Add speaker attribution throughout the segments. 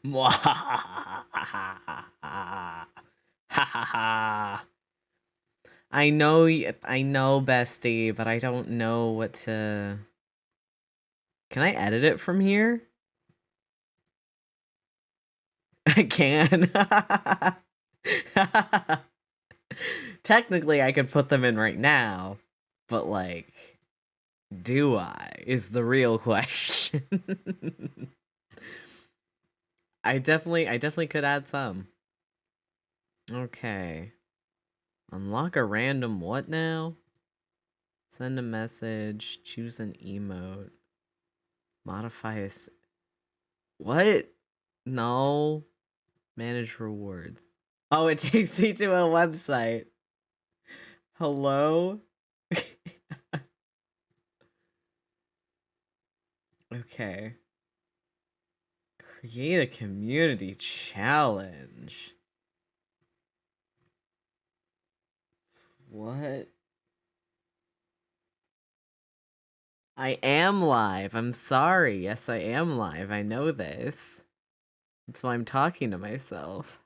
Speaker 1: Mwahahaha. Ha ha ha. I know, bestie, but I don't know what to... Can I edit it from here? I can. Technically, I could put them in right now, but, like, do I? Is the real question. I definitely could add some. Okay. Unlock a random what now? Send a message. Choose an emote. Modify a... What? No. Manage rewards. Oh, it takes me to a website. Hello? Okay. Create a community challenge. What? I am live. I'm sorry. Yes, I am live. I know this. That's why I'm talking to myself.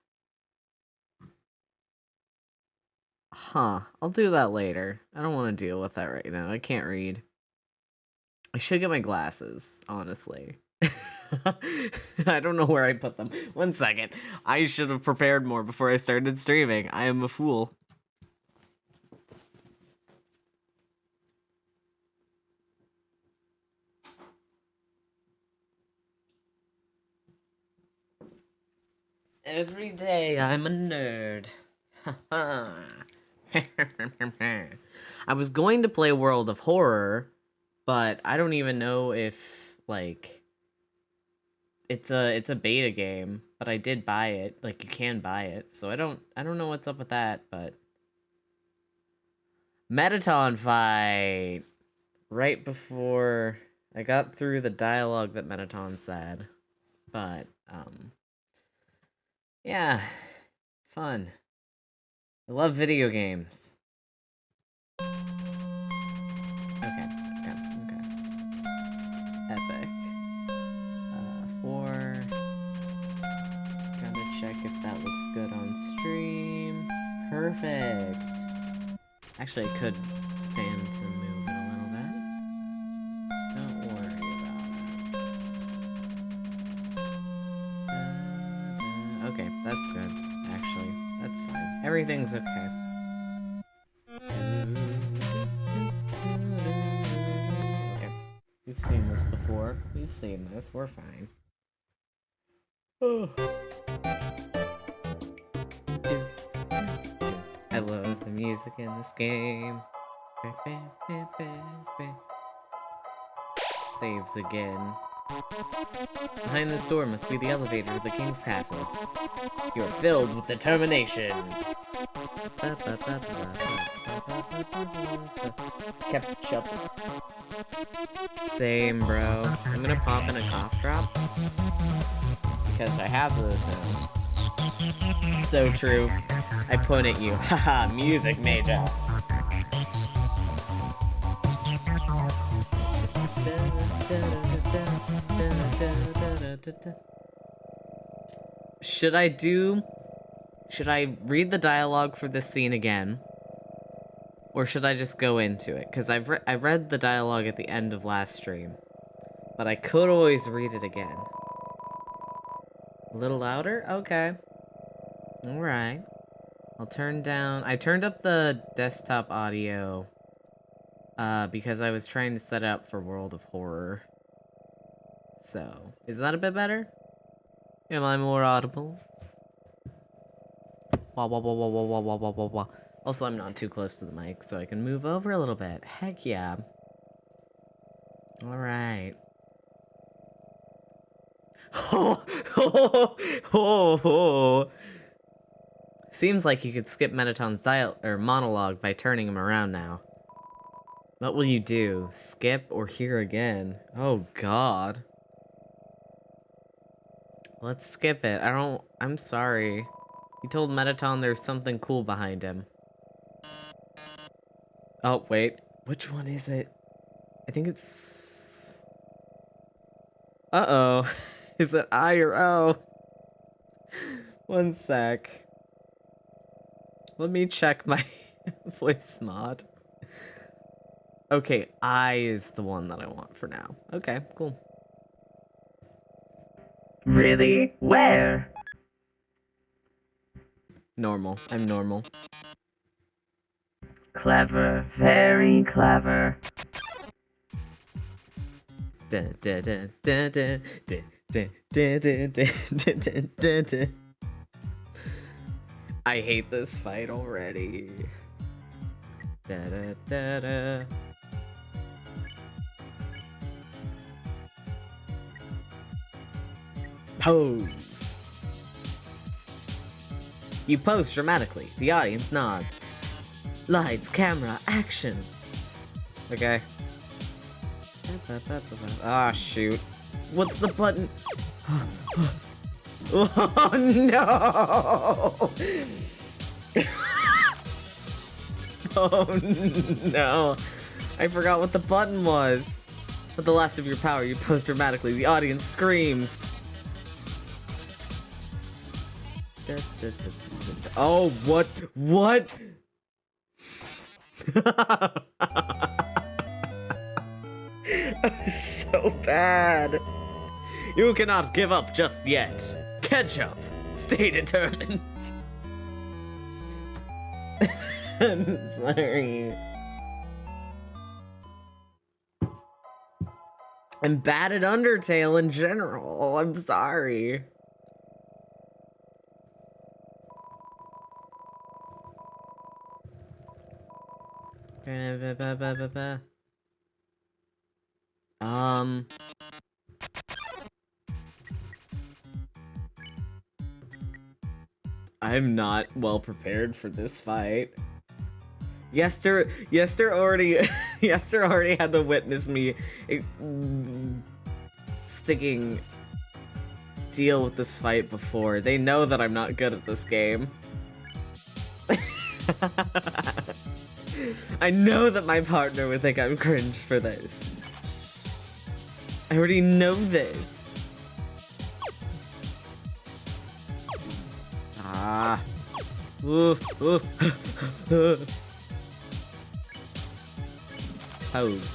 Speaker 1: Huh. I'll do that later. I don't want to deal with that right now. I can't read. I should get my glasses, honestly. I don't know where I put them. 1 second. I should have prepared more before I started streaming. I am a fool. Every day I'm a nerd. I was going to play World of Horror, but I don't even know if, like, it's a beta game, but I did buy it. Like, you can buy it. So I don't know what's up with that, but Metaton fight right before I got through the dialogue that Metaton said. But yeah, fun. I love video games. Okay. Epic. 4. Gotta check if that looks good on stream. Perfect. Actually, I could stand to move it a little bit. Don't worry about it. Okay, that's good. Actually, that's fine. Everything's okay. Okay. We've seen this before. We've seen this. We're fine. I love the music in this game. Saves again. Behind this door must be the elevator to the king's castle. You are filled with determination. Ketchup. Same, bro. I'm gonna pop in a cough drop. Because I have those now. So true. I point at you. Haha, music major. Should I read the dialogue for this scene again? Or should I just go into it? Because I read the dialogue at the end of last stream. But I could always read it again. A little louder? Okay. Alright. I turned up the desktop audio. Because I was trying to set it up for World of Horror. So, is that a bit better? Am I more audible? Wah, wah, wah, wah, wah, wah, wah, wah, wah, wah. Also, I'm not too close to the mic, so I can move over a little bit. Heck yeah. Alright. Seems like you could skip Metaton's monologue by turning him around now. What will you do? Skip or hear again? Oh god. Let's skip it. I'm sorry. He told Metaton there's something cool behind him. Oh, wait. Which one is it? I think it's... Uh-oh. Is it I or O? One sec. Let me check my voice mod. Okay, I is the one that I want for now. Okay, cool.
Speaker 2: Really? Where?
Speaker 1: Normal. I'm normal.
Speaker 2: Clever. Very clever.
Speaker 1: I hate this fight already. Pose. You pose dramatically. The audience nods. Lights, camera, action. Okay. Ah, shoot. What's the button? Oh, no! Oh, no. I forgot what the button was. With the last of your power, you pose dramatically. The audience screams. Oh, what? What? So bad. You cannot give up just yet. Catch up. Stay determined. I'm sorry. I'm bad at Undertale in general. I'm sorry. I'm not well prepared for this fight. Yester already had to witness me sticking deal with this fight before. They know that I'm not good at this game. I know that my partner would think I'm cringe for this. I already know this. Ah. Ooh, ooh. Pose.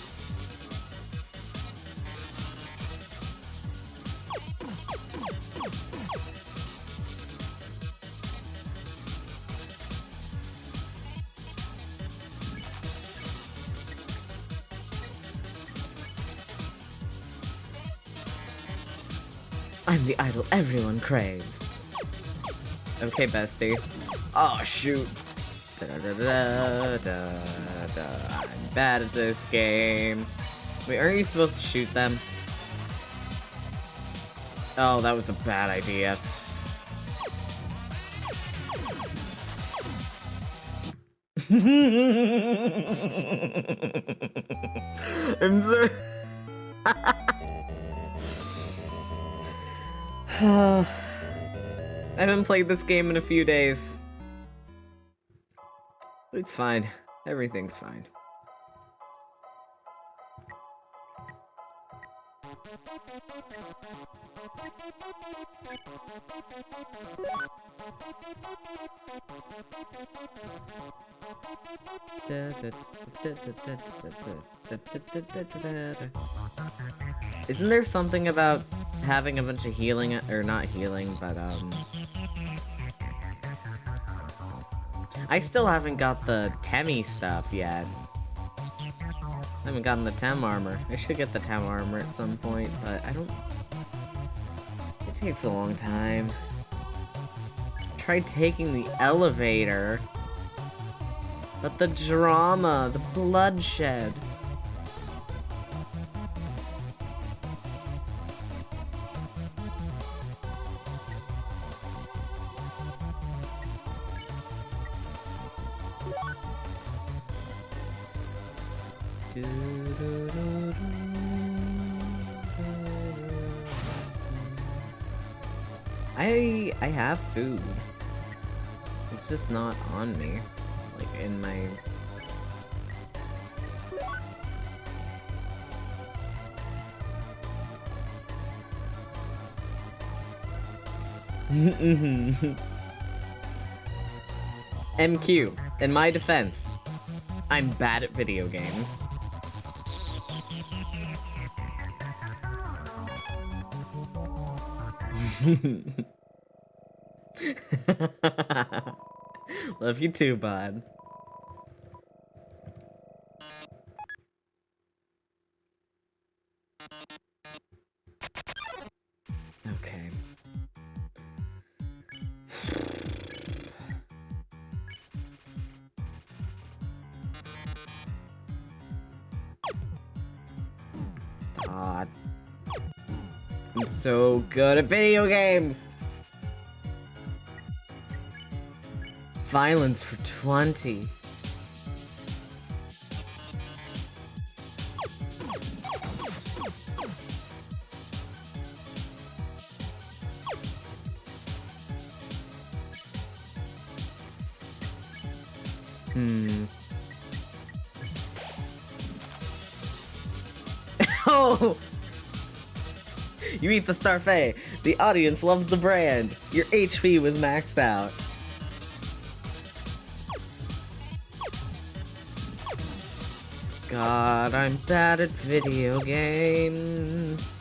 Speaker 1: I'm the idol everyone craves. Okay, bestie. Oh, shoot. I'm bad at this game. Wait, aren't you supposed to shoot them? Oh, that was a bad idea. I'm sorry. I haven't played this game in a few days. It's fine. Everything's fine. Isn't there something about having a bunch of healing, or not healing, but I still haven't got the Temmie stuff yet. I haven't gotten the Tem armor. I should get the Tem armor at some point, but I don't... It takes a long time. Tried taking the elevator. But the drama, the bloodshed. I have food. It's just not on me. Like in my... MQ, in my defense, I'm bad at video games. Love you too, bud. Okay. God. I'm so good at video games! Violence for 20. Oh! You eat the Starfait. The audience loves the brand. Your HP was maxed out. God, I'm bad at video games.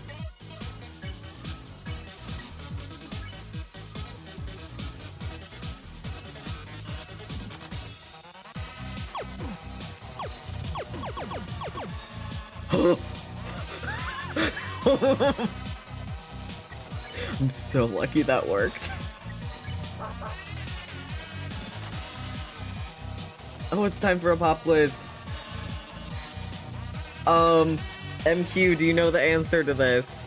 Speaker 1: I'm so lucky that worked. Oh, it's time for a pop quiz. MQ, do you know the answer to this?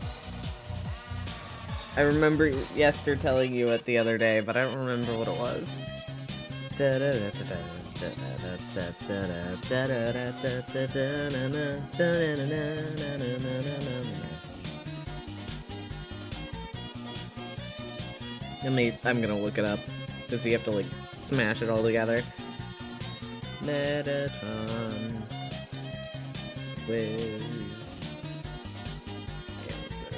Speaker 1: I remember Yester telling you it the other day, but I don't remember what it was. I'm gonna look it up. Does he have to, like, smash it all together? Metatron quiz answer.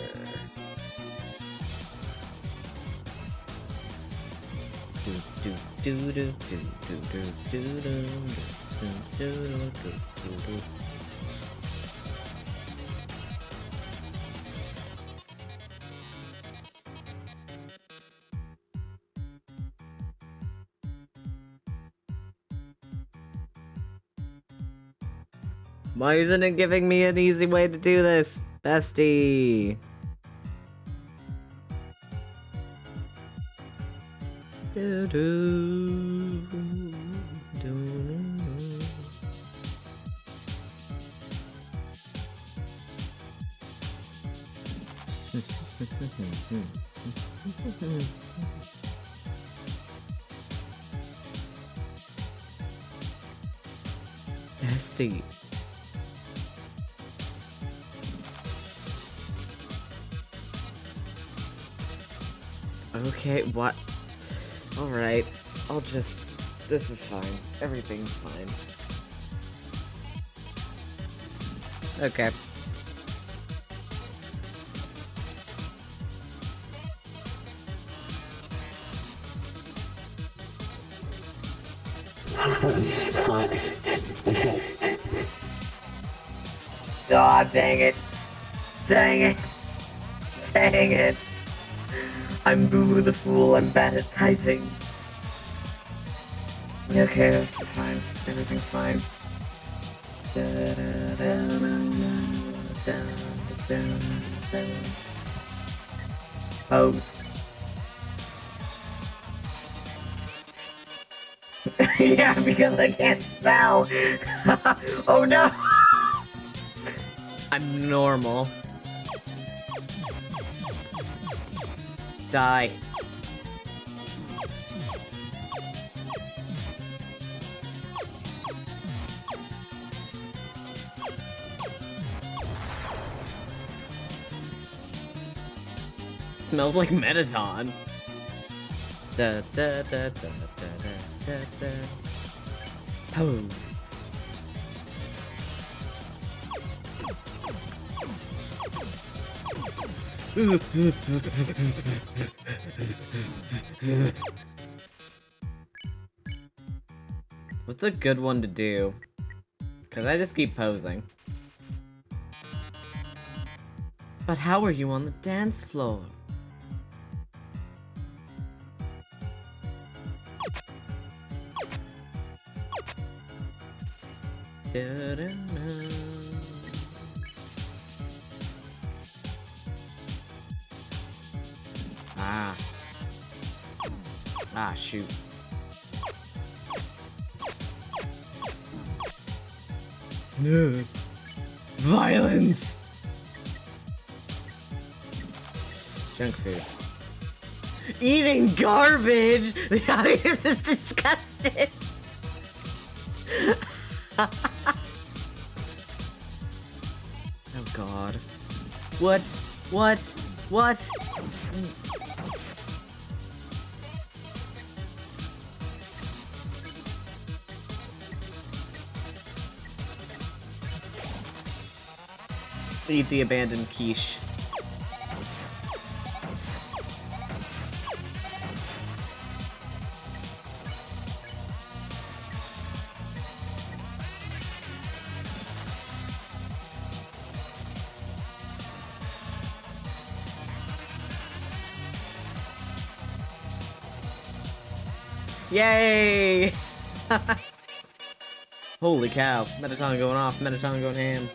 Speaker 1: Why isn't it giving me an easy way to do this, bestie? Do do do. Bestie. Okay, what? Alright, I'll just... This is fine. Everything's fine. Okay. Aw, oh, dang it. Dang it. Dang it. I'm Boo the Fool, I'm bad at typing. Okay, that's fine. Everything's fine. Pose. Yeah, because I can't spell. Oh no! I'm normal. Die. Smells like Metaton. Da da da da da da da da. Pose. What's a good one to do? Because I just keep posing. But how are you on the dance floor? Ah. Ah, shoot. Violence! Junk food. Eating garbage! The audience is disgusted! Oh god. What? What? What? Eat the abandoned quiche. Yay! Holy cow. Mettaton going off, Mettaton going ham.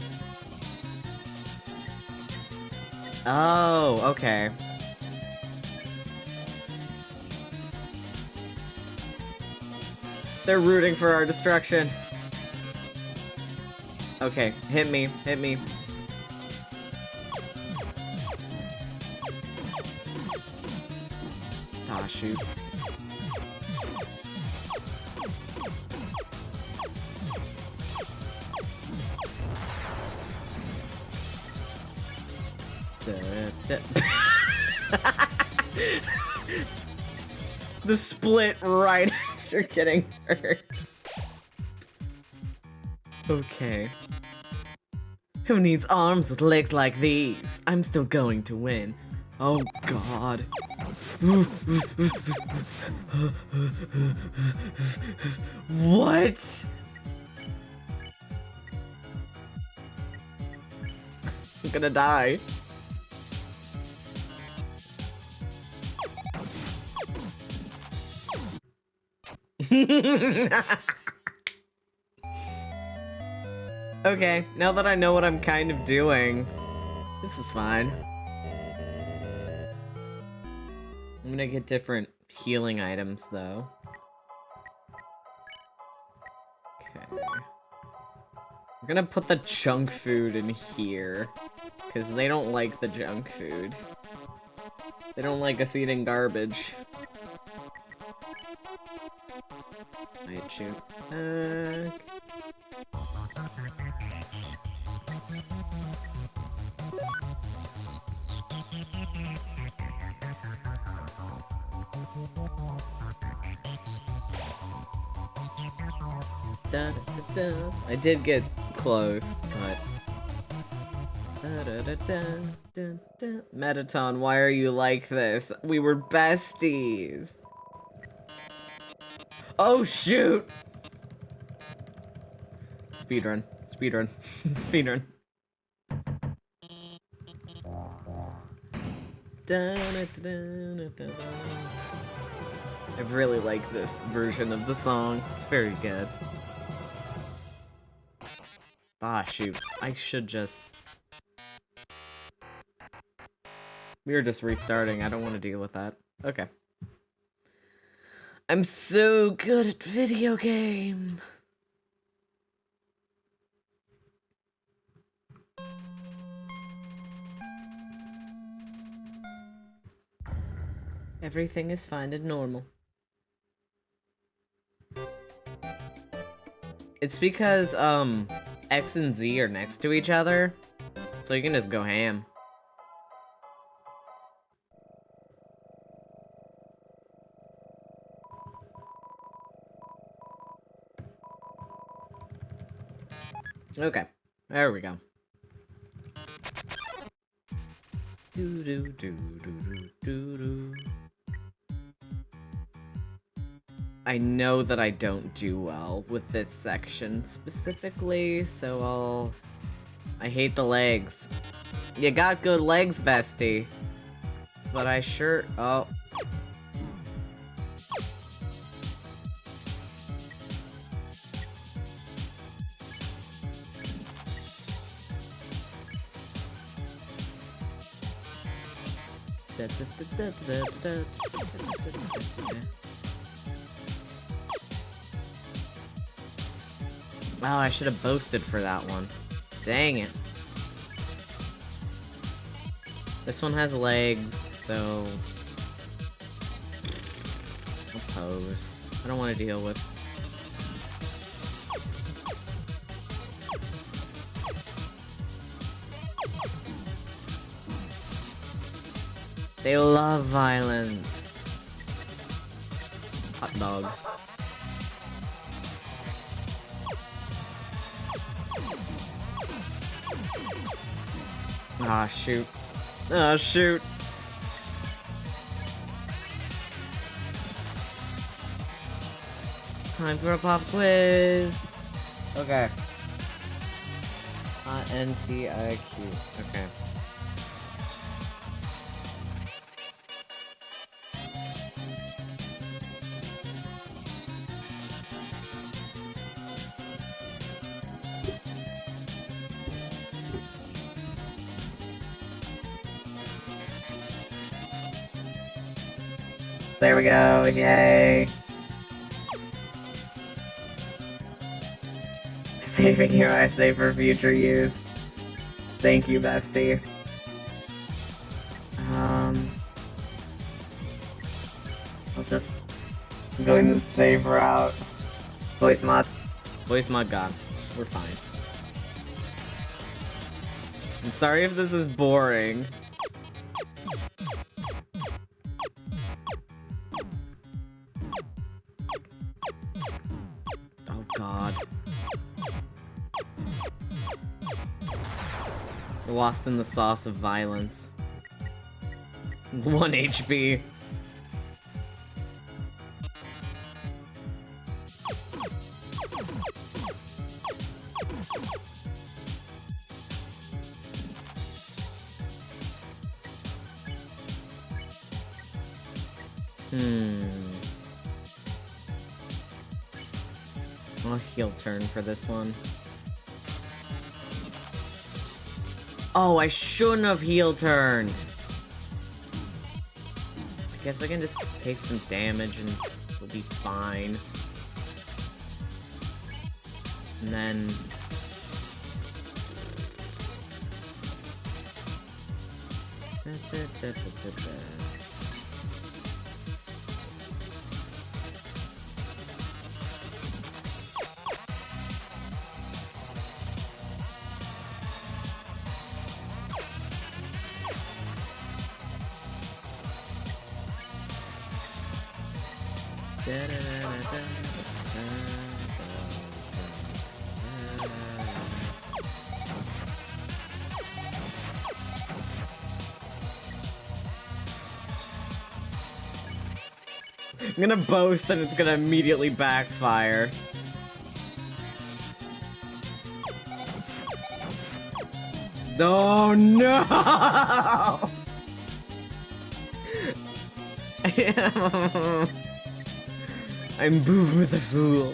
Speaker 1: Oh, okay. They're rooting for our destruction. Okay, hit me, hit me. Ah, shoot. The split right after getting hurt. Okay. Who needs arms with legs like these? I'm still going to win. Oh god. What? I'm gonna die. Okay, now that I know what I'm kind of doing, this is fine. I'm gonna get different healing items, though. Okay. We're gonna put the junk food in here, because they don't like the junk food. They don't like us eating garbage. Wait, shoot. Da, da, da, da. I did get close, but... Da, da, da, da, da, da. Mettaton, why are you like this? We were besties. Oh, shoot! Speedrun. Speedrun. Speedrun. Da, da, da, da, da, da. I really like this version of the song. It's very good. Ah, shoot. I should just... We were just restarting. I don't want to deal with that. Okay. I'm so good at video game. Everything is fine and normal. It's because, X and Z are next to each other, so you can just go ham. Okay, there we go. Do do do do do do. I know that I don't do well with this section specifically, so I hate the legs. You got good legs, bestie. But I sure... Oh. Wow, I should have boasted for that one. Dang it. This one has legs, so... I'll pose. I don't want to deal with... They love violence. Hot dog. Ah, shoot. Ah, shoot. It's time for a pop quiz. Okay. NTIQ. Okay.
Speaker 2: There we go, yay. Saving you, I say, for future use. Thank you, bestie. I'll just... I'm going the safe route. Voice mod.
Speaker 1: Voice mod god. We're fine. I'm sorry if this is boring. Oh god. Lost in the sauce of violence. 1 HP. I'll heel turn for this one. Oh, I shouldn't have heel turned. I guess I can just take some damage and we'll be fine. And then... I'm gonna boast and it's gonna immediately backfire. Oh no! I'm Boom the Fool.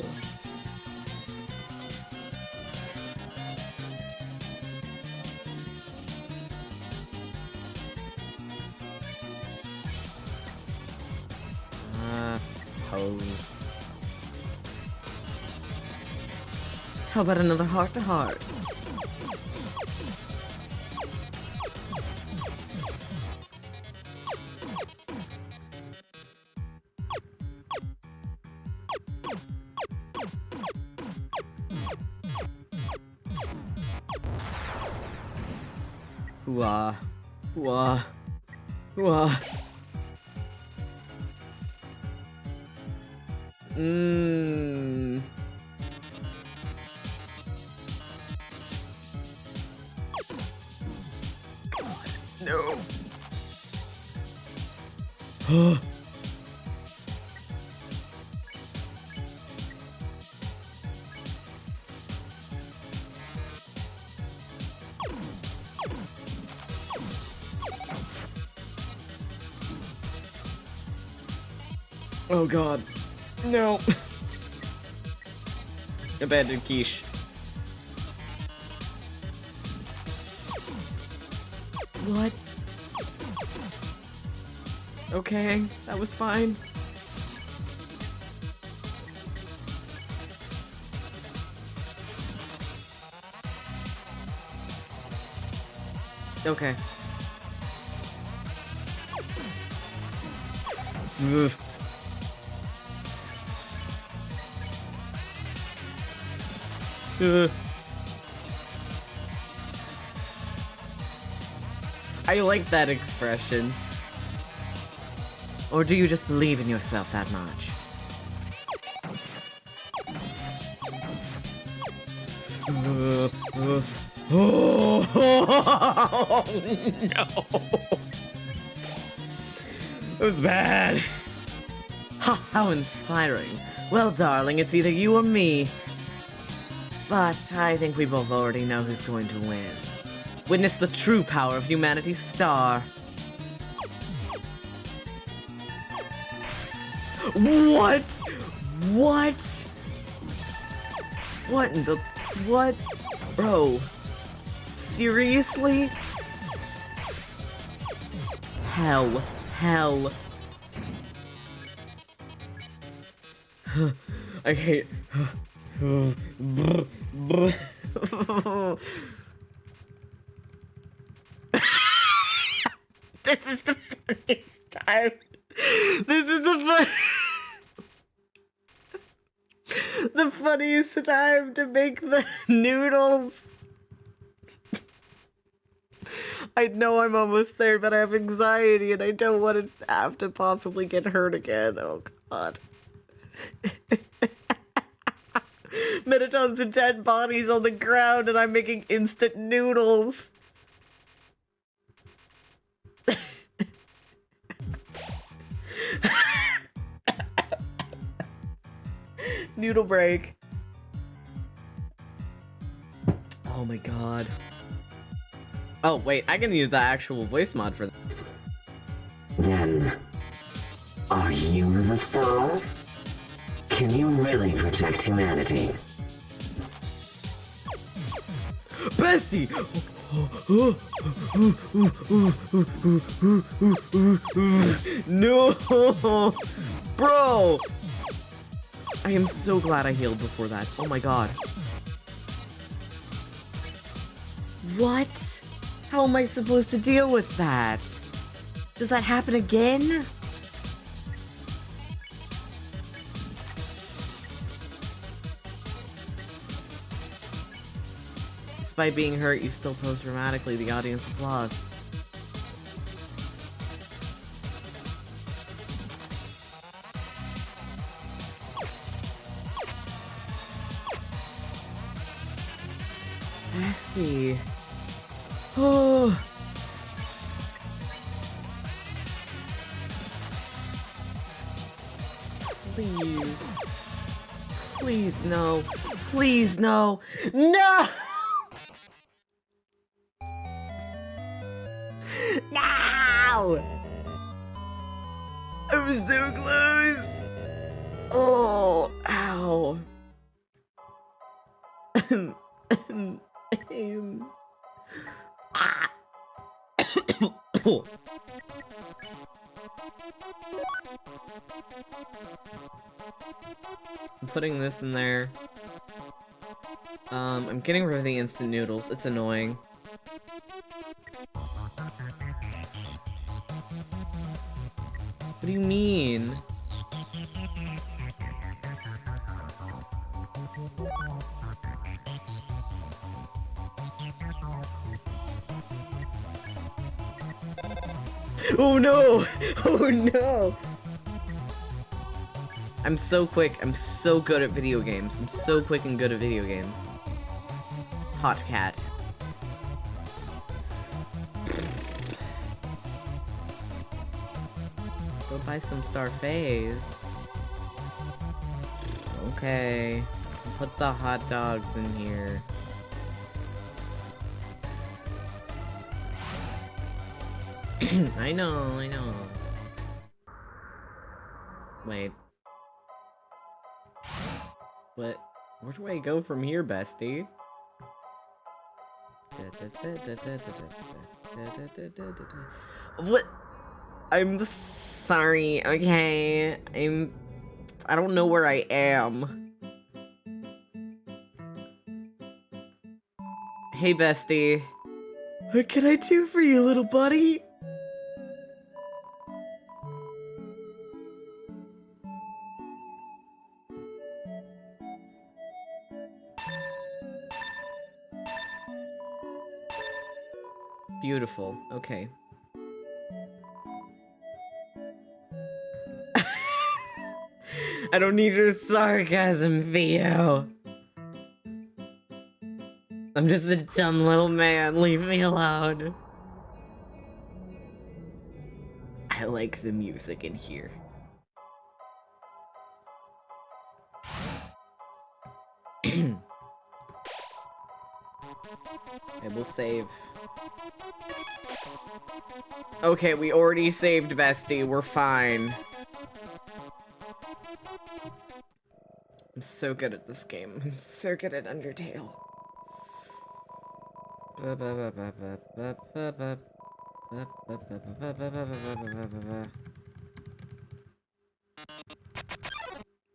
Speaker 1: Pose. How about another heart-to-heart? Hooah. Hooah. Hooah. God, no. Oh god. No. Abandoned quiche. What? Okay, that was fine. Okay. Ugh. Ugh. I like that expression. Or do you just believe in yourself that much? Oh no! It was bad. Ha! How inspiring. Well, darling, it's either you or me. But I think we both already know who's going to win. Witness the true power of humanity's star. What? What? What in the... What? Bro. Seriously? Hell. Hell. I hate... This is the funniest time. This is the funniest time to make the noodles. I know I'm almost there, but I have anxiety and I don't want to have to possibly get hurt again. Oh god. Mettaton's and dead bodies on the ground and I'm making instant noodles. Noodle break. Oh my god. Oh wait, I can use the actual voice mod for this.
Speaker 3: Then, are you the star? Can you really protect humanity?
Speaker 1: Bestie! No! Bro! I am so glad I healed before that. Oh my god. What? How am I supposed to deal with that? Does that happen again? Despite being hurt, you still pose dramatically. The audience applauds. Bestie. Oh. Please. Please, no. Please, no. No! No! I was so close! Oh, ow. Ah. I'm putting this in there. I'm getting rid of the instant noodles. It's annoying. What do you mean? Oh no! Oh no! I'm so quick. I'm so good at video games. I'm so quick and good at video games. Hot cat. buy some Starface. Okay. Put the hot dogs in here. I know. Wait. What? Where do I go from here, bestie? What? I'm sorry, okay? I don't know where I am. Hey, bestie. What can I do for you, little buddy? Beautiful. Okay. I don't need your sarcasm, Theo. I'm just a dumb little man. Leave me alone. I like the music in here. I will save. Okay, we already saved, bestie. We're fine. I'm so good at this game. I'm so good at Undertale.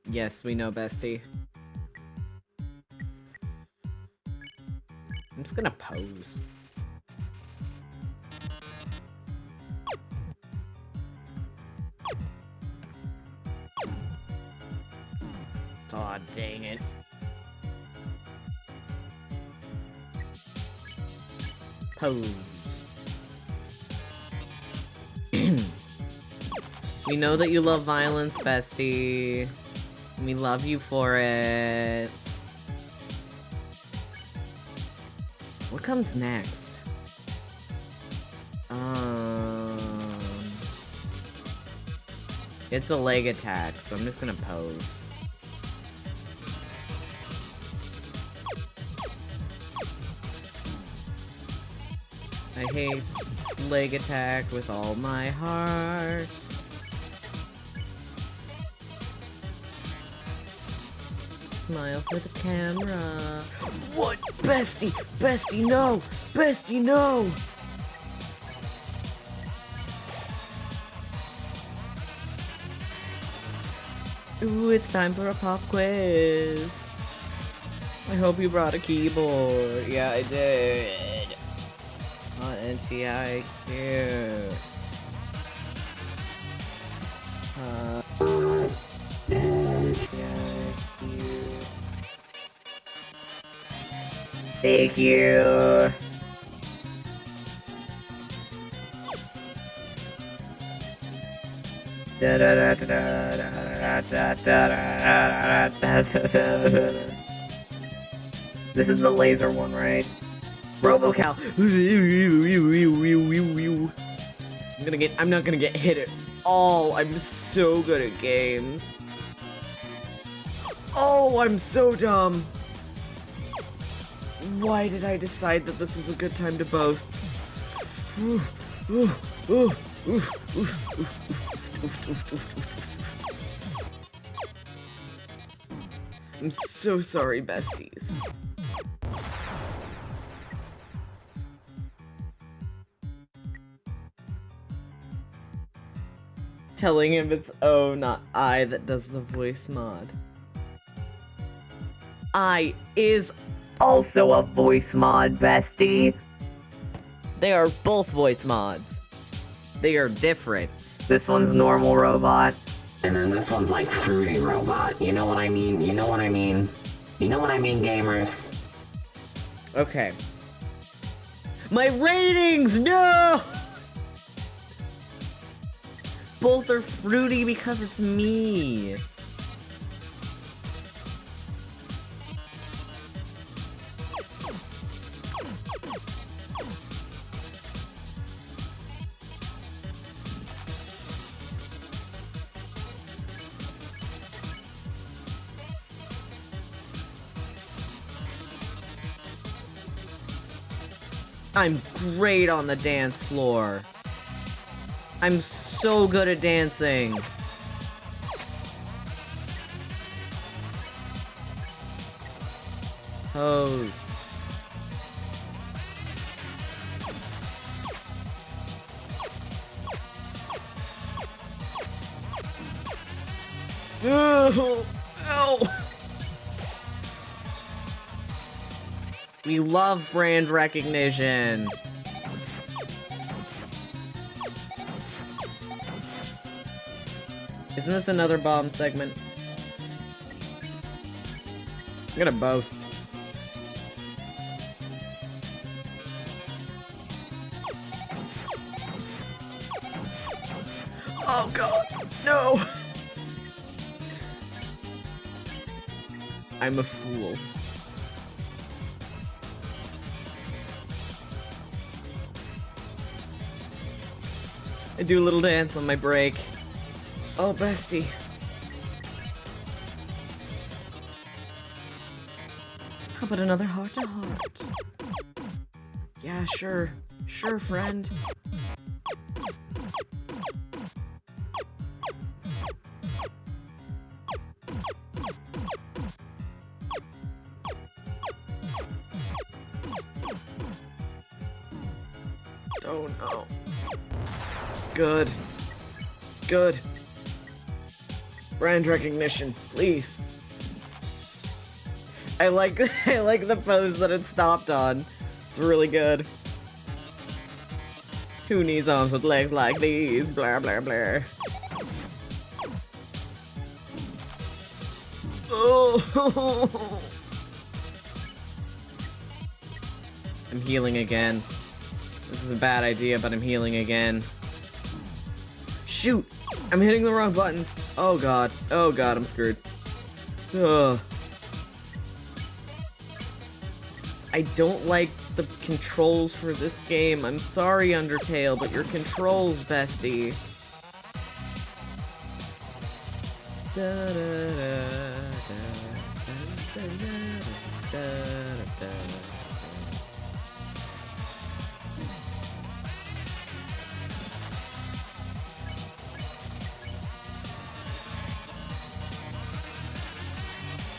Speaker 1: Yes, we know, bestie. I'm just gonna pose. Aw, dang it. Pose. We know that you love violence, bestie. We love you for it. What comes next? It's a leg attack, so I'm just gonna pose. I hate leg attack with all my heart. Smile for the camera. What? Bestie! Bestie, no! Bestie, no! Ooh, it's time for a pop quiz. I hope you brought a keyboard. Yeah, I did. On NTIQ. Thank you. This is the laser one, right? RoboCal. I'm not gonna get hit at all. I'm so good at games. Oh, I'm so dumb. Why did I decide that this was a good time to boast? I'm so sorry, besties. Telling him it's O, not I, that does the voice mod. I is also a voice mod, bestie. They are both voice mods. They are different. This one's normal robot.
Speaker 3: And then this one's like fruity robot. You know what I mean? You know what I mean? You know what I mean, gamers?
Speaker 1: Okay. My ratings! No! Both are fruity because it's me. I'm great on the dance floor. I'm so good at dancing. Pose. Oh, ow. We love brand recognition. Isn't this another bomb segment? I'm gonna boast. Oh god, no! I'm a fool. I do a little dance on my break. Oh, bestie. How about another heart-to-heart? Yeah, sure. Sure, friend. Oh no. Good. Good. Brand recognition, please. I like the pose that it stopped on. It's really good. Who needs arms with legs like these? Blah blah blah. Oh. I'm healing again. This is a bad idea, but I'm healing again. Shoot! I'm hitting the wrong buttons. Oh god. Oh god, I'm screwed. Ugh. I don't like the controls for this game. I'm sorry, Undertale, but your controls, bestie. Da, da, da, da, da, da, da, da, da.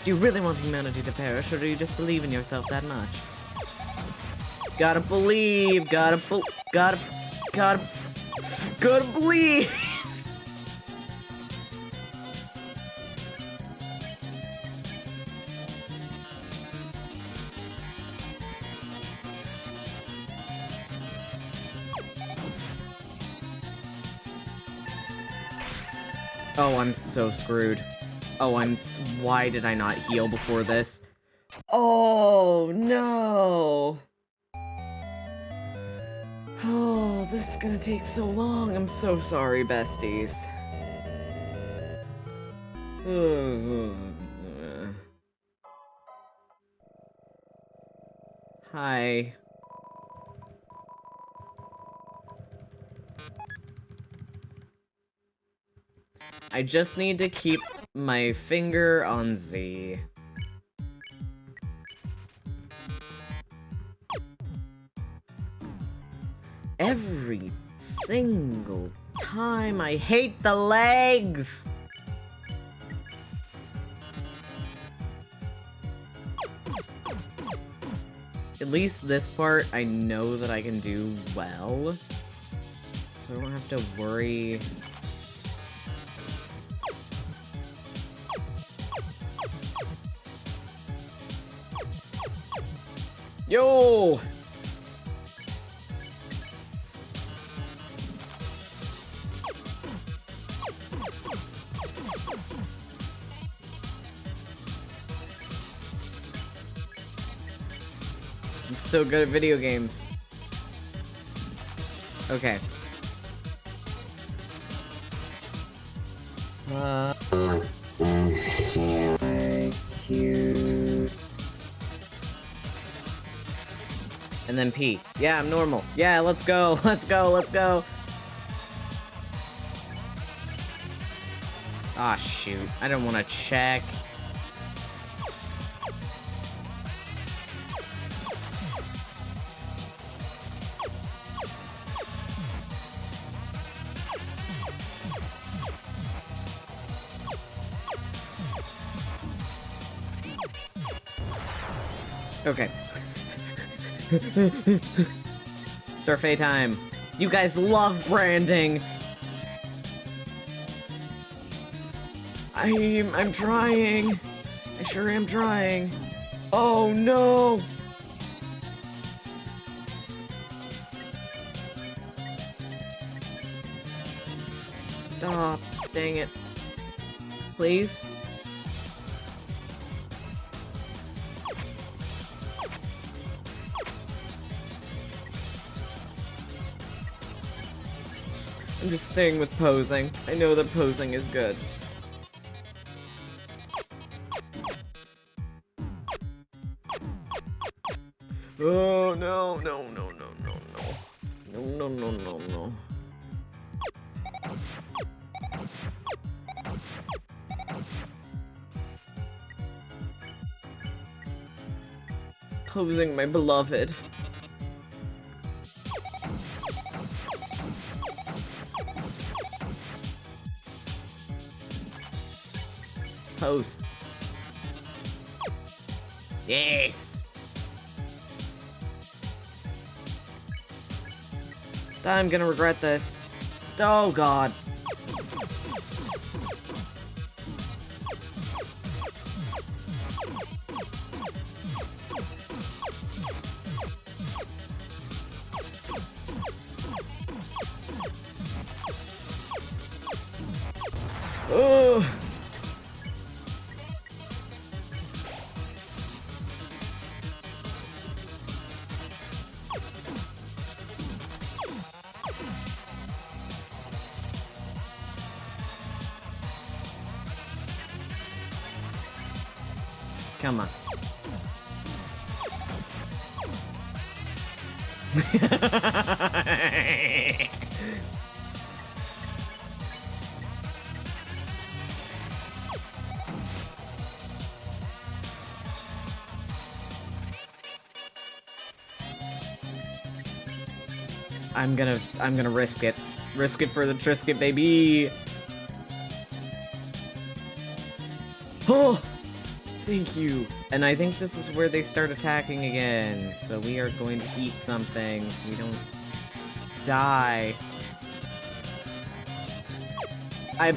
Speaker 1: Do you really want humanity to perish, or do you just believe in yourself that much? Gotta believe, gotta believe! Oh, I'm so screwed. Oh, why did I not heal before this? Oh, no! Oh, this is gonna take so long. I'm so sorry, besties. Hi. I just need to keep my finger on Z. Every single time. I hate the legs! At least this part, I know that I can do well. So I don't have to worry. Yo! I'm so good at video games. Okay. Cute. And then P. Yeah, I'm normal. Yeah, let's go. Let's go. Let's go. Ah, shoot. I don't want to check. Okay. Survey time. You guys love branding. I'm trying. I sure am trying. Oh no. Stop. Dang it. Please? I'm just staying with posing. I know that posing is good. Oh no, no, no, no, no, no. No, no, no, no, no. Posing my beloved. Pose. Yes! I'm gonna regret this. Oh god. Oh. Come on. I'm gonna risk it. Risk it for the Trisket, baby! Oh! Thank you! And I think this is where they start attacking again. So we are going to eat something so we don't die. I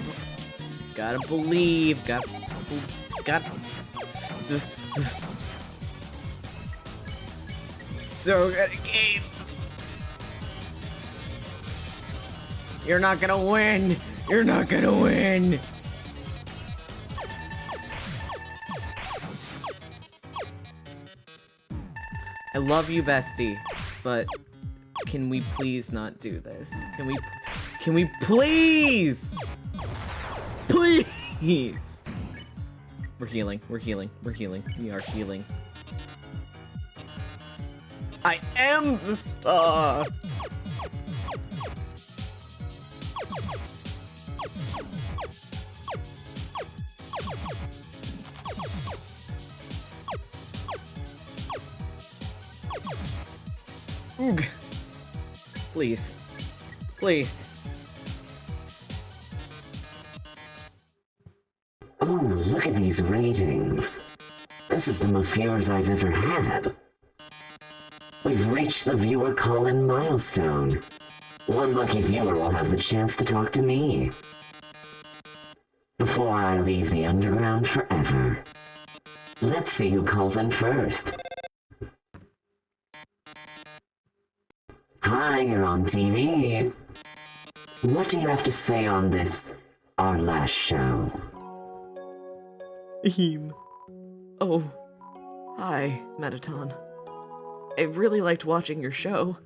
Speaker 1: gotta believe, got so good at games. You're not gonna win. You're not gonna win. I love you, bestie, but can we please not do this? Can we please? Please! We're healing, we're healing, we're healing. We are healing. I am the star! Oog. Please. Please.
Speaker 3: Oh, look at these ratings. This is the most viewers I've ever had. We've reached the viewer call-in milestone. One lucky viewer will have the chance to talk to me. Before I leave the underground forever. Let's see who calls in first. Hi, you're on TV. What do you have to say on this, our last show?
Speaker 1: Oh. Hi, Metaton. I really liked watching your show.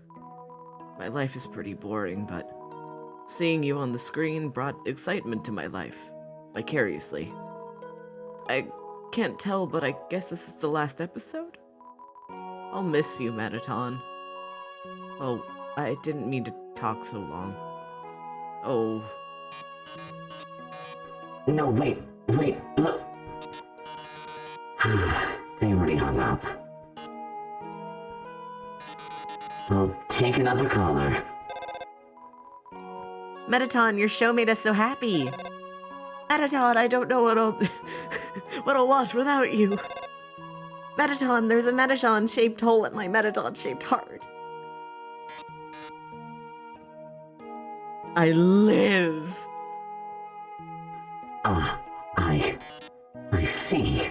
Speaker 1: My life is pretty boring, but seeing you on the screen brought excitement to my life, vicariously. I can't tell, but I guess this is the last episode? I'll miss you, Metaton. Oh, I didn't mean to talk so long. Oh.
Speaker 3: No, wait, look. They already hung up. I'll take another caller.
Speaker 1: Metaton, your show made us so happy. Metaton, I don't know what I'll what I'll watch without you. Metaton, there's a Metaton-shaped hole in my Metaton-shaped heart. I live.
Speaker 3: Ah, I see.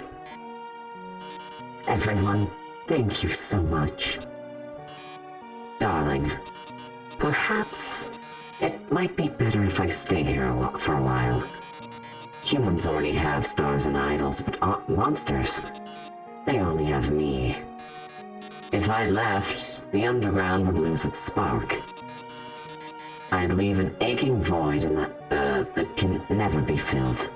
Speaker 3: Everyone, thank you so much. Darling, perhaps it might be better if I stay here for a while. Humans already have stars and idols, but monsters, they only have me. If I left, the underground would lose its spark. I'd leave an aching void that can never be filled.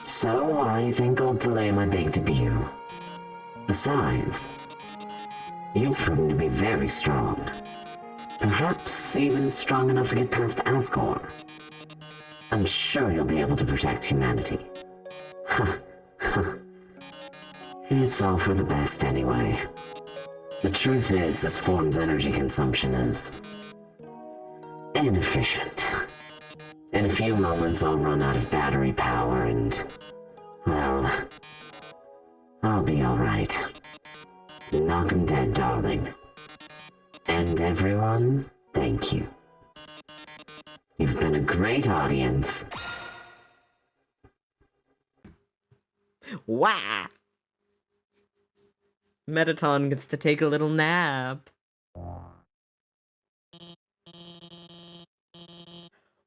Speaker 3: So I think I'll delay my big debut. Besides, you've proven to be very strong. Perhaps even strong enough to get past Asgore. I'm sure you'll be able to protect humanity. It's all for the best anyway. The truth is, this form's energy consumption is inefficient. In a few moments, I'll run out of battery power and, well, I'll be alright. Knock 'em dead, darling. And everyone, thank you. You've been a great audience.
Speaker 1: Wah! Metaton gets to take a little nap.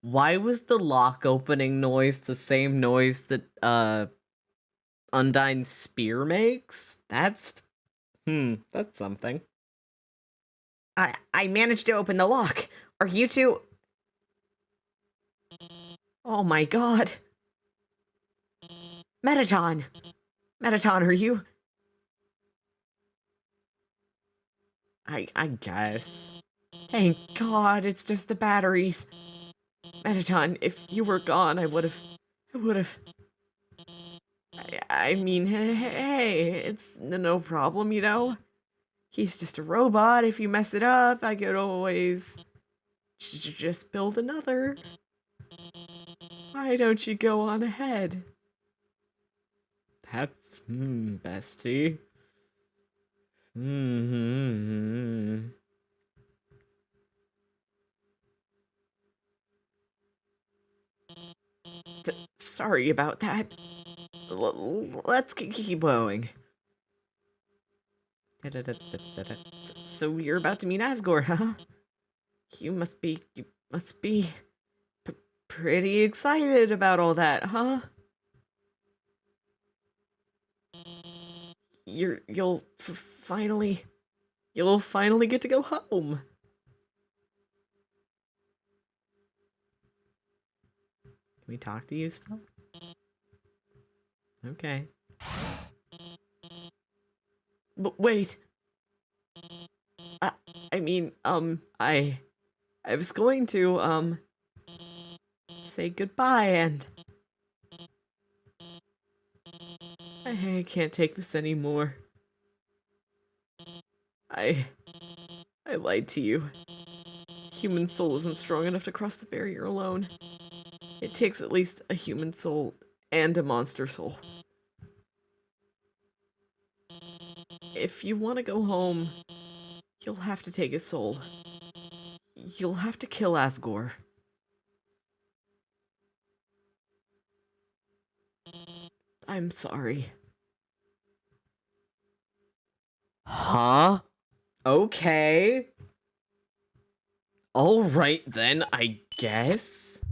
Speaker 1: Why was the lock opening noise the same noise that, Undyne's spear makes? That's something. I managed to open the lock. Are you two... Oh my god. Metaton! Metaton, are you... I guess. Thank god, it's just the batteries. Metaton, if you were gone, I would've... I mean, hey, it's no problem, you know? He's just a robot. If you mess it up, I could always just build another. Why don't you go on ahead? That's, bestie. Sorry about that. Let's keep going. So you're about to meet Asgore, huh? You must be pretty excited about all that, huh? You'll finally get to go home. Can we talk to you still? Okay. But wait. I mean, I was going to, say goodbye and... I can't take this anymore. I lied to you. Human soul isn't strong enough to cross the barrier alone. It takes at least a human soul and a monster soul. If you want to go home, you'll have to take his soul. You'll have to kill Asgore. I'm sorry. Huh? Okay. Alright then, I guess.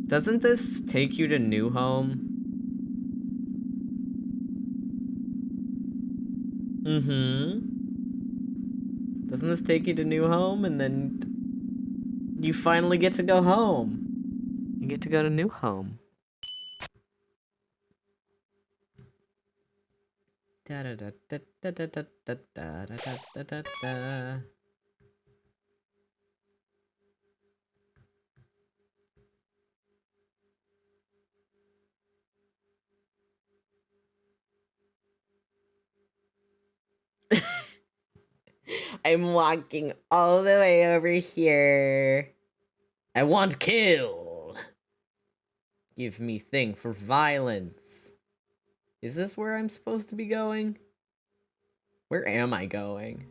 Speaker 1: Doesn't this take you to New Home? Doesn't this take you to New Home and then you finally get to go home? You get to go to New Home. Da da da da da da da da da da da da. I'm walking all the way over here. I want kill. Give me thing for violence. Is this where I'm supposed to be going? Where am I going?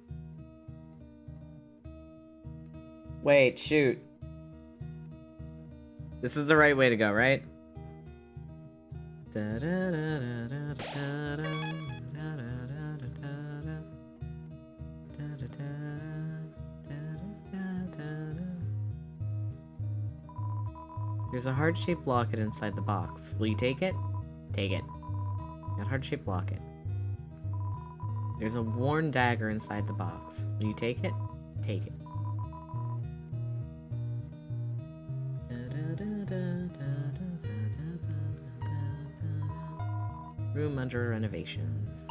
Speaker 1: Wait, shoot. This is the right way to go, right? There's a heart-shaped locket inside the box. Will you take it? Take it. Got heart-shaped locket. There's a worn dagger inside the box. Will you take it? Take it. Room under renovations.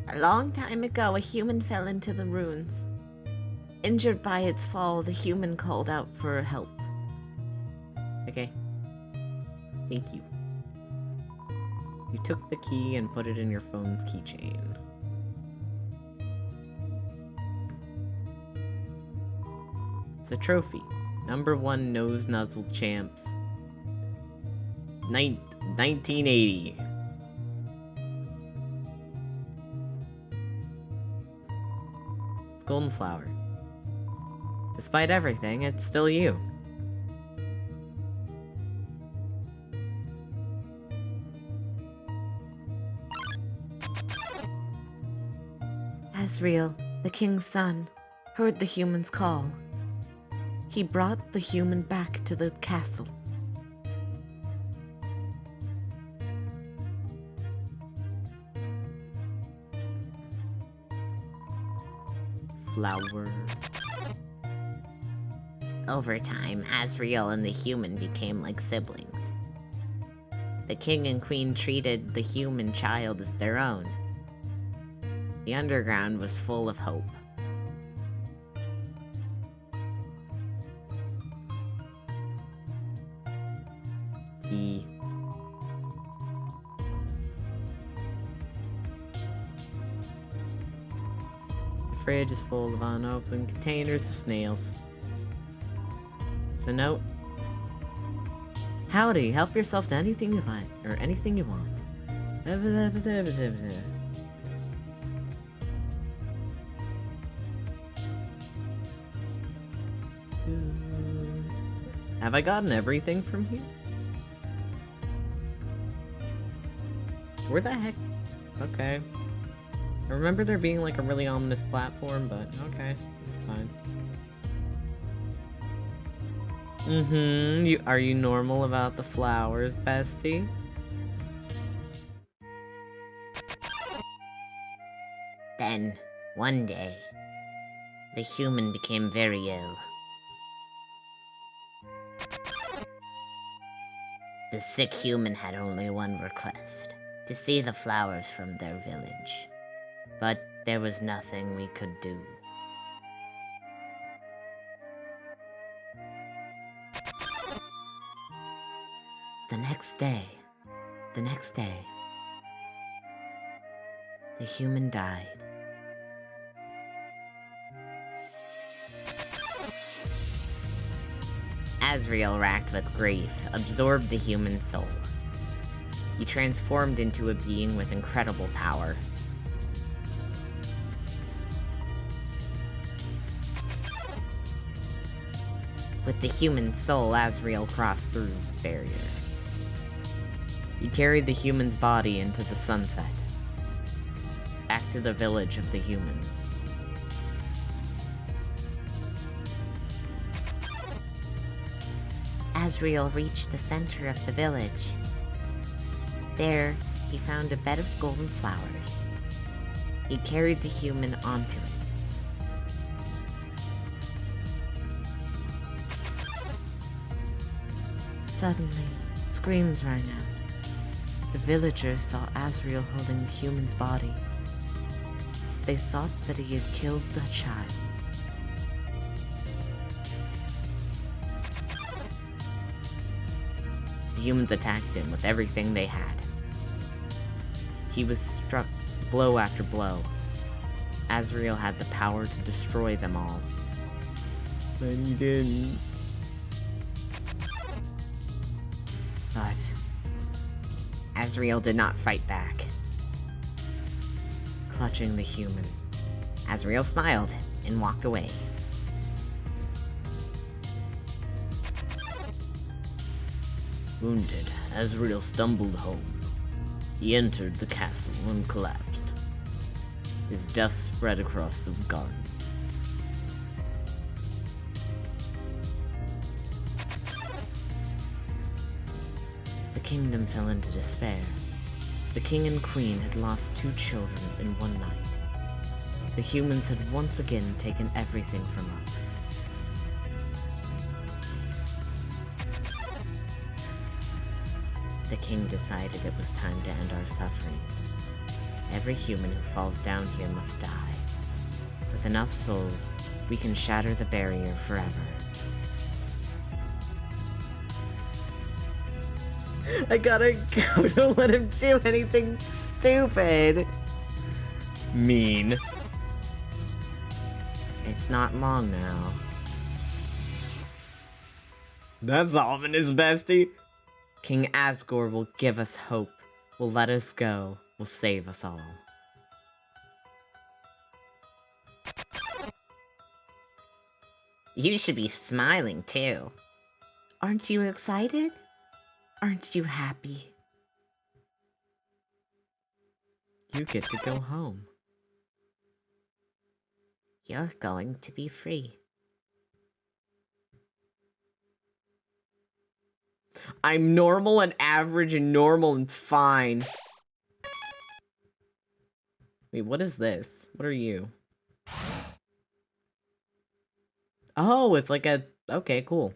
Speaker 4: A long time ago, a human fell into the ruins. Injured by its fall, the human called out for help.
Speaker 1: Okay. Thank you. You took the key and put it in your phone's keychain. It's a trophy. #1 Nose Nuzzle Champs. 1980. It's Golden Flower. Despite everything, it's still you.
Speaker 4: Asriel, the king's son, heard the human's call. He brought the human back to the castle.
Speaker 1: Flower.
Speaker 4: Over time, Asriel and the human became like siblings. The king and queen treated the human child as their own. The underground was full of hope.
Speaker 1: Key. The fridge is full of unopened containers of snails. There's a note. Howdy, help yourself to anything you like, or anything you want. Have I gotten everything from here? Where the heck? Okay. I remember there being like a really ominous platform, but okay, it's fine. Are you normal about the flowers, bestie?
Speaker 4: Then, one day, the human became very ill. The sick human had only one request, to see the flowers from their village. But there was nothing we could do. The next day, the human died. Asriel, racked with grief, absorbed the human soul. He transformed into a being with incredible power. With the human soul, Asriel crossed through the barrier. He carried the human's body into the sunset, back to the village of the humans. Asriel reached the center of the village. There, he found a bed of golden flowers. He carried the human onto it. Suddenly, screams rang out. The villagers saw Asriel holding the human's body. They thought that he had killed the child. The humans attacked him with everything they had. He was struck blow after blow. Asriel had the power to destroy them all. But he didn't. But Azrael did not fight back. Clutching the human, Azrael smiled and walked away. Wounded, Azrael stumbled home. He entered the castle and collapsed. His dust spread across the garden. The kingdom fell into despair. The king and queen had lost 2 children in one night. The humans had once again taken everything from us. The king decided it was time to end our suffering. Every human who falls down here must die. With enough souls, we can shatter the barrier forever. I gotta go, don't let him do anything stupid. Mean. It's not long now. That's ominous, bestie. King Asgore will give us hope, will let us go, will save us all. You should be smiling too. Aren't you excited? Aren't you happy? You get to go home. You're going to be free. I'm normal and average and normal and fine. Wait, what is this? What are you? Oh, it's like a... Okay, cool.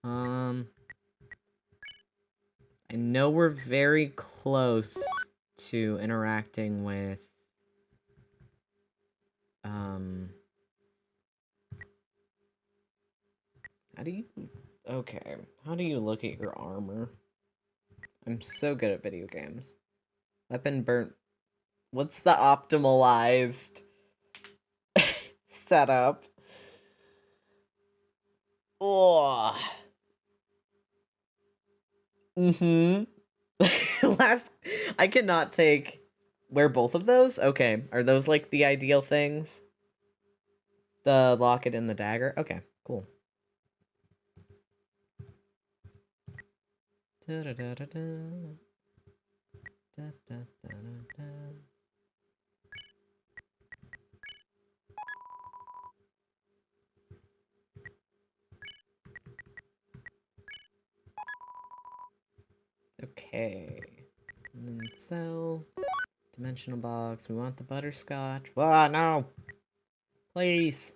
Speaker 4: I know we're very close to interacting with... How do you... Okay, how do you look at your armor? I'm so good at video games. Weapon burnt... What's the optimalized setup? Oh. Last... I cannot take... Wear both of those? Okay, are those like the ideal things? The locket and the dagger? Okay, cool. Da da da da da. Da da da da da. Okay. And then sell. Dimensional box. We want the butterscotch. Ah, no! Please!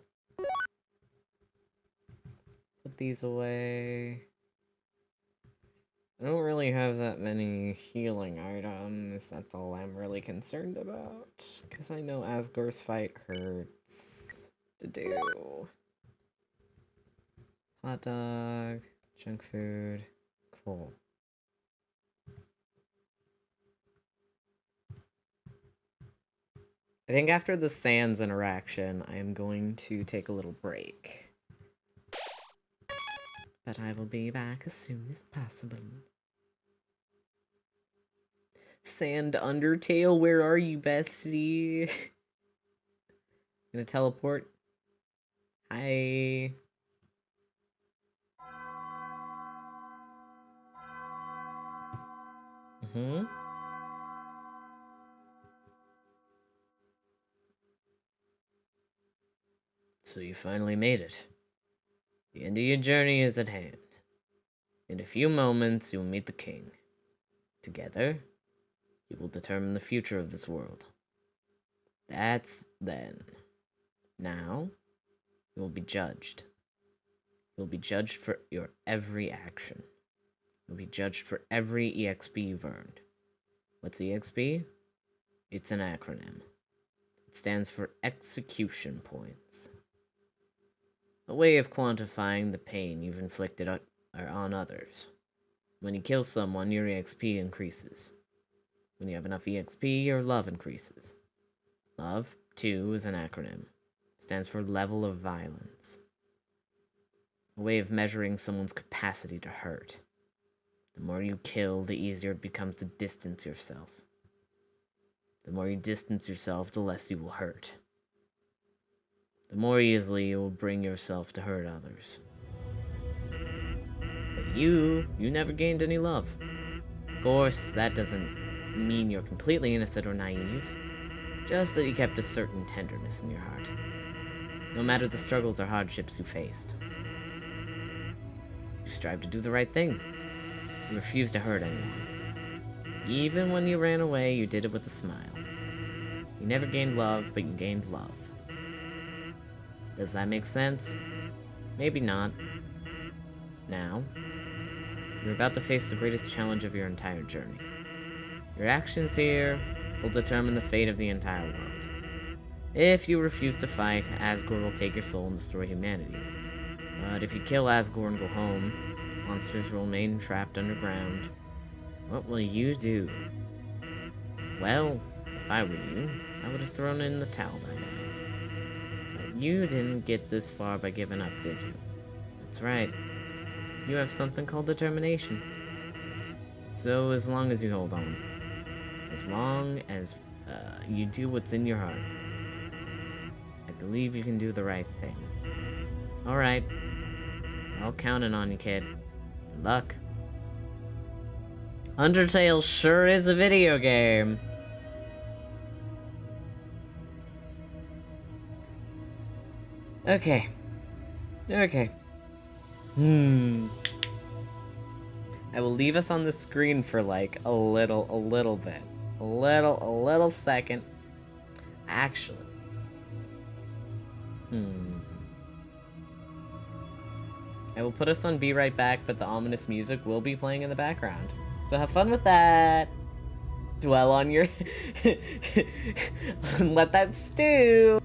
Speaker 4: Put these away. I don't really have that many healing items. That's all I'm really concerned about. Because I know Asgore's fight hurts to do. Hot dog. Junk food. Cool. I think after the Sans interaction, I am going to take a little break. But I will be back as soon as possible. Sand Undertale, where are you, bestie? Gonna teleport? Hi. So you finally made it. The end of your journey is at hand. In a few moments, you will meet the king. Together, you will determine the future of this world. That's then. Now, you will be judged. You will be judged for your every action. You will be judged for every EXP you've earned. What's EXP? It's an acronym. It stands for execution points. A way of quantifying the pain you've inflicted on others. When you kill someone, your EXP increases. When you have enough EXP, your love increases. Love, too, is an acronym. It stands for level of violence. A way of measuring someone's capacity to hurt. The more you kill, the easier it becomes to distance yourself. The more you distance yourself, the less you will hurt. The more easily you will bring yourself to hurt others. But you never gained any love. Of course, that doesn't mean you're completely innocent or naive. Just that you kept a certain tenderness in your heart. No matter the struggles or hardships you faced. You strive to do the right thing. You refused to hurt anyone. Even when you ran away, you did it with a smile. You never gained love, but you gained love. Does that make sense? Maybe not. Now, you're about to face the greatest challenge of your entire journey. Your actions here will determine the fate of the entire world. If you refuse to fight, Asgore will take your soul and destroy humanity. But if you kill Asgore and go home, monsters will remain trapped underground. What will you do? Well, if I were you, I would have thrown in the towel by now. But you didn't get this far by giving up, did you? That's right. You have something called determination. So as long as you hold on, as long as you do what's in your heart, I believe you can do the right thing. Alright. I'll counting on you, kid. Good luck. Undertale sure is a video game. Okay. Okay. I will leave us on the screen for like a little bit. A little second. Actually. I will put us on Be Right Back, but the ominous music will be playing in the background. So have fun with that. Dwell on your... Let that stew.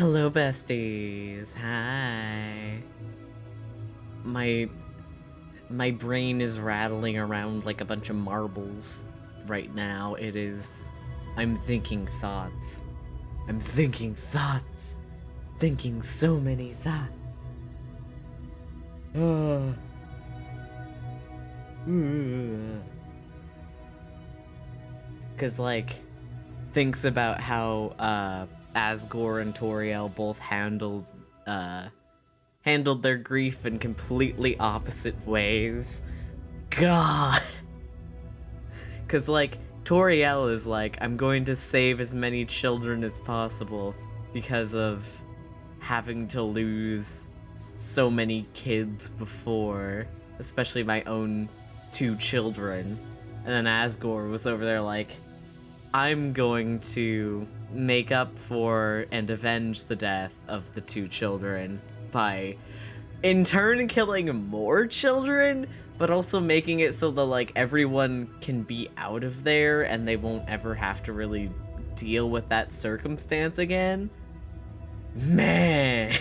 Speaker 1: Hello, besties. Hi. My brain is rattling around like a bunch of marbles right now. I'm thinking thoughts. I'm thinking thoughts. Thinking so many thoughts. Cause like thinks about how Asgore and Toriel both handled their grief in completely opposite ways. God. Cause like Toriel is like, I'm going to save as many children as possible because of having to lose so many kids before, especially my own 2 children. And then Asgore was over there like, I'm going to make up for and avenge the death of the 2 children by in turn killing more children, but also making it so that like everyone can be out of there and they won't ever have to really deal with that circumstance again. Man.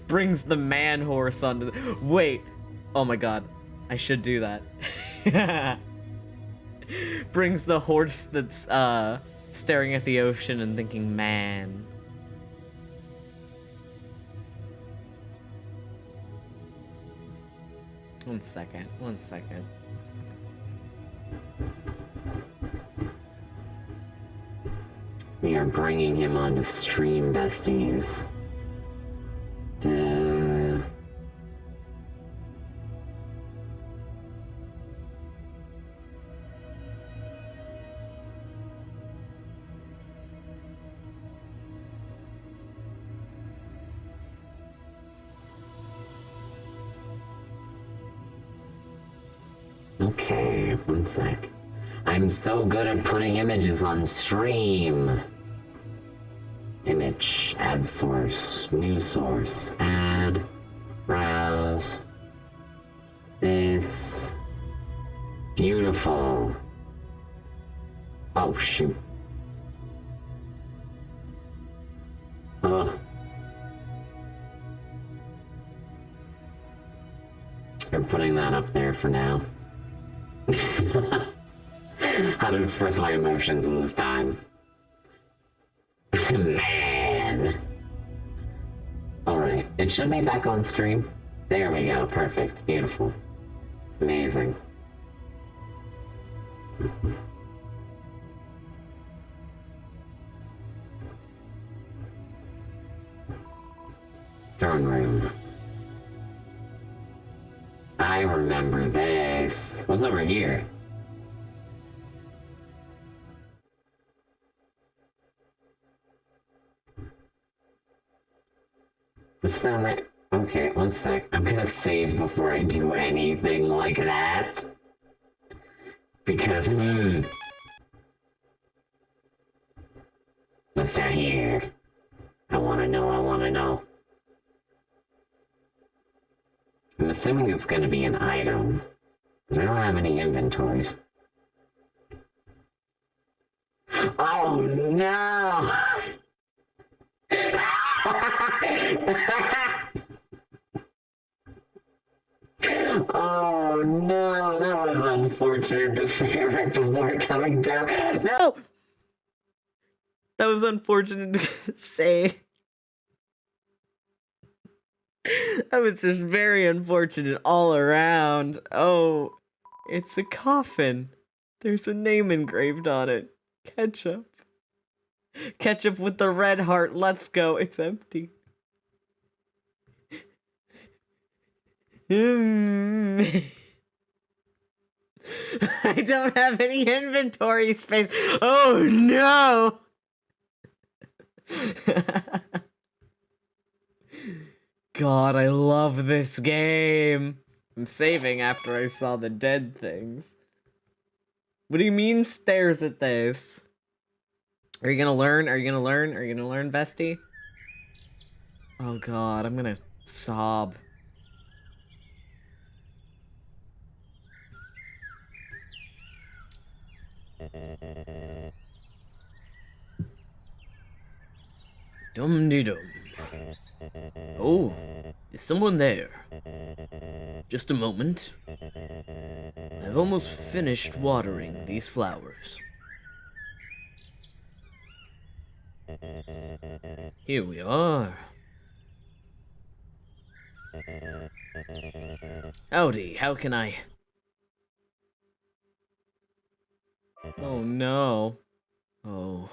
Speaker 1: Brings the man horse onto the... Wait. Oh my god. I should do that. Brings the horse that's staring at the ocean and thinking, man. One second.
Speaker 3: We are bringing him onto stream, besties. Duh. Okay, one sec. I'm so good at putting images on stream. Image, add source, new source, add, browse. This. Beautiful. Oh, shoot. Oh. We're putting that up there for now. How to express my emotions in this time. Man. Alright, it should be back on stream. There we go, perfect, beautiful. Amazing. Throne room. I remember this. What's over here? What's down there? Okay, one sec. I'm gonna save before I do anything like that. Because, what's down here? I wanna know. I'm assuming it's gonna be an item. But I don't have any inventories. Oh no! Oh no, that was unfortunate to say right before coming down. No!
Speaker 1: That was unfortunate to say. That was just very unfortunate all around. Oh, it's a coffin. There's a name engraved on it. Ketchup. Ketchup with the red heart. Let's go. It's empty. I don't have any inventory space. Oh no! God, I love this game. I'm saving after I saw the dead things. What do you mean stares at this? Are you gonna learn? Are you gonna learn, bestie? Oh god, I'm gonna sob. Dum-de-dum. Oh, is someone there? Just a moment. I've almost finished watering these flowers. Here we are. Howdy, how can I... Oh no. Oh.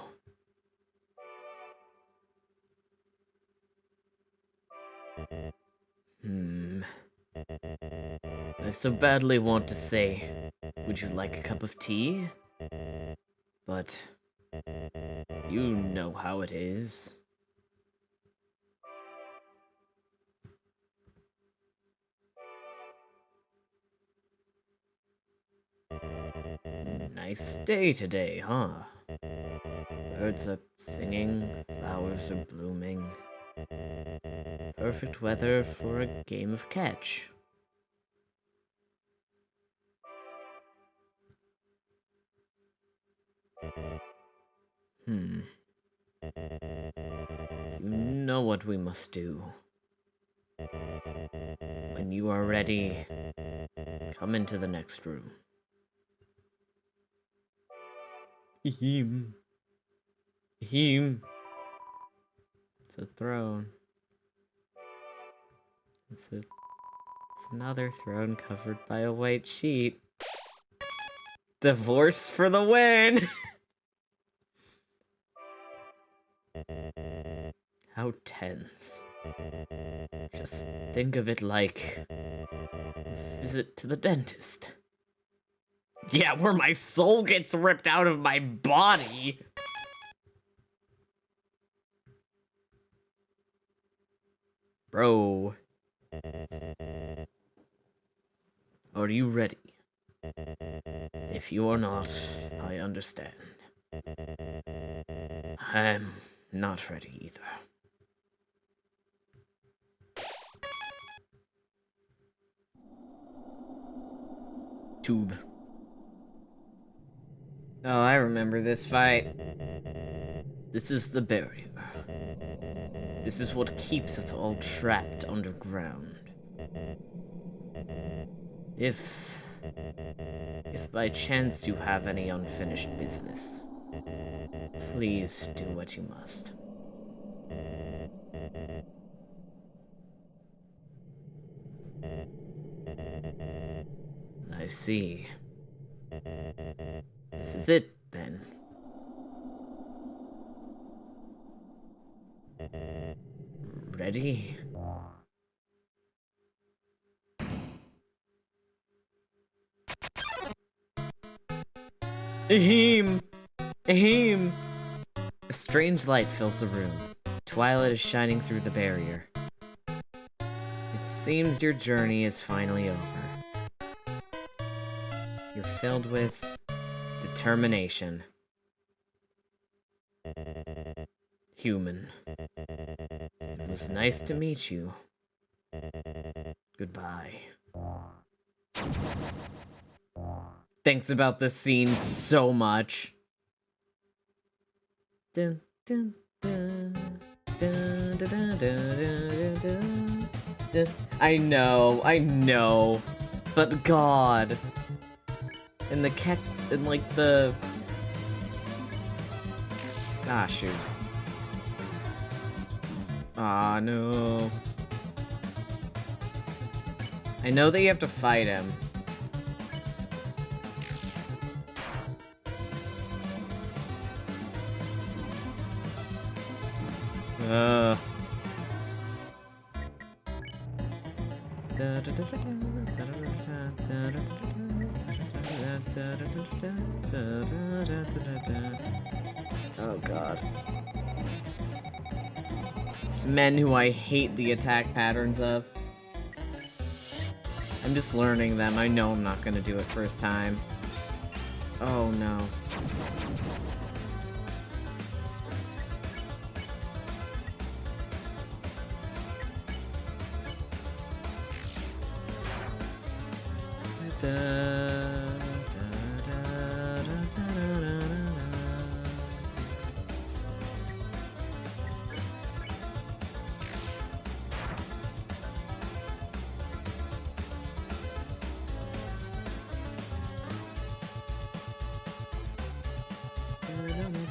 Speaker 1: I so badly want to say, would you like a cup of tea? But you know how it is. Nice day today, huh? Birds are singing, flowers are blooming. Perfect weather for a game of catch. You know what we must do. When you are ready, come into the next room. Ahem. Ahem. It's a throne. It's another throne covered by a white sheet. Divorce for the win! How tense. Just think of it like a visit to the dentist. Yeah, where my soul gets ripped out of my body! Bro. Are you ready? If you are not, I understand. I'm not ready either. Tube. Oh, I remember this fight. This is the barrier. This is what keeps us all trapped underground. If by chance you have any unfinished business, please do what you must. I see. This is it, then. Ready? Ahem! Ahem! A strange light fills the room. Twilight is shining through the barrier. It seems your journey is finally over. You're filled with determination. Human. It was nice to meet you. Goodbye. Thanks about this scene so much. Dun, dun, dun, dun, dun, dun, dun, dun, dun. I know. But God. And like the... Ah, shoot. Ah, no. I know that you have to fight him. Oh God. Men who I hate the attack patterns of. I'm just learning them. I know I'm not gonna do it first time. Oh no.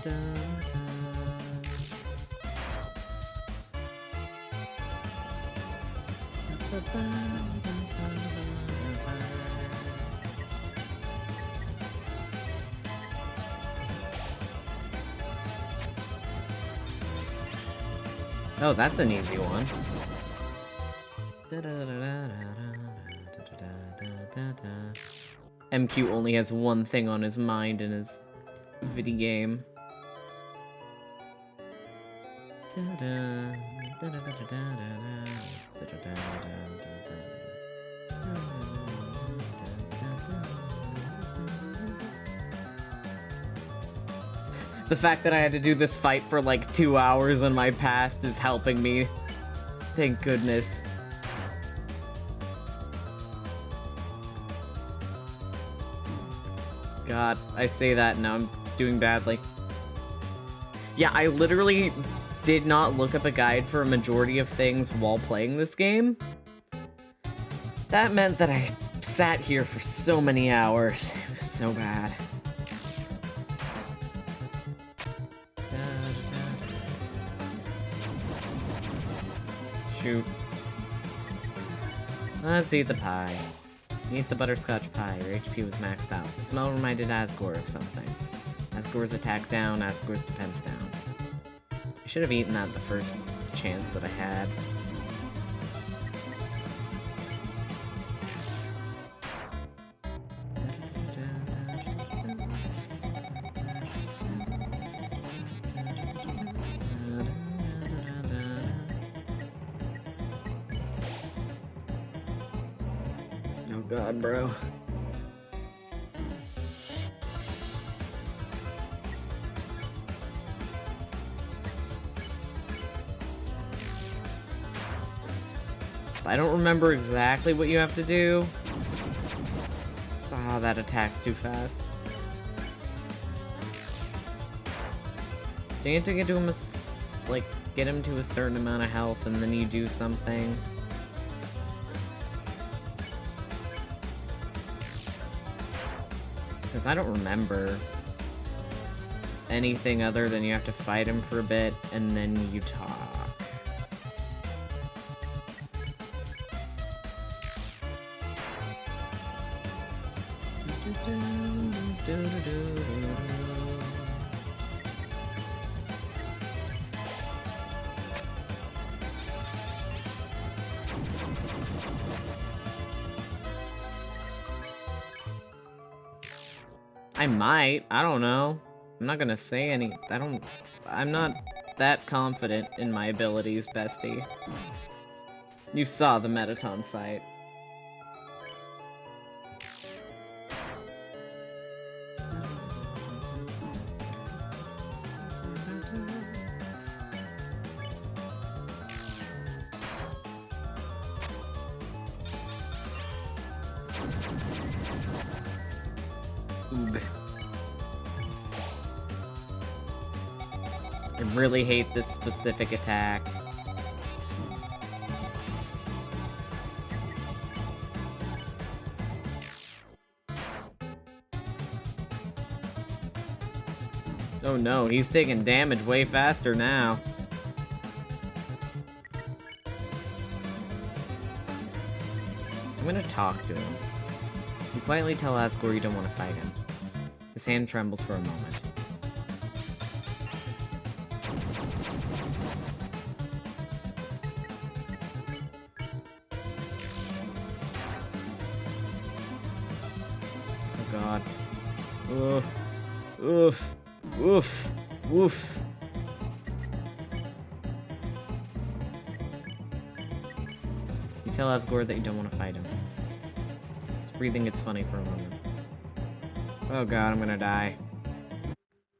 Speaker 1: Oh, that's an easy one. MQ only has one thing on his mind in his video game. The fact that I had to do this fight for like 2 hours in my past is helping me. Thank goodness. God, I say that and now I'm doing badly. Yeah, I literally did not look up a guide for a majority of things while playing this game. That meant that I sat here for so many hours. It was so bad. Shoot. Let's eat the pie. Eat the butterscotch pie. Your HP was maxed out. The smell reminded Asgore of something. Asgore's attack down, Asgore's defense down. I should have eaten that the first chance that I had. Oh god, bro. I don't remember exactly what you have to do. Ah, that attack's too fast. Do you have to get to him like get him to a certain amount of health and then you do something? Because I don't remember anything other than you have to fight him for a bit and then you talk. I might. I don't know. I'm not gonna say any. I'm not that confident in my abilities, bestie. You saw the Metaton fight. Oog. I really hate this specific attack. Oh no, he's taking damage way faster now. I'm gonna talk to him. You quietly tell Asgore you don't want to fight him. His hand trembles for a moment. Oh god. Oof. Oof. Oof. Oof. You tell Asgore that you don't want to fight him. His breathing gets funny for a moment. Oh god, I'm gonna die.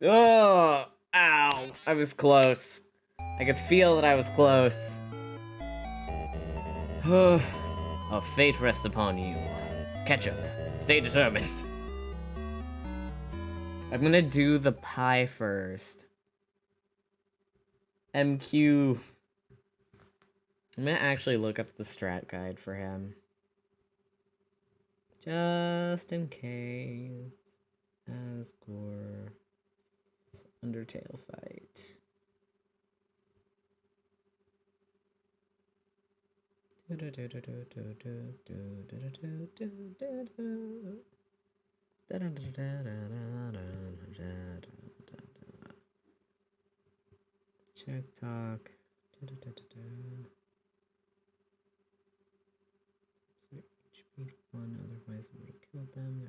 Speaker 1: Oh! Ow! I was close. I could feel that I was close. Oh, fate rests upon you. Ketchup. Stay determined. I'm gonna do the pie first. MQ. I'm gonna actually look up the strat guide for him. Just in case. Asgore. Undertale fight. Check talk. One, otherwise I would have killed them.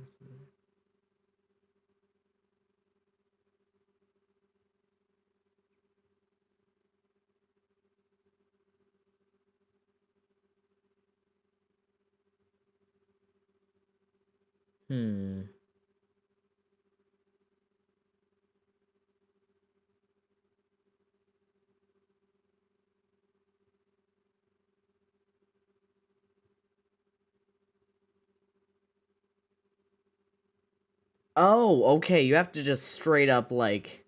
Speaker 1: Oh, okay. You have to just straight up, like,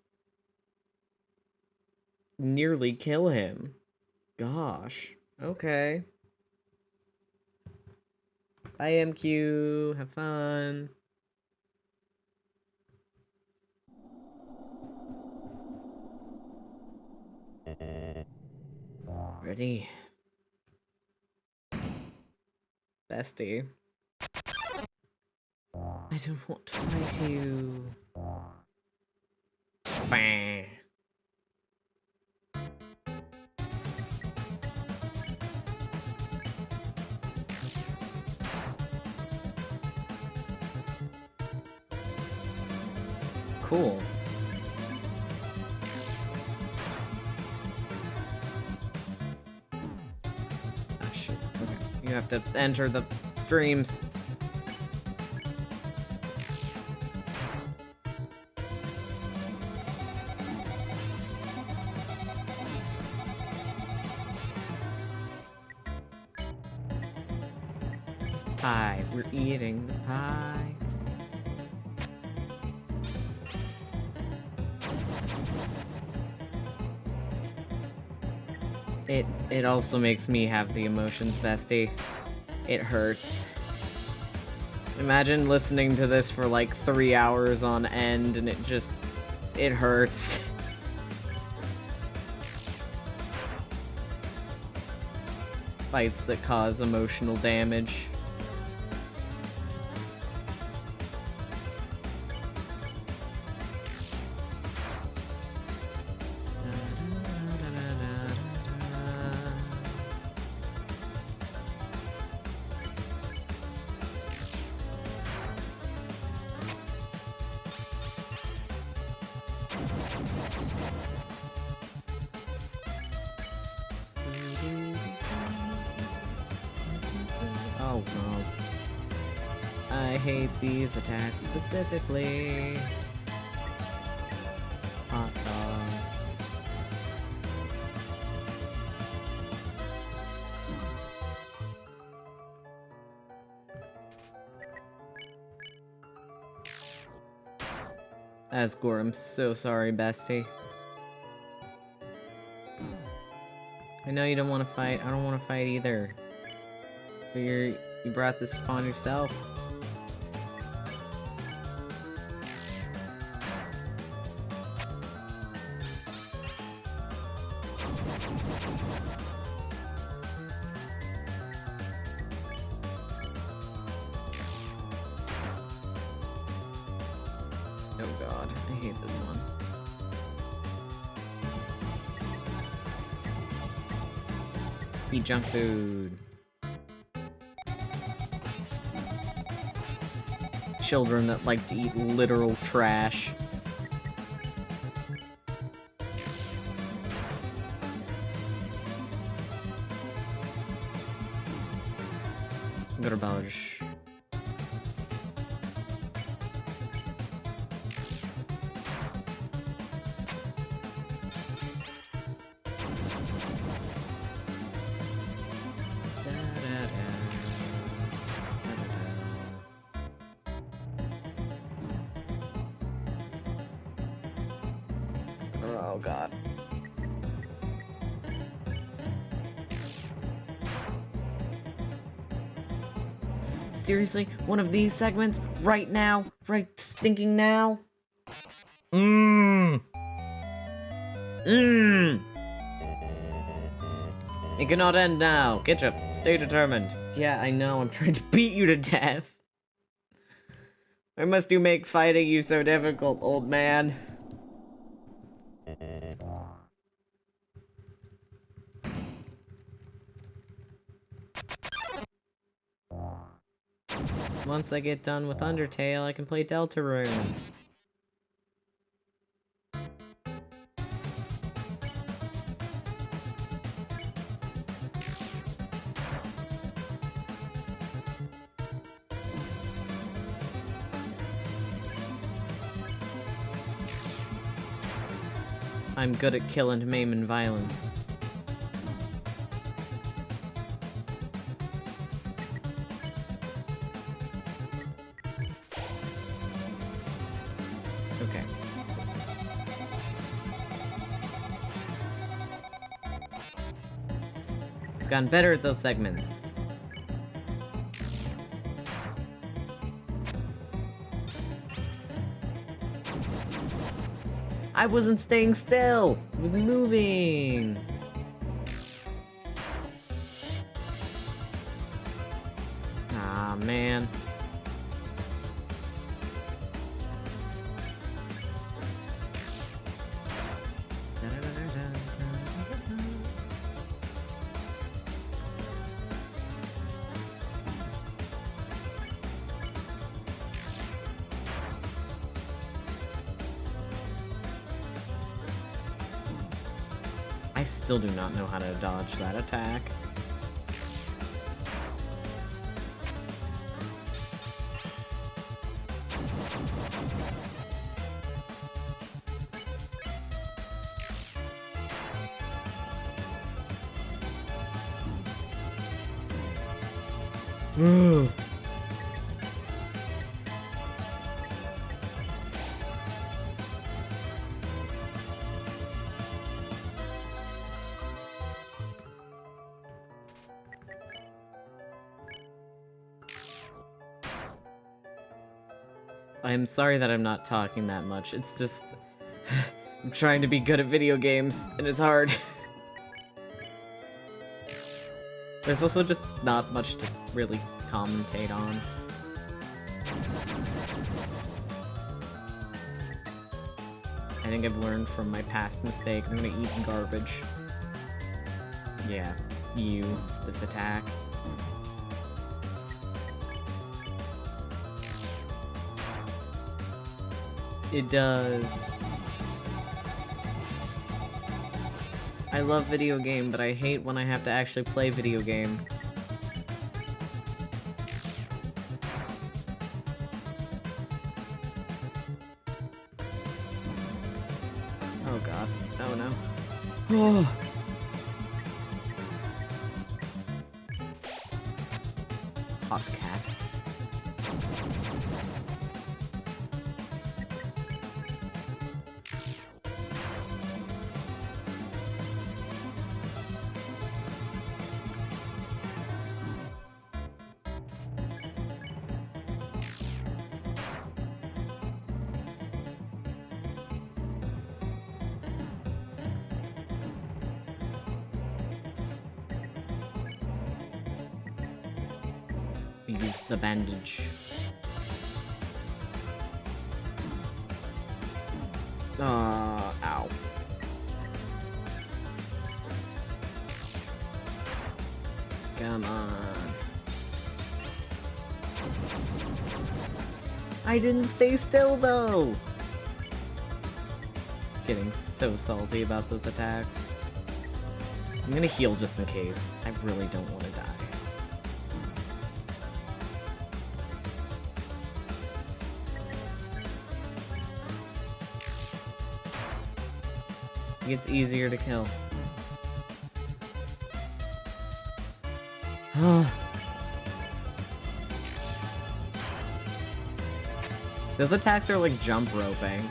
Speaker 1: nearly kill him. Gosh. Okay. Bye, MQ. Have fun. Ready? Bestie. I don't want to fight you. Bah. Cool. Ah, shit. Okay. You have to enter the streams. Pie. We're eating the pie. It also makes me have the emotions, bestie. It hurts. Imagine listening to this for like 3 hours on end and it hurts. Fights that cause emotional damage. Oh no. I hate these attacks specifically. Hot dog. Asgore, I'm so sorry, bestie. I know you don't want to fight. I don't want to fight either. But you brought this upon yourself. Oh god, I hate this one. Eat junk food. Children that like to eat literal trash. Garbage. Oh god. Seriously? One of these segments? Right now? Right stinking now? Mmm! It cannot end now. Ketchup, stay determined. Yeah, I know, I'm trying to beat you to death. Why must you make fighting you so difficult, old man? Once I get done with Undertale, I can play Deltarune. I'm good at kill and maim and violence. Okay. I've gotten better at those segments. I wasn't staying still! I was moving! Ah, man. I still do not know how to dodge that attack. Ugh. I'm sorry that I'm not talking that much. It's just... I'm trying to be good at video games, and it's hard. There's also just not much to really commentate on. I think I've learned from my past mistake. I'm gonna eat garbage. Yeah, this attack. It does. I love video game, but I hate when I have to actually play video game. Oh god. Oh no. Oh. Hot cat. Use the bandage. Ow. Come on. I didn't stay still though! Getting so salty about those attacks. I'm gonna heal just in case. I really don't want to die. It gets easier to kill. Those attacks are like jump roping.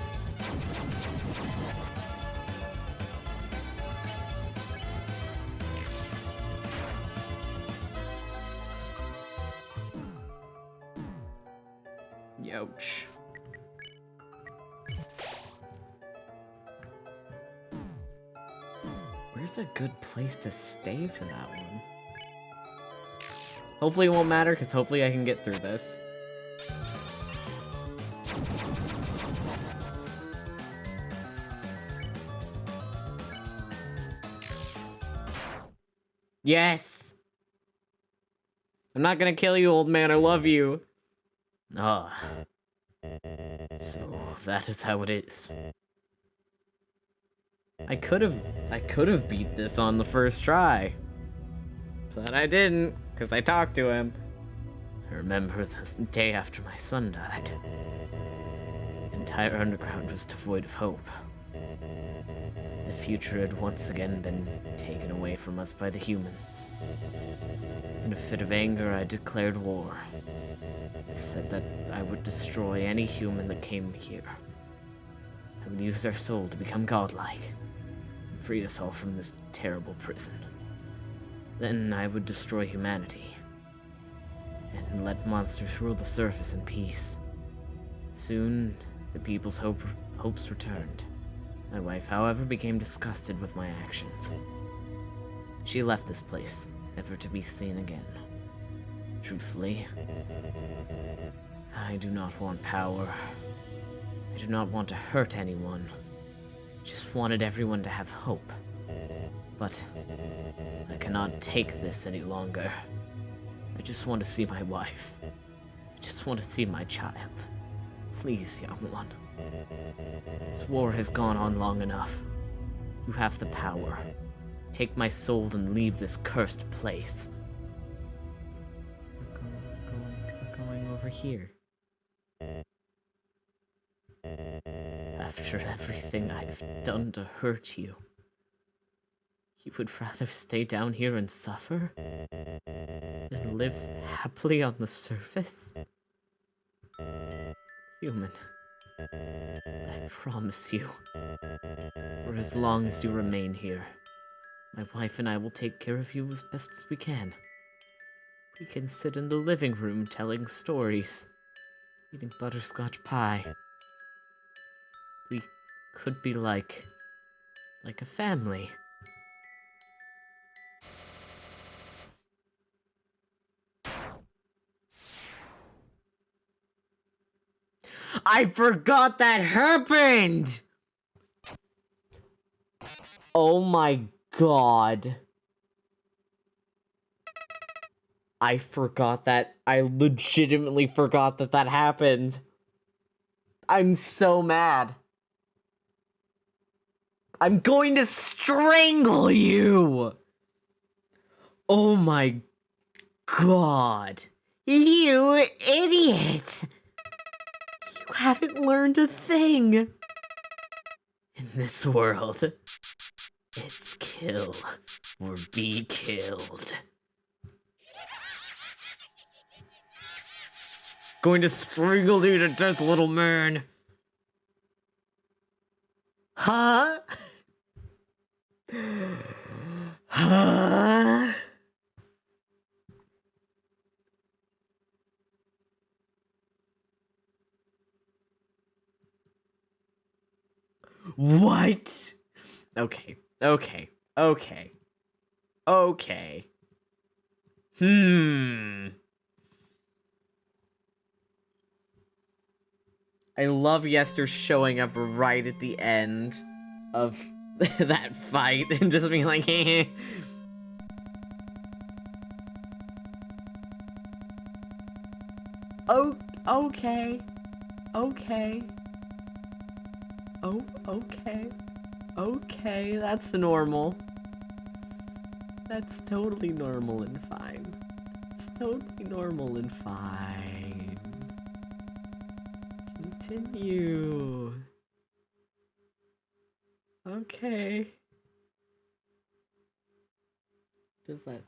Speaker 1: Youch. Where's a good place to stay for that one? Hopefully it won't matter, because hopefully I can get through this. Yes! I'm not gonna kill you, old man, I love you. Ah. So, that is how it is. I could have beat this on the first try. But I didn't, because I talked to him. I remember the day after my son died. The entire underground was devoid of hope. The future had once again been taken away from us by the humans. In a fit of anger, I declared war. I said that I would destroy any human that came here. I would use their soul to become godlike, and free us all from this terrible prison. Then I would destroy humanity, and let monsters rule the surface in peace. Soon, the people's hopes returned. My wife, however, became disgusted with my actions. She left this place, never to be seen again. Truthfully, I do not want power. I do not want to hurt anyone. I just wanted everyone to have hope. But I cannot take this any longer. I just want to see my wife. I just want to see my child. Please, young one. This war has gone on long enough. You have the power. Take my soul and leave this cursed place. We're going over here. After everything I've done to hurt you, you would rather stay down here and suffer? And live happily on the surface? Human, I promise you, for as long as you remain here, my wife and I will take care of you as best as we can. We can sit in the living room telling stories, eating butterscotch pie. We could be like a family. I forgot that happened! Oh my god. I forgot that. I legitimately forgot that that happened. I'm so mad. I'm going to strangle you! Oh my god. You idiot! You haven't learned a thing! In this world, it's kill or be killed. Going to strangle you to death, little man! Huh? Huh? What? Okay, okay, okay, okay. I love Yester showing up right at the end of that fight and just being like, hey. Oh, okay. Okay. Oh, okay. Okay, that's normal. That's totally normal and fine. It's totally normal and fine. Continue. Okay. Does that...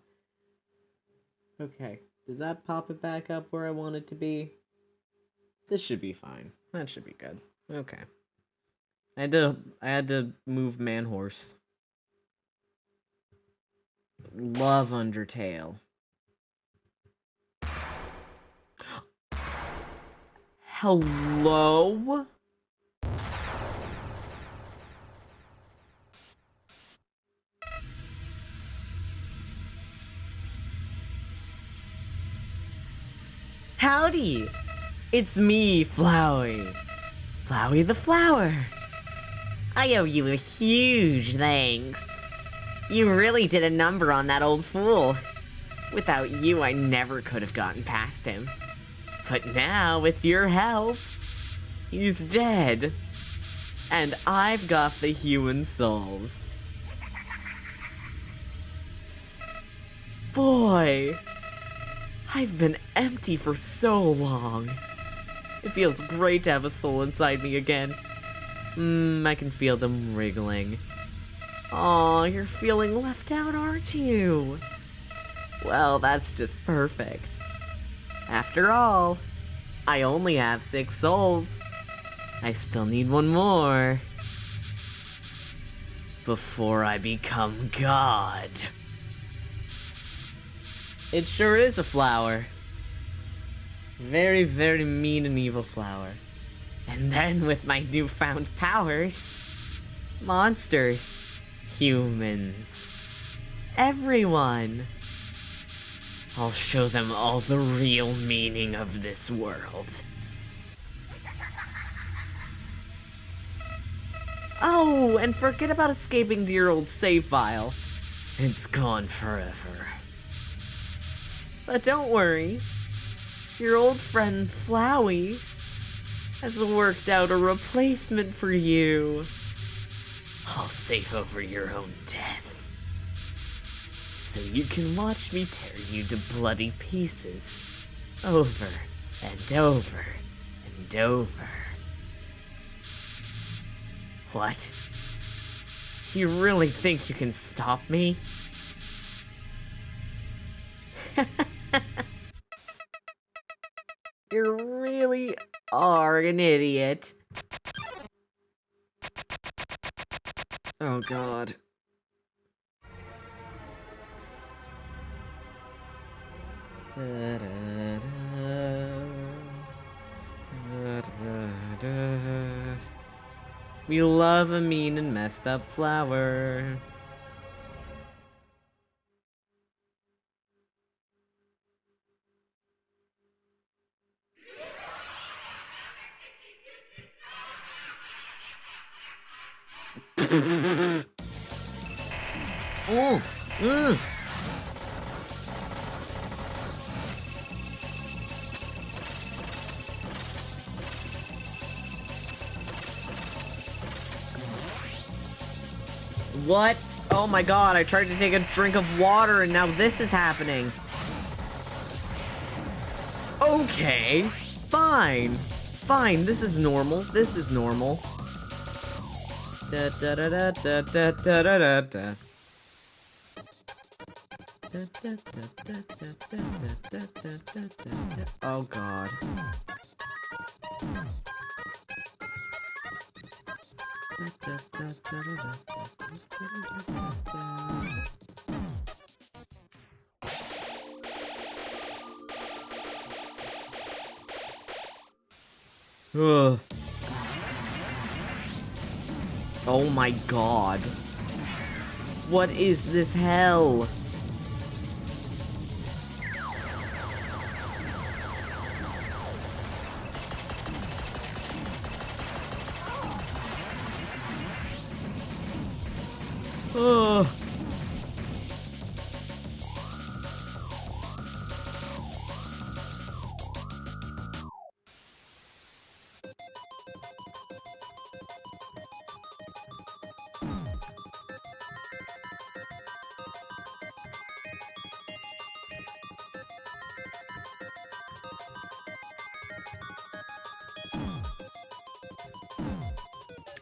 Speaker 1: Okay. Does that pop it back up where I want it to be? This should be fine. That should be good. Okay. I had to move man horse. Love Undertale. Hello?
Speaker 4: Howdy! It's me, Flowey. Flowey the Flower. I owe you a huge thanks. You really did a number on that old fool. Without you, I never could have gotten past him. But now, with your help, he's dead. And I've got the human souls. Boy, I've been empty for so long. It feels great to have a soul inside me again. I can feel them wriggling. Aw, you're feeling left out, aren't you? Well, that's just perfect. After all, I only have 6 souls. I still need one more. Before I become God. It sure is a flower. Very, very mean and evil flower. And then with my newfound powers, monsters, humans, everyone. I'll show them all the real meaning of this world. Oh, and forget about escaping to your old save file. It's gone forever. But don't worry. Your old friend Flowey has worked out a replacement for you. I'll save over your own death. So you can watch me tear you to bloody pieces. Over and over and over. What? Do you really think you can stop me? You really are an idiot. Oh god. We love a mean and messed up flower. Oh, What? Oh my god, I tried to take a drink of water and now this is happening. Okay, fine. Fine, this is normal. This is normal. Da da da da da da da da da da. Oh god. Ugh. Oh my god. What is this hell? Ugh.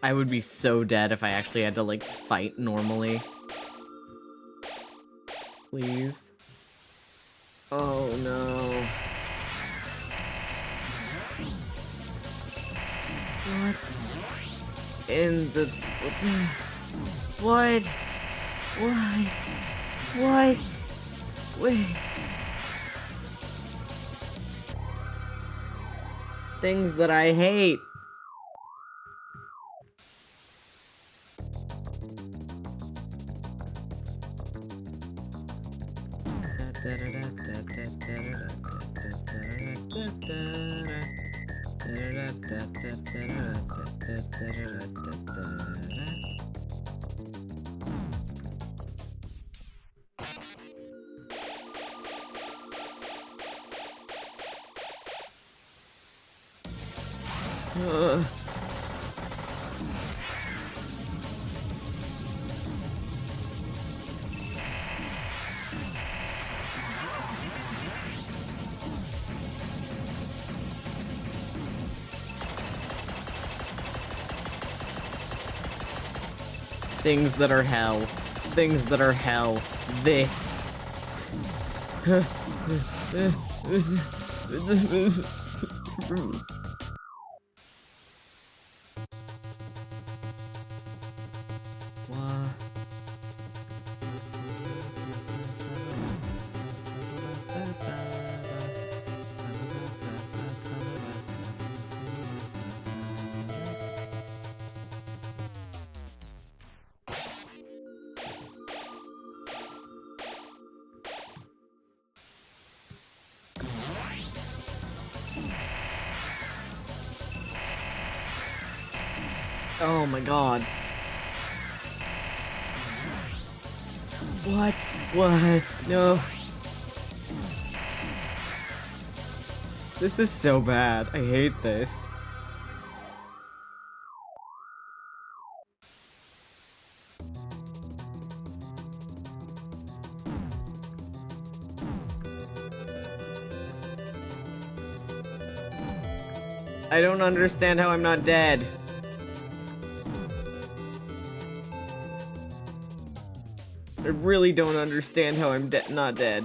Speaker 4: I would be so dead if I actually had to, like, fight normally. Please. Oh, no. What? In the... What? What? What? Wait. Things that I hate.
Speaker 1: Things that are hell. Things that are hell. This. What? Oh my god. What? What? No. This is so bad. I hate this. I don't understand how I'm not dead. I really don't understand how I'm not dead.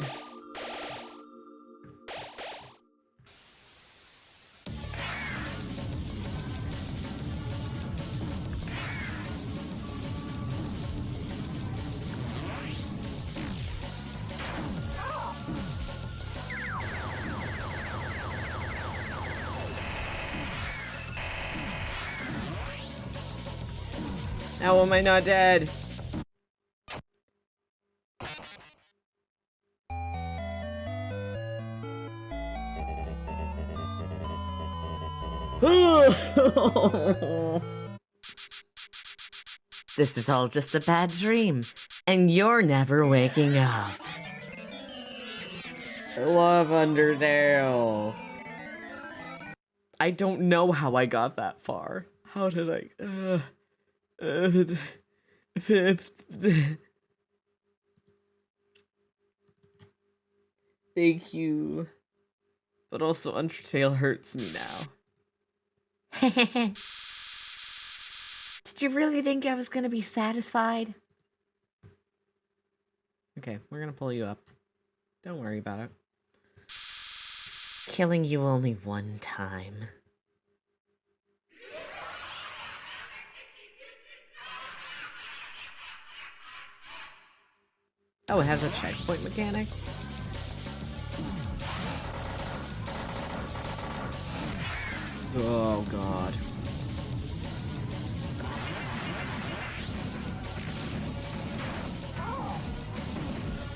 Speaker 1: How am I not dead?
Speaker 4: This is all just a bad dream, and you're never waking up.
Speaker 1: I love Undertale. I don't know how I got that far. How did I... Thank you. But also Undertale hurts me now.
Speaker 4: Did you really think I was gonna be satisfied?
Speaker 1: Okay, we're gonna pull you up. Don't worry about it.
Speaker 4: Killing you only one time.
Speaker 1: Oh, it has a checkpoint mechanic? Oh god.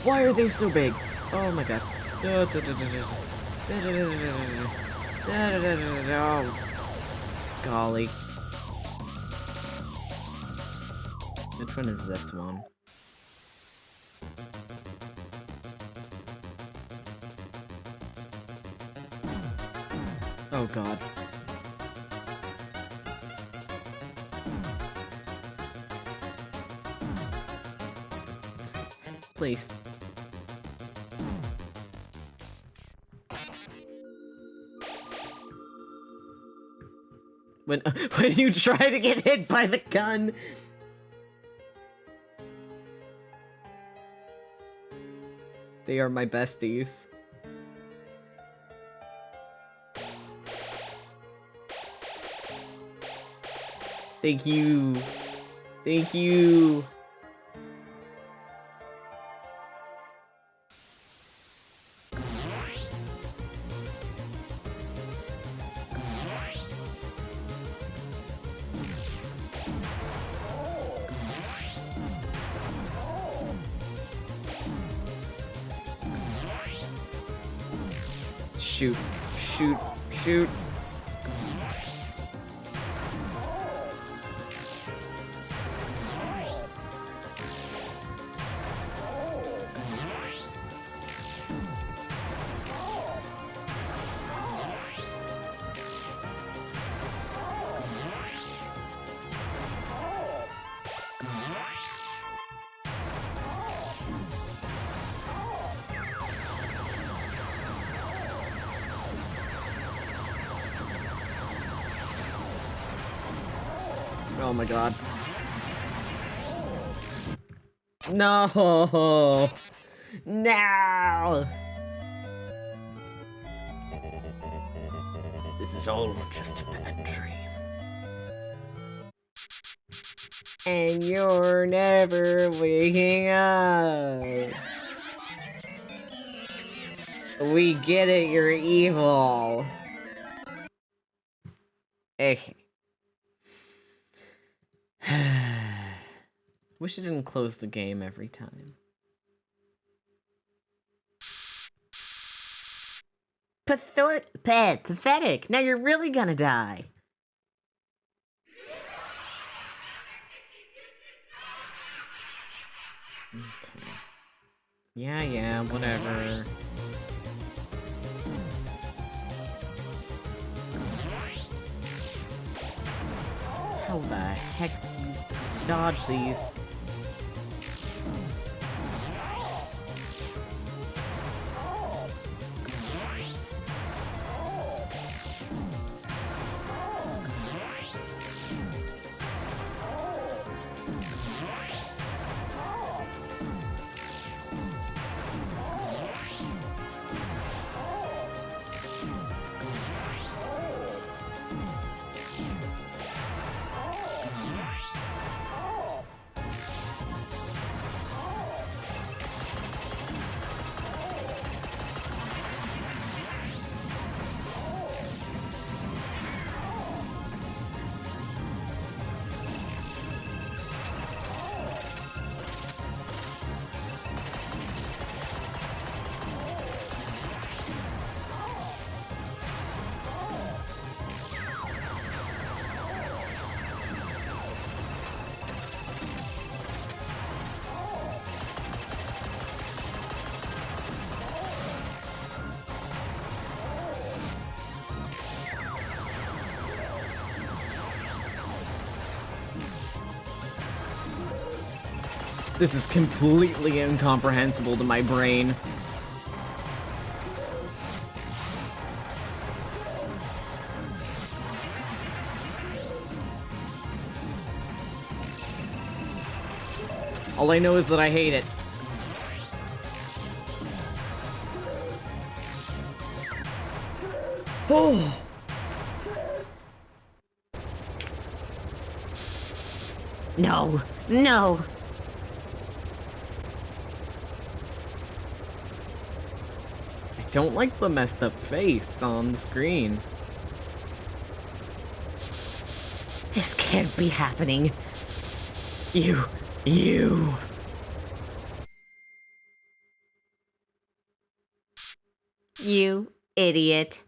Speaker 1: Why are they so big? Oh my god. Oh, golly. Which one is this one? Oh god. Please. When you try to get hit by the gun. They are my besties. Thank you. Thank you. Shoot, shoot, shoot. Oh my god. No! No! This is all just a bad dream. And you're never waking up. We get it, you're evil. Okay. Wish it didn't close the game every time. Pathetic. Now you're really gonna die. Okay. Yeah, whatever. How the heck dodge these? This is completely incomprehensible to my brain. All I know is that I hate it. Oh! No! No! I don't like the messed up face on the screen. This can't be happening. You idiot.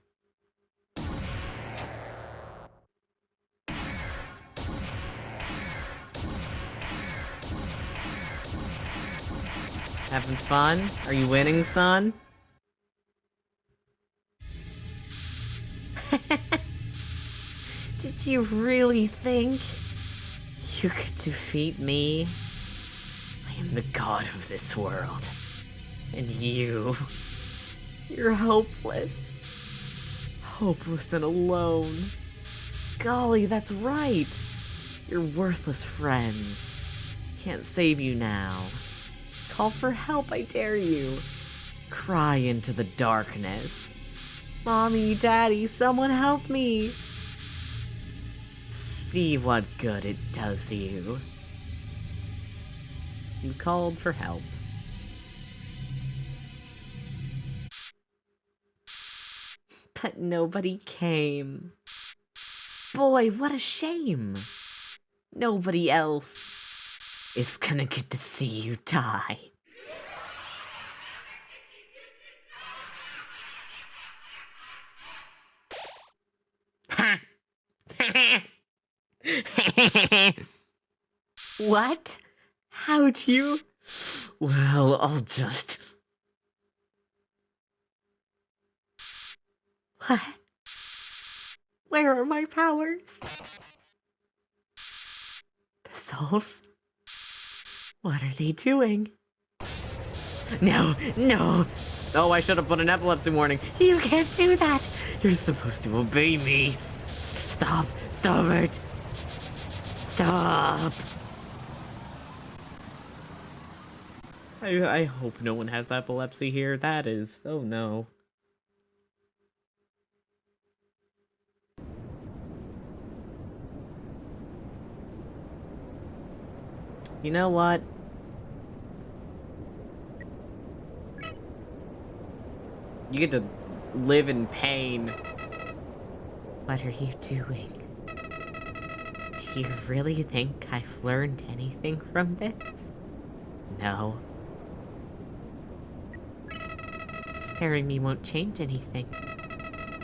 Speaker 1: Having fun? Are you winning, son? Did you really think you could defeat me? I am the god of this world. And you're hopeless. Hopeless and alone. Golly, that's right. Your worthless friends can't save you now. Call for help, I dare you. Cry into the darkness. Mommy, Daddy, someone help me. See what good it does you. You called for help. But nobody came. Boy, what a shame. Nobody else is gonna get to see you die.
Speaker 4: What? How'd you? Well, I'll just... What? Where are my powers? The souls? What are they doing? No, no! Oh, I should have put an epilepsy warning. You can't do that! You're supposed to obey me. Stop! Stop it! Stop! I hope no one has epilepsy here. That is... oh no. You know what? You get to live in pain. What are you doing? Do you really think I've learned anything from this? No. Sparing me won't change anything.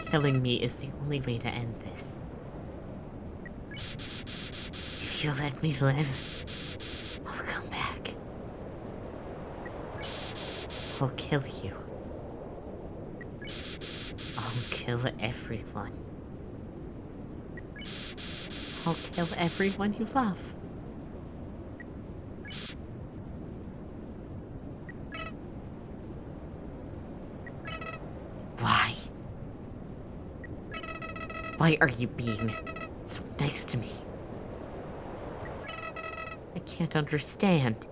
Speaker 4: Killing me is the only way to end this. If you let me live, I'll come back. I'll kill you. I'll kill everyone. I'll kill everyone you love. Why? Why are you being so nice to me? I can't understand.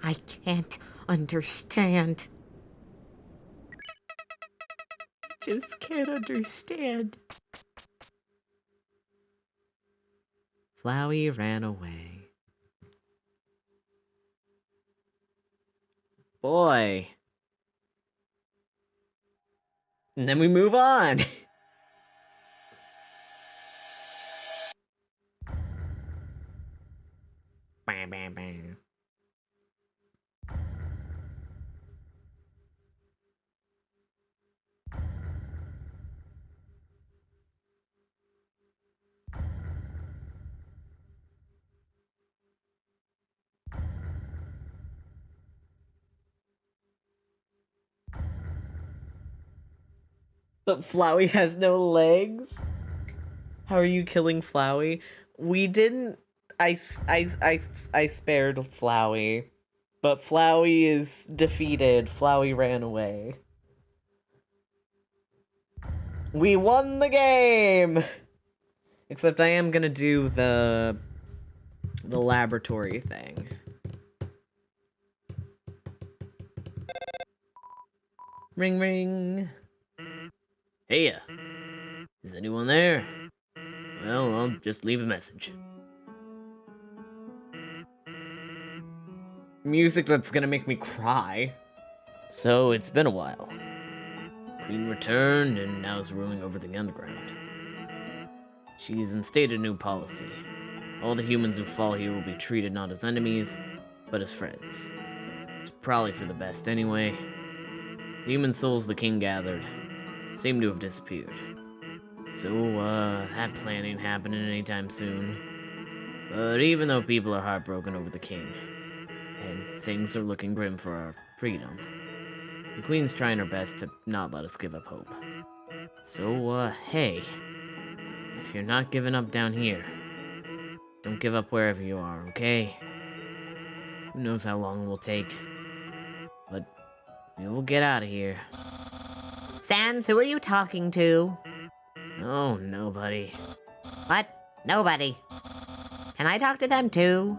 Speaker 4: I can't understand. Just can't understand. Flowey ran away. Boy. And then we move on. Bam, bam, bam. But Flowey has no legs? How are you killing Flowey? We didn't... I spared Flowey. But Flowey is defeated. Flowey ran away. We won the game! Except I am gonna do the laboratory thing. Ring ring. Hey, is anyone there? Well, I'll just leave a message. Music that's gonna make me cry. So, it's been a while. Queen returned and now is ruling over the underground. She's instated a new policy. All the humans who fall here will be treated not as enemies, but as friends. It's probably for the best anyway. The human souls the king gathered seem to have disappeared. So, that plan ain't happening anytime soon. But even though people are heartbroken over the king, and things are looking grim for our freedom, the queen's trying her best to not let us give up hope. So, hey, if you're not giving up down here, don't give up wherever you are, okay? Who knows how long it will take, but we will get out of here. Sans, who are you talking to? Oh, nobody. What? Nobody? Can I talk to them too?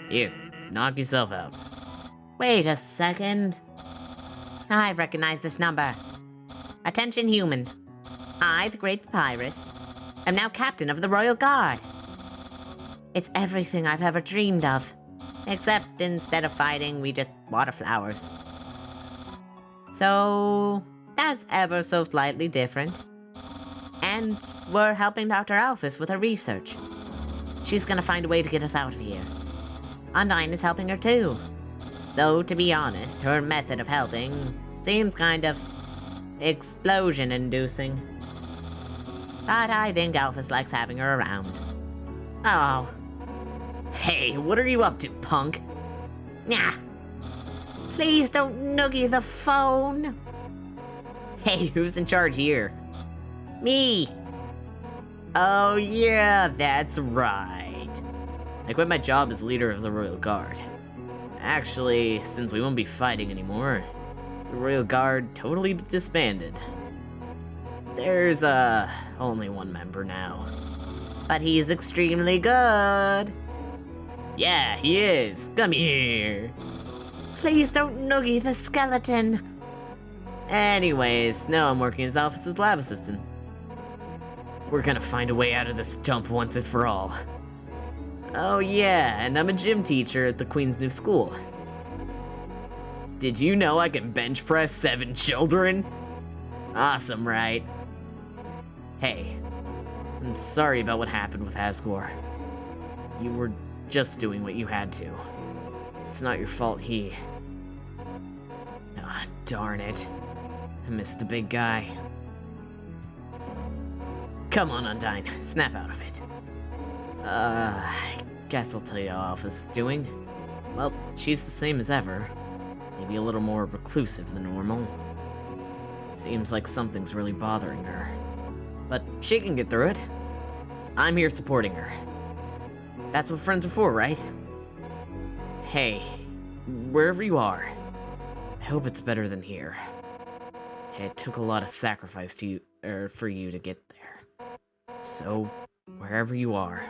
Speaker 4: Here, knock yourself out. Wait a second. I recognize this number. Attention, human. I, the Great Papyrus, am now captain of the Royal Guard. It's everything I've ever dreamed of. Except instead of fighting, we just water flowers. So, that's ever so slightly different. And we're helping Dr. Alphys with her research. She's gonna find a way to get us out of here. Undyne is helping her too. Though, to be honest, her method of helping seems kind of explosion-inducing. But I think Alphys likes having her around. Oh. Hey, what are you up to, punk? Nah. Please don't noogie the phone. Hey, who's in charge here? Me. Oh yeah, that's right. I quit my job as leader of the Royal Guard. Actually, since we won't be fighting anymore, the Royal Guard totally disbanded. There's, only one member now. But he's extremely good. Yeah, he is. Come here. Please don't noogie the skeleton. Anyways, now I'm working as Alphys's lab assistant. We're gonna find a way out of this dump once and for all. Oh yeah, and I'm a gym teacher at the Queen's new school. Did you know I can bench press 7 children? Awesome, right? Hey, I'm sorry about what happened with Asgore. You were just doing what you had to. It's not your fault he... Ah, darn it. I missed the big guy. Come on, Undyne. Snap out of it. I guess I'll tell you how Alpha's doing. Well, she's the same as ever. Maybe a little more reclusive than normal. Seems like something's really bothering her. But she can get through it. I'm here supporting her. That's what friends are for, right? Hey, wherever you are, I hope it's better than here. It took a lot of sacrifice for you to get there. So, wherever you are,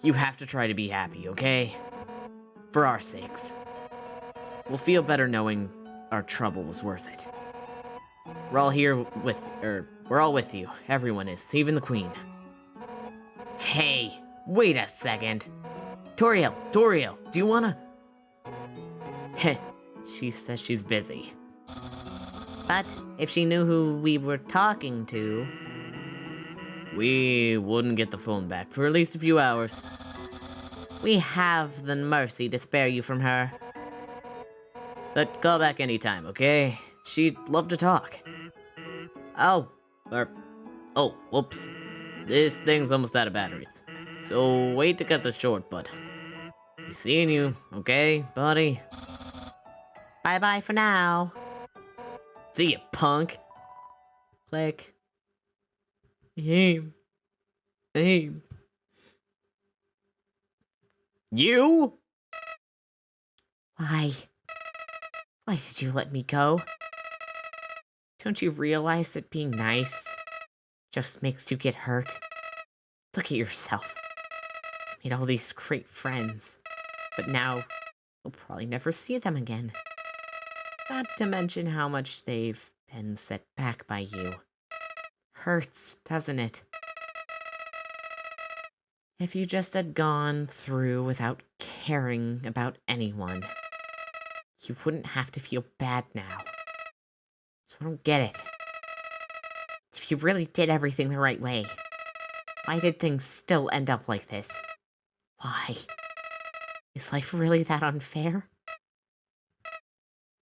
Speaker 4: you have to try to be happy, okay? For our sakes. We'll feel better knowing our trouble was worth it. We're all here we're all with you. Everyone is, even the Queen. Hey, wait a second. Toriel, do you wanna... Heh, she says she's busy. But if she knew who we were talking to... We wouldn't get the phone back for at least a few hours. We have the mercy to spare you from her. But call back anytime, okay? She'd love to talk. Oh, whoops. This thing's almost out of batteries. So wait to cut this short, bud. Be seeing you, okay, buddy? Bye-bye for now. See ya, punk. Click. Aim. You? Why? Why did you let me go? Don't you realize that being nice just makes you get hurt? Look at yourself. You made all these great friends, but now you'll probably never see them again. Not to mention how much they've been set back by you. Hurts, doesn't it? If you just had gone through without caring about anyone, you wouldn't have to feel bad now. So I don't get it. If you really did everything the right way, why did things still end up like this? Why? Is life really that unfair?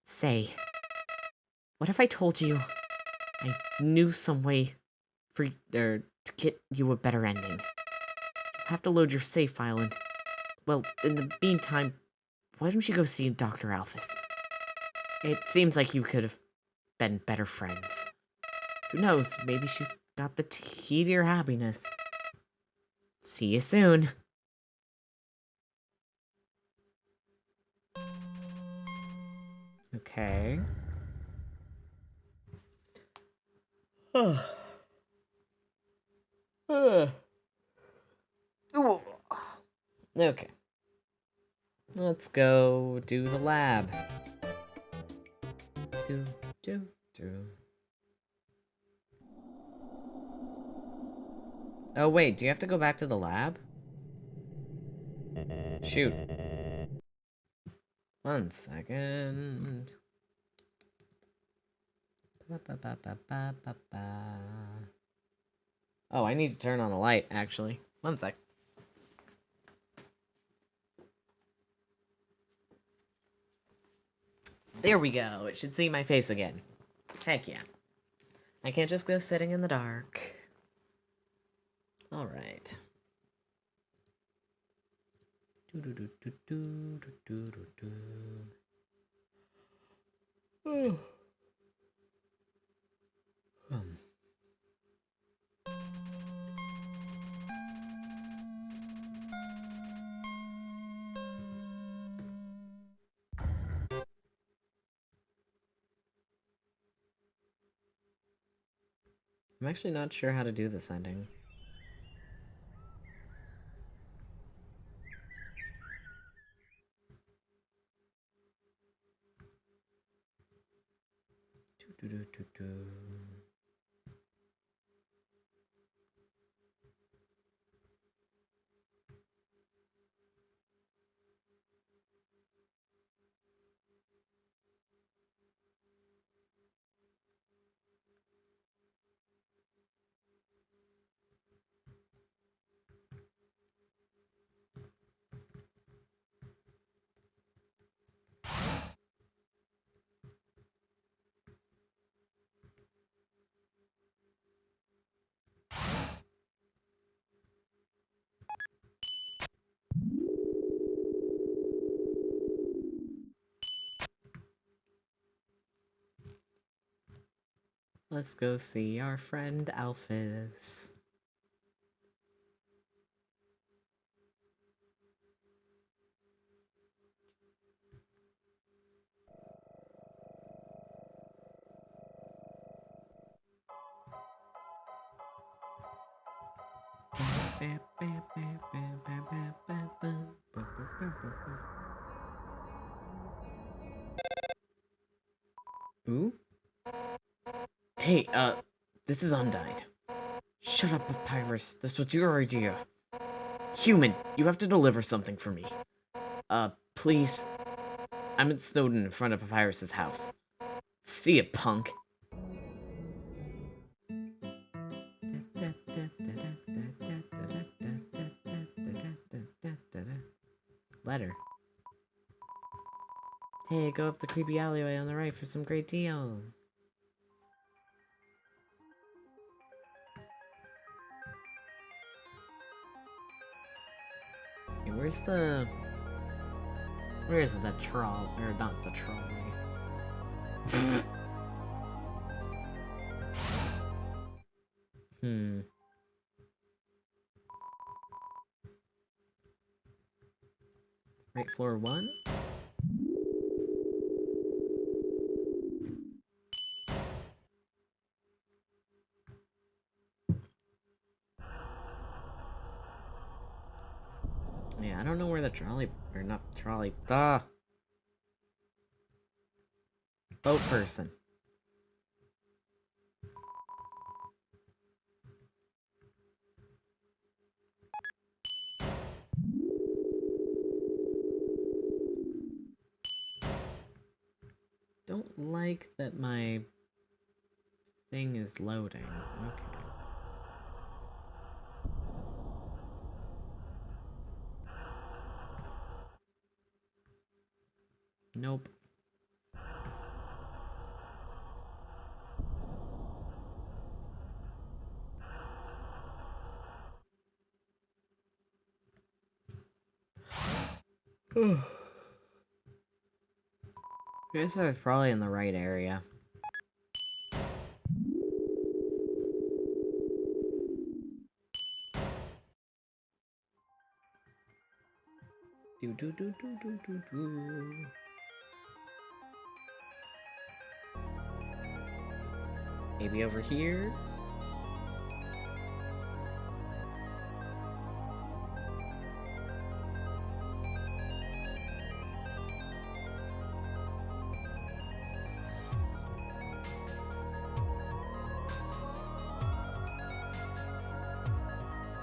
Speaker 4: Say, what if I told you I knew some way to get you a better ending? You'll have to load your save file and... Well, in the meantime, why don't you go see Dr. Alphys? It seems like you could have been better friends. Who knows, maybe she's got the key to your happiness. See you soon. Okay. Okay. Let's go do the lab. Do. Oh wait, do you have to go back to the lab? Shoot. 1 second. Oh, I need to turn on the light, actually. 1 sec. There we go. It should see my face again. Heck yeah. I can't just go sitting in the dark. Alright.
Speaker 1: Oh. I'm actually not sure how to do this ending. Let's go see our friend Alphys. Ooh? Hey, this is Undyne. Shut up, Papyrus. This was your idea. Human, you have to deliver something for me. Please. I'm at Snowden in front of Papyrus's house. See ya, punk. Letter. Hey, go up the creepy alleyway on the right for some great deals. Hey, where's the... Where is the troll? Or not the trolley. Right, floor 1? Yeah, I don't know where the trolley... Or not trolley... Boat person. Don't like that my thing is loading. Okay. Nope. Guess I was probably in the right area. Do do do do do do do. Maybe over here?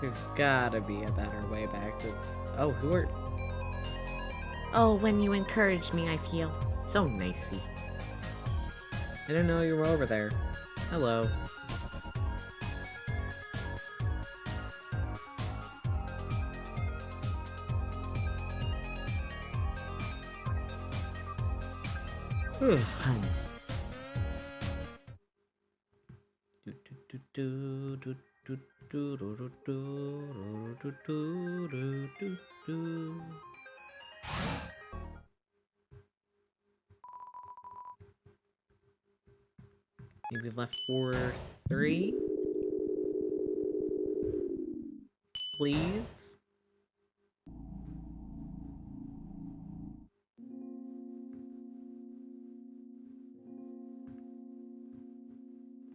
Speaker 1: There's gotta be a better way back to... Oh, who are...
Speaker 4: Oh, when you encourage me, I feel so nicey.
Speaker 1: I didn't know you were over there. Hello. Maybe left 4-3? Please?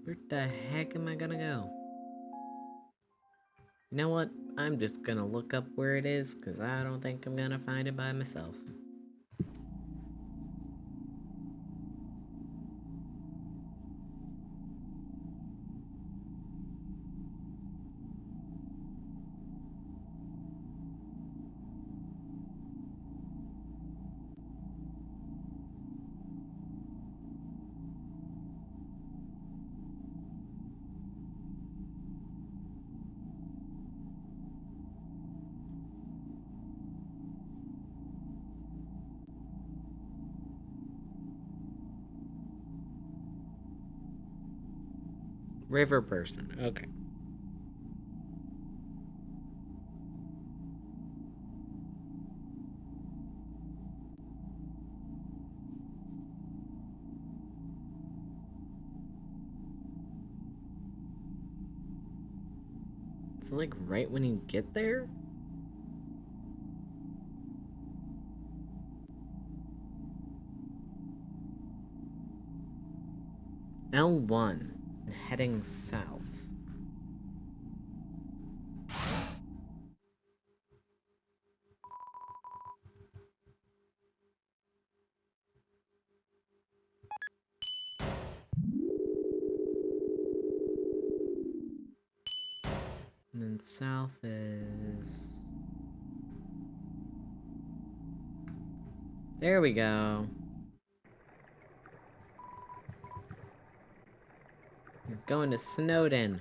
Speaker 1: Where the heck am I gonna go? You know what? I'm just gonna look up where it is, because I don't think I'm gonna find it by myself. River person, okay. It's like right when you get there? L1, heading south. And then south is... There we go. You're going to Snowden.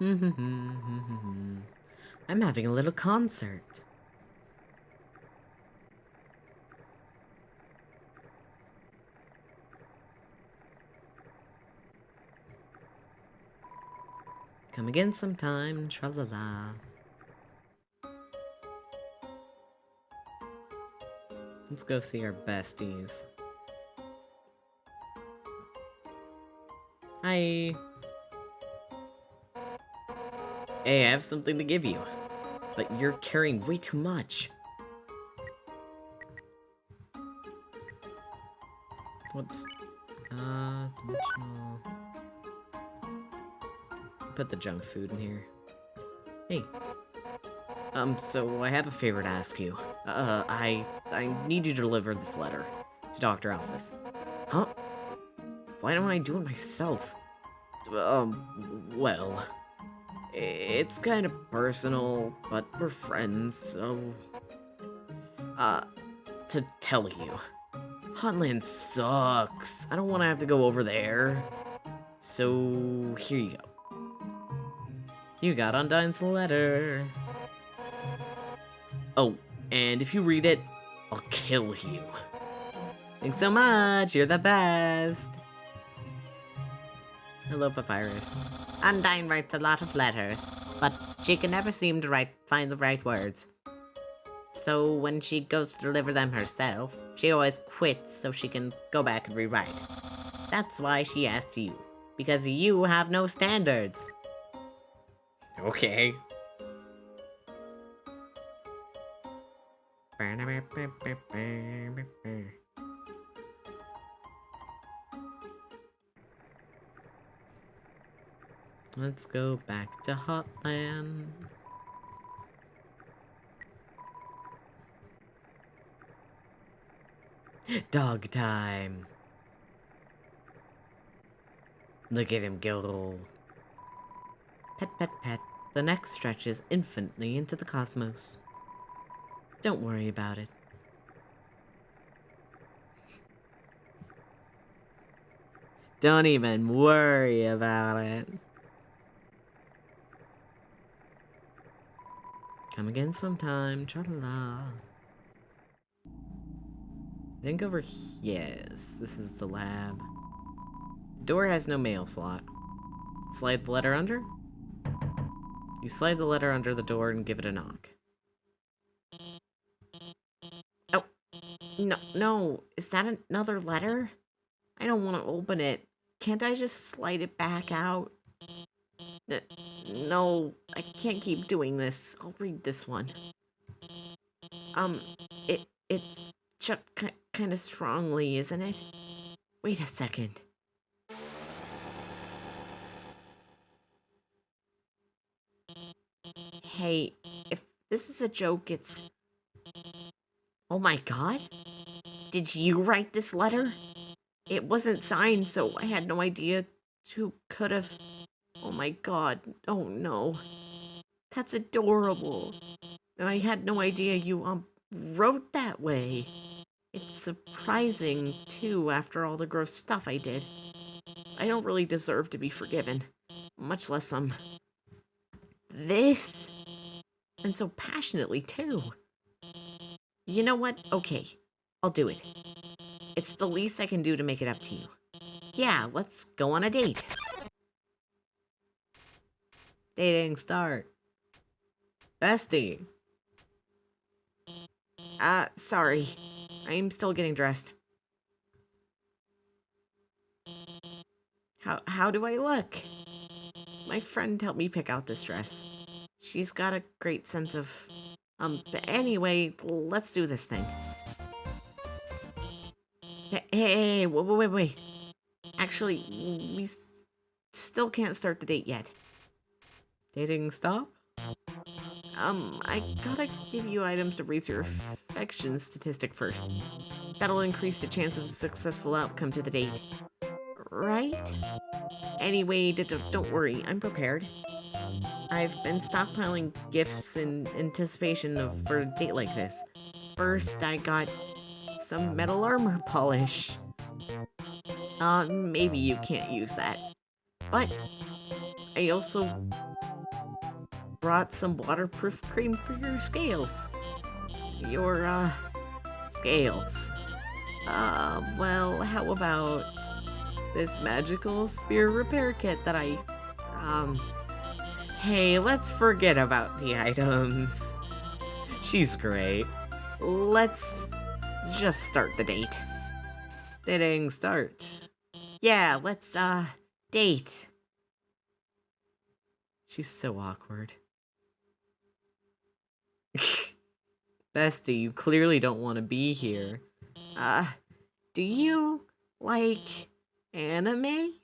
Speaker 1: I'm having a little concert. Come again sometime, tra-la-la. Let's go see our besties. Hi. Hey, I have something to give you. But you're carrying way too much. Whoops. Dimensional. Put the junk food in here. Hey. So I have a favor to ask you. I need you to deliver this letter to Dr. Alphys. Huh? Why don't I do it myself? Well... It's kind of personal, but we're friends, so... to tell you. Hotland sucks. I don't want to have to go over there. So, here you go. You got Undyne's letter. Oh, and if you read it, I'll kill you. Thanks so much, you're the best. Hello, Papyrus. Undyne writes a lot of letters, but she can never seem to find the right words. So when she goes to deliver them herself, she always quits so she can go back and rewrite. That's why she asked you, because you have no standards. Okay. Let's go back to Hotland. Dog time. Look at him go. Pet, pet, pet. The neck stretches infinitely into the cosmos. Don't worry about it. Don't even worry about it. Come again sometime, tra-la-la. I think over here, yes, this is the lab. door has no mail slot. Slide the letter under? You slide the letter under the door and give it a knock. Oh, no, is that another letter? I don't want to open it. Can't I just slide it back out? No, I can't keep doing this. I'll read this one. It's shut kind of strongly, isn't it? Wait a second. Hey, if this is a joke, it's... Oh my god? Did you write this letter? It wasn't signed, so I had no idea who could have... Oh my god, oh no. That's adorable. And I had no idea you, wrote that way. It's surprising, too, after all the gross stuff I did. I don't really deserve to be forgiven. Much less, this. And so passionately, too. You know what? Okay, I'll do it. It's the least I can do to make it up to you. Yeah, let's go on a date. Dating start. Bestie. Sorry. I'm still getting dressed. How do I look? My friend helped me pick out this dress. She's got a great sense of... but anyway, let's do this thing. Hey, wait. Actually, we still can't start the date yet. Dating stop? I gotta give you items to raise your affection statistic first. That'll increase the chance of a successful outcome to the date. Right? Anyway, don't worry, I'm prepared. I've been stockpiling gifts in anticipation for a date like this. First, I got some metal armor polish. Maybe you can't use that. But I also brought some waterproof cream for your scales. Your, scales. Well, how about this magical spear repair kit that Hey, let's forget about the items. She's great. Let's just start the date. Dating start. Yeah, let's, date. She's so awkward. Bestie, you clearly don't want to be here. Do you like anime?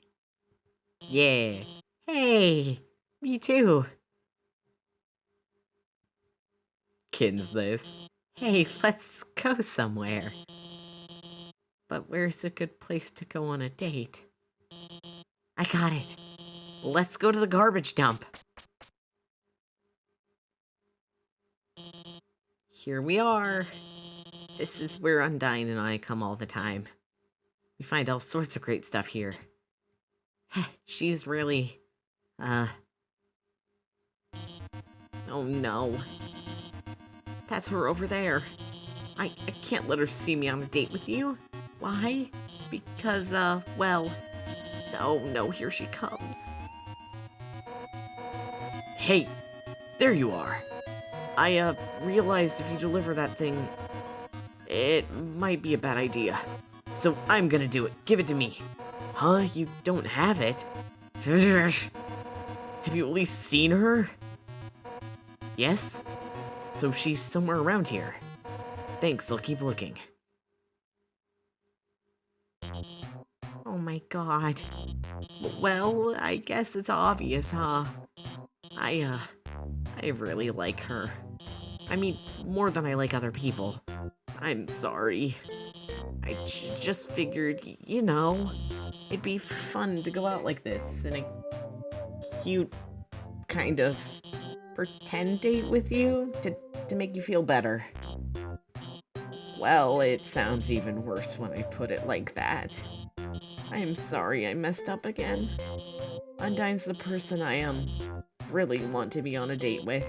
Speaker 1: Yeah. Hey, me too. Kids this. Hey, let's go somewhere. But where's a good place to go on a date? I got it. Let's go to the garbage dump. Here we are. This is where Undyne and I come all the time. We find all sorts of great stuff here. She's really, Oh no. That's her over there. I can't let her see me on a date with you. Why? Because, well... Oh no, here she comes. Hey, there you are. I, realized if you deliver that thing, it might be a bad idea. So I'm gonna do it. Give it to me. Huh? You don't have it? Have you at least seen her? Yes? So she's somewhere around here. Thanks, I'll keep looking. Oh my god. Well, I guess it's obvious, huh? I really like her. I mean, more than I like other people. I'm sorry. I just figured, you know, it'd be fun to go out like this in a cute, kind of pretend date with you to make you feel better. Well, it sounds even worse when I put it like that. I'm sorry I messed up again. Undyne's the person I, really want to be on a date with.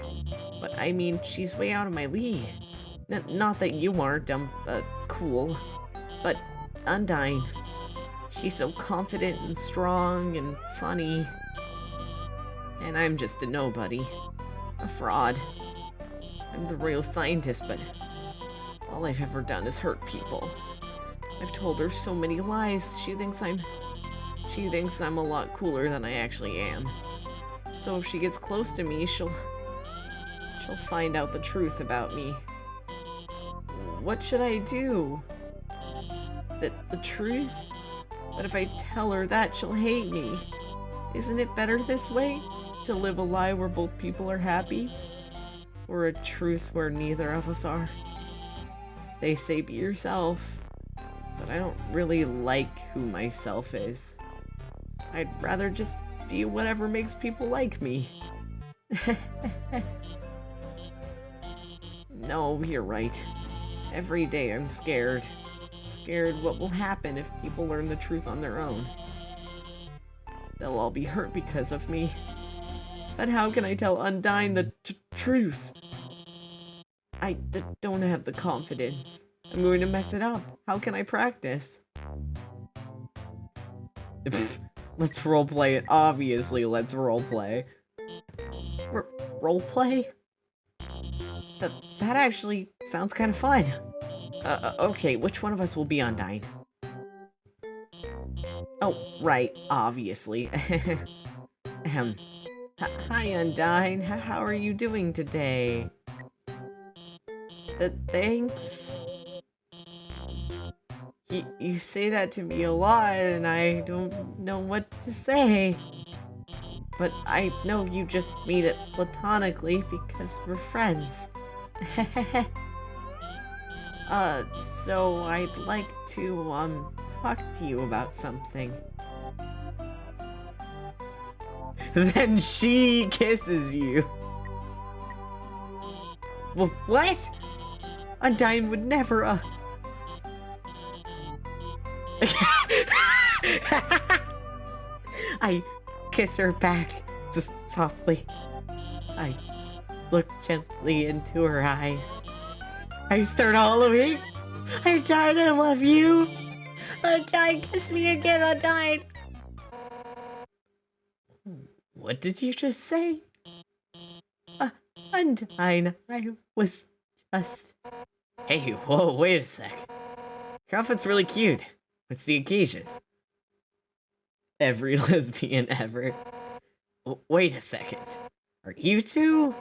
Speaker 1: But I mean, she's way out of my league. Not that you aren't, cool. But Undyne,
Speaker 4: She's so confident and strong and funny. And I'm just a nobody. A fraud. I'm the real scientist, but all I've ever done is hurt people. I've told her so many lies. She thinks I'm a lot cooler than I actually am. So if she gets close to me, she'll find out the truth about me. What should I do? The truth? But if I tell her that, she'll hate me. Isn't it better this way? To live a lie where both people are happy? Or a truth where neither of us are? They say be yourself, but I don't really like who myself is. I'd rather just be whatever makes people like me. No, you're right. Every day I'm scared. Scared what will happen if people learn the truth on their own. They'll all be hurt because of me. But how can I tell Undyne the truth? I don't have the confidence. I'm going to mess it up. How can I practice? Let's roleplay it. Obviously, let's roleplay. Roleplay? That actually sounds kind of fun. Okay, which one of us will be Undyne? Oh, right, obviously. Hi, Undyne. How are you doing today? Thanks. You say that to me a lot, and I don't know what to say. But I know you just mean it platonically because we're friends. So I'd like to, talk to you about something. Then she kisses you. Well, what? Undyne would never, I kiss her back softly. I look gently into her eyes. I start hollowing. Undyne, I love you. Undyne, kiss me again, Undyne. What did you just say? Undyne, I was just... Hey, whoa, wait a sec. Your outfit's really cute. What's the occasion? Every lesbian ever. Wait a second. Are you two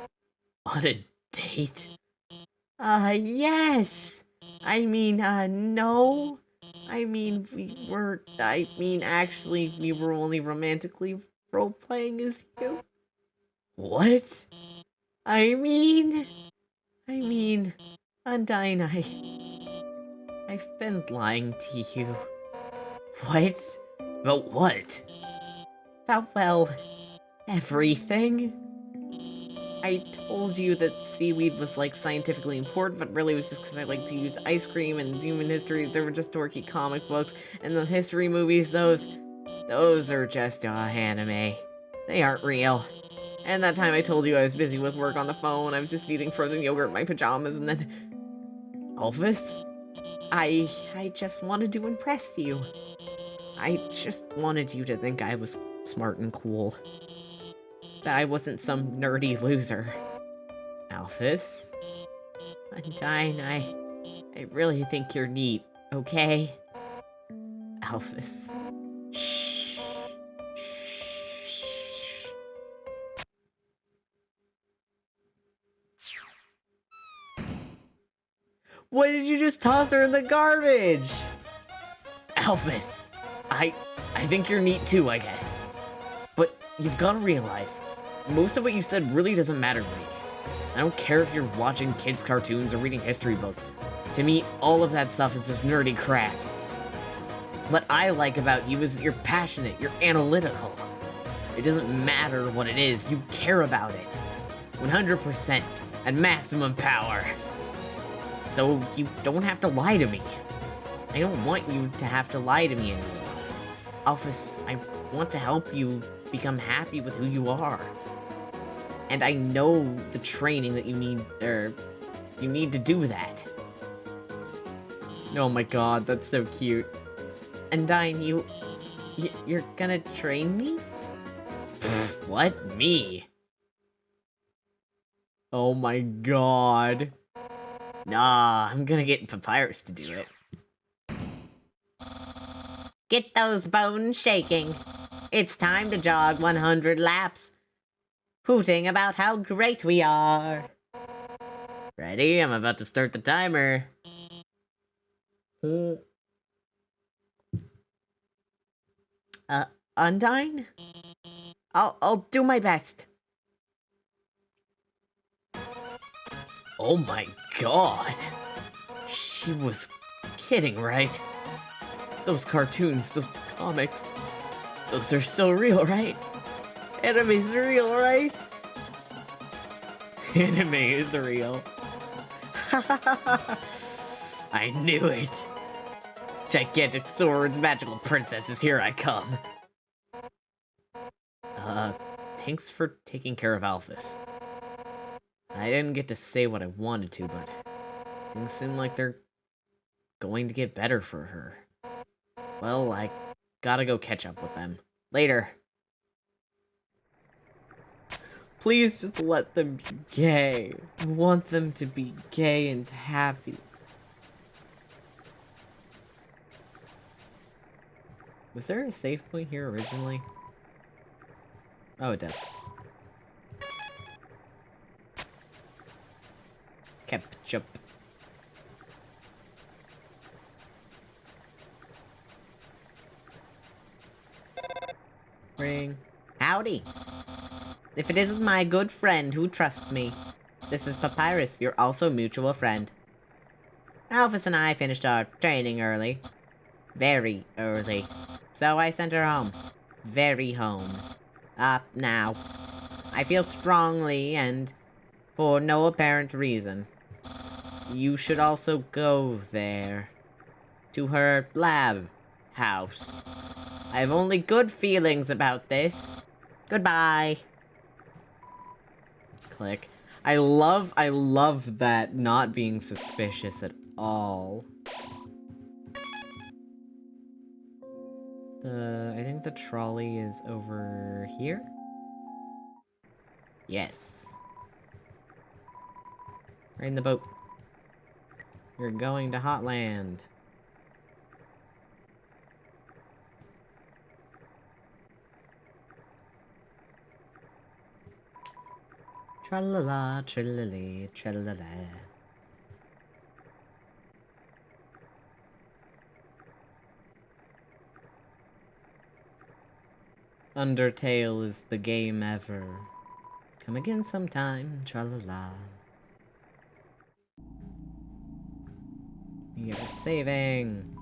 Speaker 4: on a date? Yes. I mean, no. Actually, we were only romantically role-playing as you. What? I mean, Undyne, I've been lying to you. What? About what? About, well, everything. I told you that seaweed was, like, scientifically important, but really it was just because I like to use ice cream and human history. They were just dorky comic books, and the history movies, those are just, anime. They aren't real. And that time I told you I was busy with work on the phone, I was just eating frozen yogurt in my pajamas, and then... Elvis? I just wanted to impress you. I just wanted you to think I was smart and cool. That I wasn't some nerdy loser. Alphys? Undyne, I really think you're neat, okay? Alphys. Shh. Shh. Why did you just toss her in the garbage? Alphys, I think you're neat too, I guess. But you've got to realize, most of what you said really doesn't matter to me. I don't care if you're watching kids' cartoons or reading history books. To me, all of that stuff is just nerdy crap. What I like about you is that you're passionate, you're analytical. It doesn't matter what it is, you care about it. 100% at maximum power. So you don't have to lie to me. I don't want you to have to lie to me anymore. Alphys, I want to help you become happy with who you are. And I know the training that you need to do that. Oh my god, that's so cute. Undyne, you're gonna train me?
Speaker 1: What? Me? Oh my god. Nah, I'm gonna get Papyrus to do it.
Speaker 4: Get those bones shaking. It's time to jog 100 laps, hooting about how great we are.
Speaker 1: Ready? I'm about to start the timer.
Speaker 4: Undyne? I'll do my best.
Speaker 1: Oh my god. She was kidding, right? Those cartoons, those comics, those are so real, right? Anime's real, right? Anime is real. I knew it. Gigantic swords, magical princesses, here I come. Thanks for taking care of Alphys. I didn't get to say what I wanted to, but things seem like they're going to get better for her. Well, I gotta go catch up with them. Later. Please just let them be gay. I want them to be gay and happy. Was there a save point here originally? Oh, it does. Ketchup. Ring.
Speaker 4: Howdy. If it isn't my good friend who trusts me. This is Papyrus, your also mutual friend. Alphys and I finished our training early. Very early. So I sent her home. Very home. Now. I feel strongly and for no apparent reason. You should also go there. To her lab house. I have only good feelings about this. Goodbye.
Speaker 1: Click. I love that not being suspicious at all. I think the trolley is over here? Yes. Right in the boat. You're going to Hotland. Tra-la-la, tra-la-lee, tra-la-la. Undertale is the game ever. Come again sometime, tra-la-la. We are saving.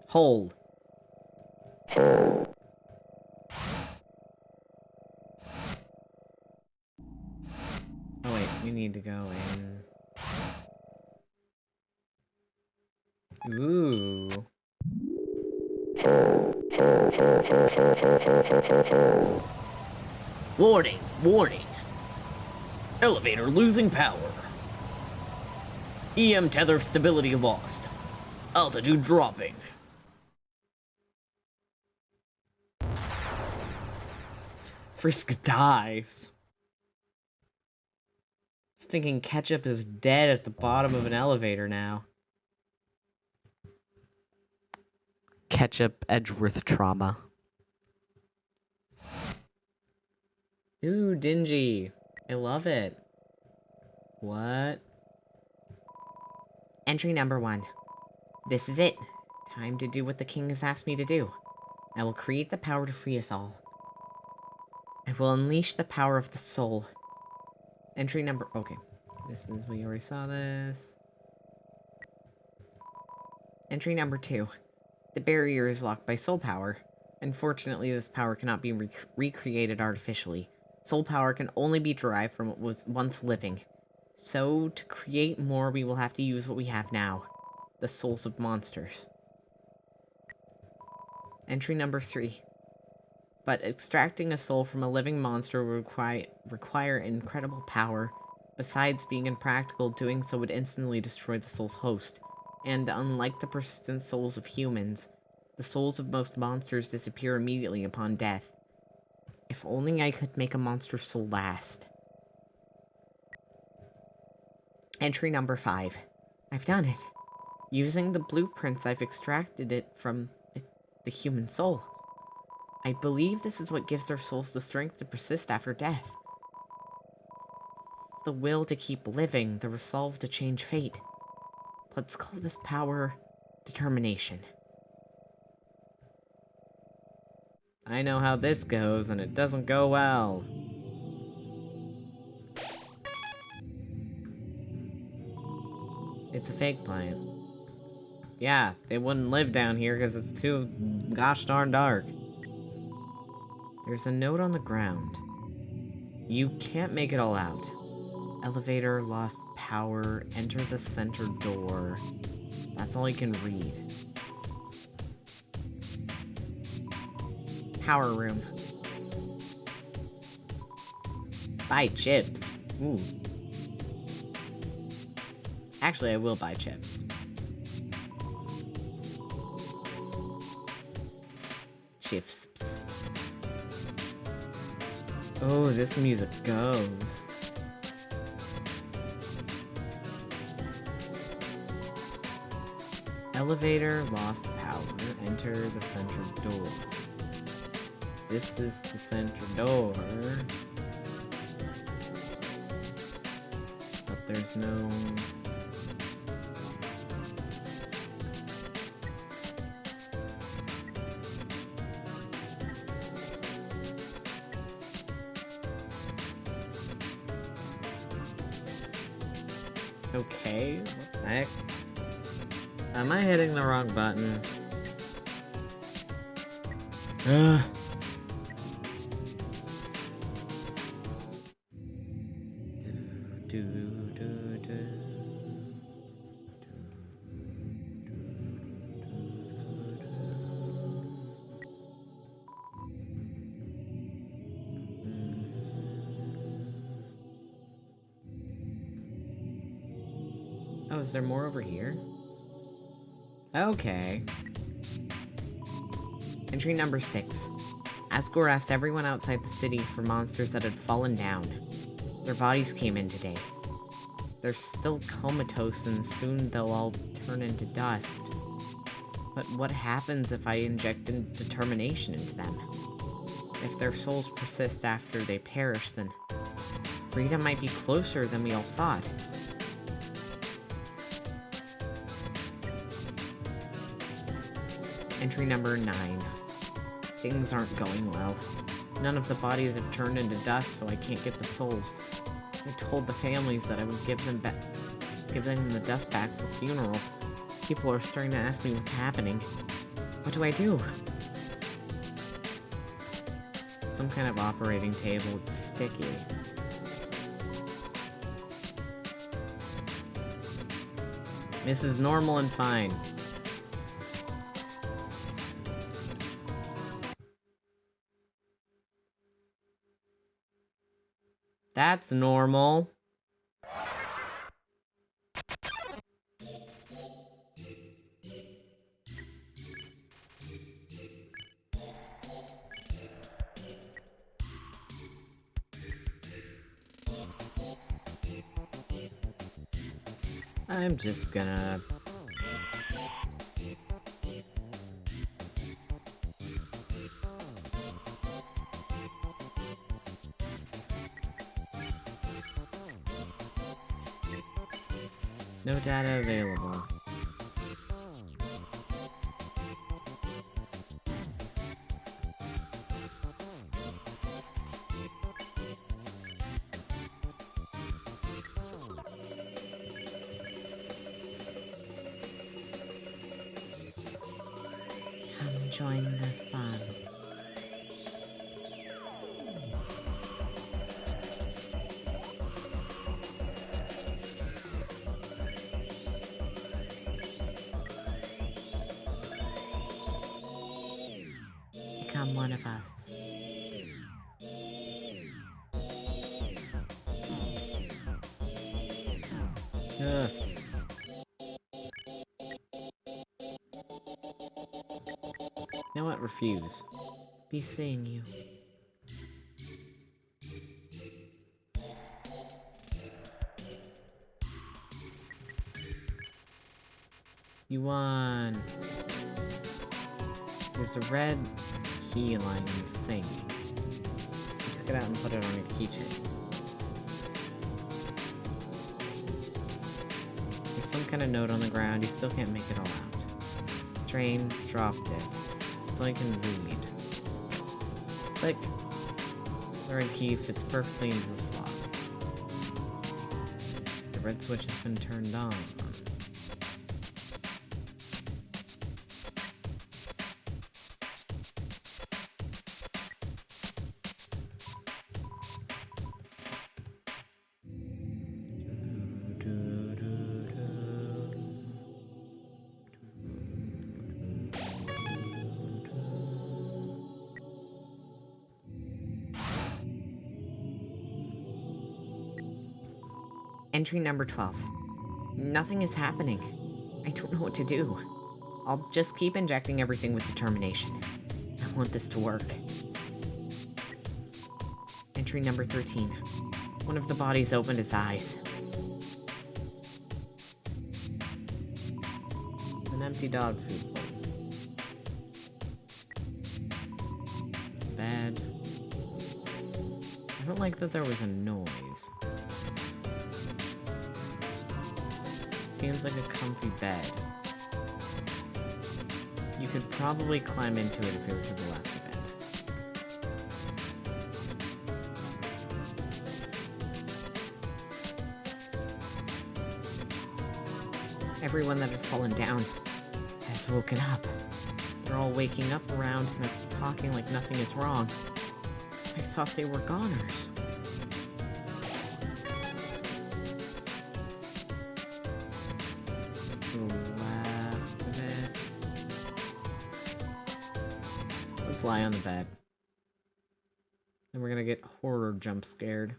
Speaker 1: Hold. Oh wait, we need to go in. Ooh. Warning! Warning! Elevator losing power. EM tether stability lost. Altitude dropping. Frisk dies. Stinking ketchup is dead at the bottom of an elevator now. Ketchup Edgeworth trauma. Ooh, dingy. I love it. What?
Speaker 4: Entry number 1. This is it. Time to do what the king has asked me to do. I will create the power to free us all. I will unleash the power of the soul. Entry number... Okay. This is... We already saw this. Entry number 2. The barrier is locked by soul power. Unfortunately, this power cannot be recreated artificially. Soul power can only be derived from what was once living. So, to create more, we will have to use what we have now. The souls of monsters. Entry number 3. But extracting a soul from a living monster would require incredible power. Besides being impractical, doing so would instantly destroy the soul's host. And unlike the persistent souls of humans, the souls of most monsters disappear immediately upon death. If only I could make a monster soul last. Entry number 5. I've done it. Using the blueprints, I've extracted it from the human soul. I believe this is what gives their souls the strength to persist after death. The will to keep living, the resolve to change fate. Let's call this power determination. I know how this goes, and it doesn't go well. It's a fake plant. Yeah, they wouldn't live down here because it's too gosh darn dark. There's a note on the ground. You can't make it all out. Elevator lost power, enter the center door. That's all you can read. Power room. Buy chips. Ooh. Actually, I will buy chips. Chips. Oh, this music goes. Elevator lost power. Enter the center door. This is the center door. But there's no... Okay, what the heck? Am I hitting the wrong buttons? Ugh. Oh, is there more over here? Okay. Entry number 6. Asgore asked everyone outside the city for monsters that had fallen down. Their bodies came in today. They're still comatose and soon they'll all turn into dust. But what happens if I inject determination into them? If their souls persist after they perish, then freedom might be closer than we all thought. Entry number 9. Things aren't going well. None of the bodies have turned into dust, so I can't get the souls. I told the families that I would give them the dust back for funerals. People are starting to ask me what's happening. What do I do? Some kind of operating table. It's sticky. This is normal and fine. That's normal. I'm just gonna... No data available. Come join the fun. Become one of us.
Speaker 1: You know what? Refuse.
Speaker 4: Be seeing you.
Speaker 1: You won. There's a red key line in the sink. You took it out and put it on your keychain. There's some kind of note on the ground. You still can't make it all out. Drain dropped it. That's all you can read. Click. The red key fits perfectly into the slot. The red switch has been turned on.
Speaker 4: Entry number 12. Nothing is happening. I don't know what to do. I'll just keep injecting everything with determination. I want this to work. Entry number 13. One of the bodies opened its eyes.
Speaker 1: An empty dog food bowl. It's bad. I don't like that there was a noise. Seems like a comfy bed. You could probably climb into it if you were to the left of it.
Speaker 4: Everyone that had fallen down has woken up. They're all waking up around and they're talking like nothing is wrong. I thought they were goners.
Speaker 1: To the left of it. Let's lie on the bed. Then we're gonna get horror jump scared.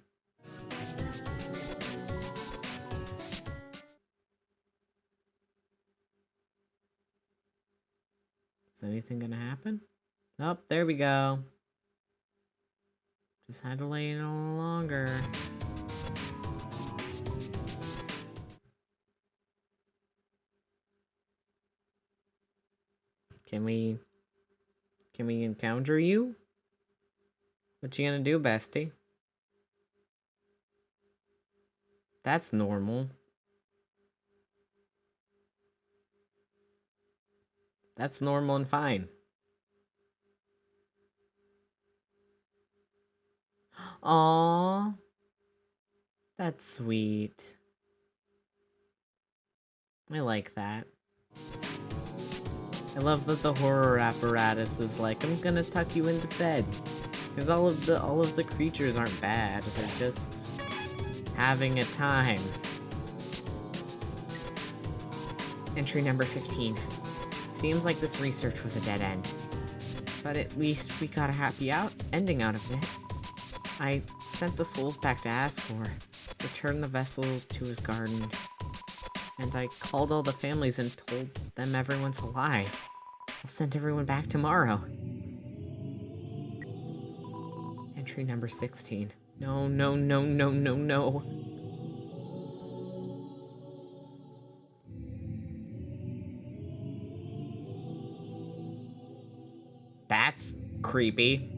Speaker 1: Is anything gonna happen? Oh, there we go. Just had to lay in a little longer. Can we encounter you? What you gonna do, bestie? That's normal. That's normal and fine. Aww. That's sweet. I like that. I love that the horror apparatus is like, I'm gonna tuck you into bed. Because all of the creatures aren't bad, they're just having a time.
Speaker 4: Entry number 15. Seems like this research was a dead end. But at least we got a happy ending out of it. I sent the souls back to Ascor, returned the vessel to his garden, and I called all the families and told them everyone's alive. I'll send everyone back tomorrow. Entry number 16. No, no, no, no, no, no.
Speaker 1: That's creepy.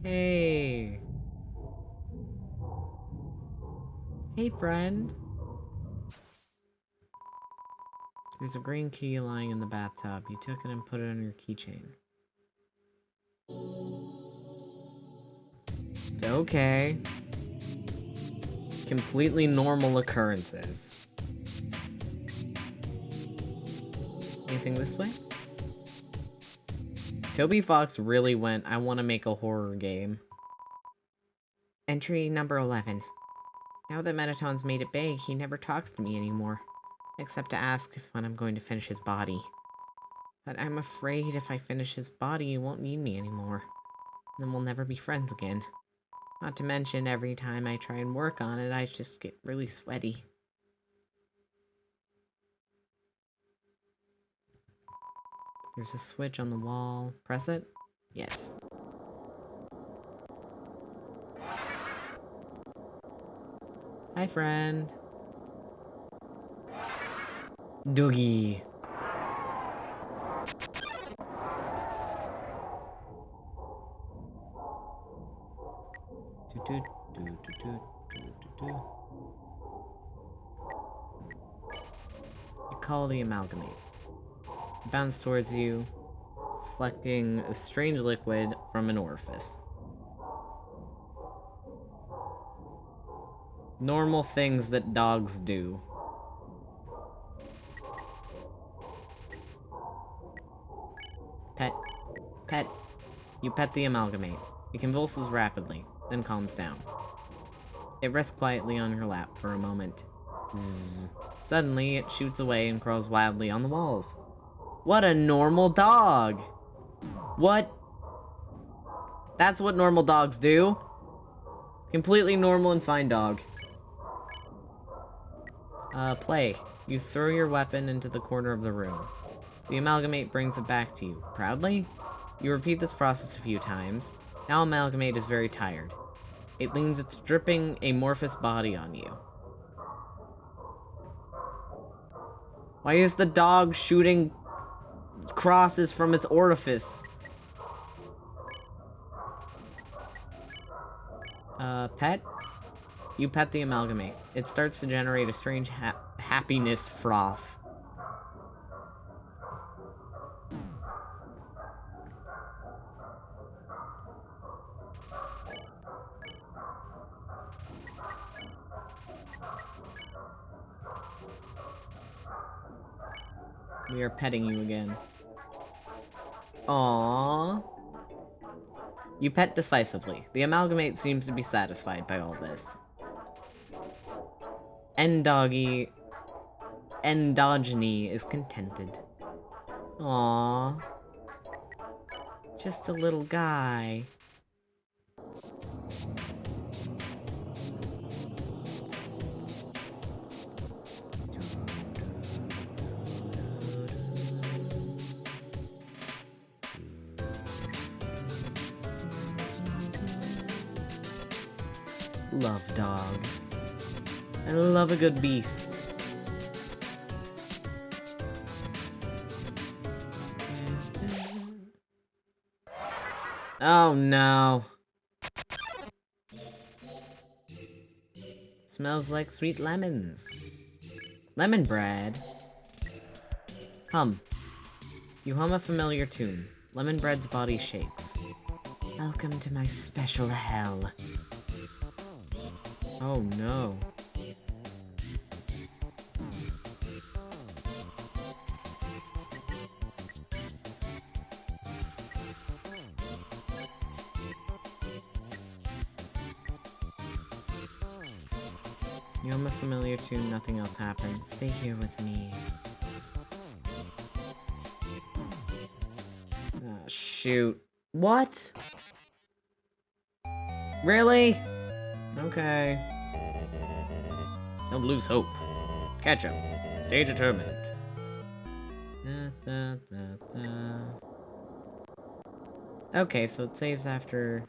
Speaker 1: Hey. Hey, friend. There's a green key lying in the bathtub. You took it and put it on your keychain. It's okay. Completely normal occurrences. Anything this way? Toby Fox really went, I want to make a horror game.
Speaker 4: Entry number 11. Now that Metaton's made it big, he never talks to me anymore. Except to ask when I'm going to finish his body. But I'm afraid if I finish his body, he won't need me anymore. Then we'll never be friends again. Not to mention, every time I try and work on it, I just get really sweaty. There's a switch on the wall. Press it? Yes. Hi, friend. Doogie. You call the amalgamate. It bounces towards you, flecking a strange liquid from an orifice. Normal things that dogs do. Pet. Pet. You pet the amalgamate. It convulses rapidly, then calms down. It rests quietly on your lap for a moment. Zzz. Suddenly, it shoots away and crawls wildly on the walls. What a normal dog! What? That's what normal dogs do. Completely normal and fine dog. Play. You throw your weapon into the corner of the room. The amalgamate brings it back to you, proudly. You repeat this process a few times. Now amalgamate is very tired. It leans its dripping, amorphous body on you. Why is the dog shooting crosses from its orifice? Pet? You pet the amalgamate. It starts to generate a strange happiness froth. We are petting you again. Aww. You pet decisively. The amalgamate seems to be satisfied by all this. Endoggy... Endogeny is contented. Aww. Just a little guy. Love dog. I love a good beast. Oh no. Smells like sweet lemons. Lemon bread. Hum. You hum a familiar tune. Lemon bread's body shakes. Welcome to my special hell. Oh no. You hum a familiar tune, nothing else happens. Stay here with me. Ah, shoot. What? Really? Okay. Don't lose hope. Catch up. Stay determined. Da, da, da, da. Okay, so it saves after...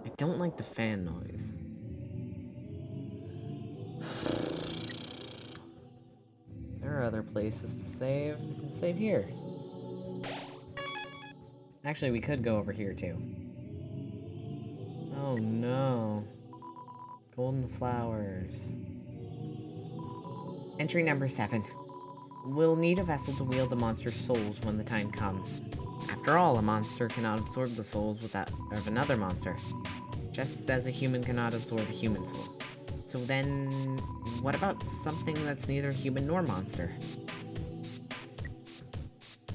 Speaker 4: I don't like the fan noise. There are other places to save. We can save here. Actually, we could go over here too. Oh no. Golden flowers. Entry number 7. We'll need a vessel to wield the monster's souls when the time comes. After all, a monster cannot absorb the souls of another monster, just as a human cannot absorb a human soul. So then, what about something that's neither human nor monster?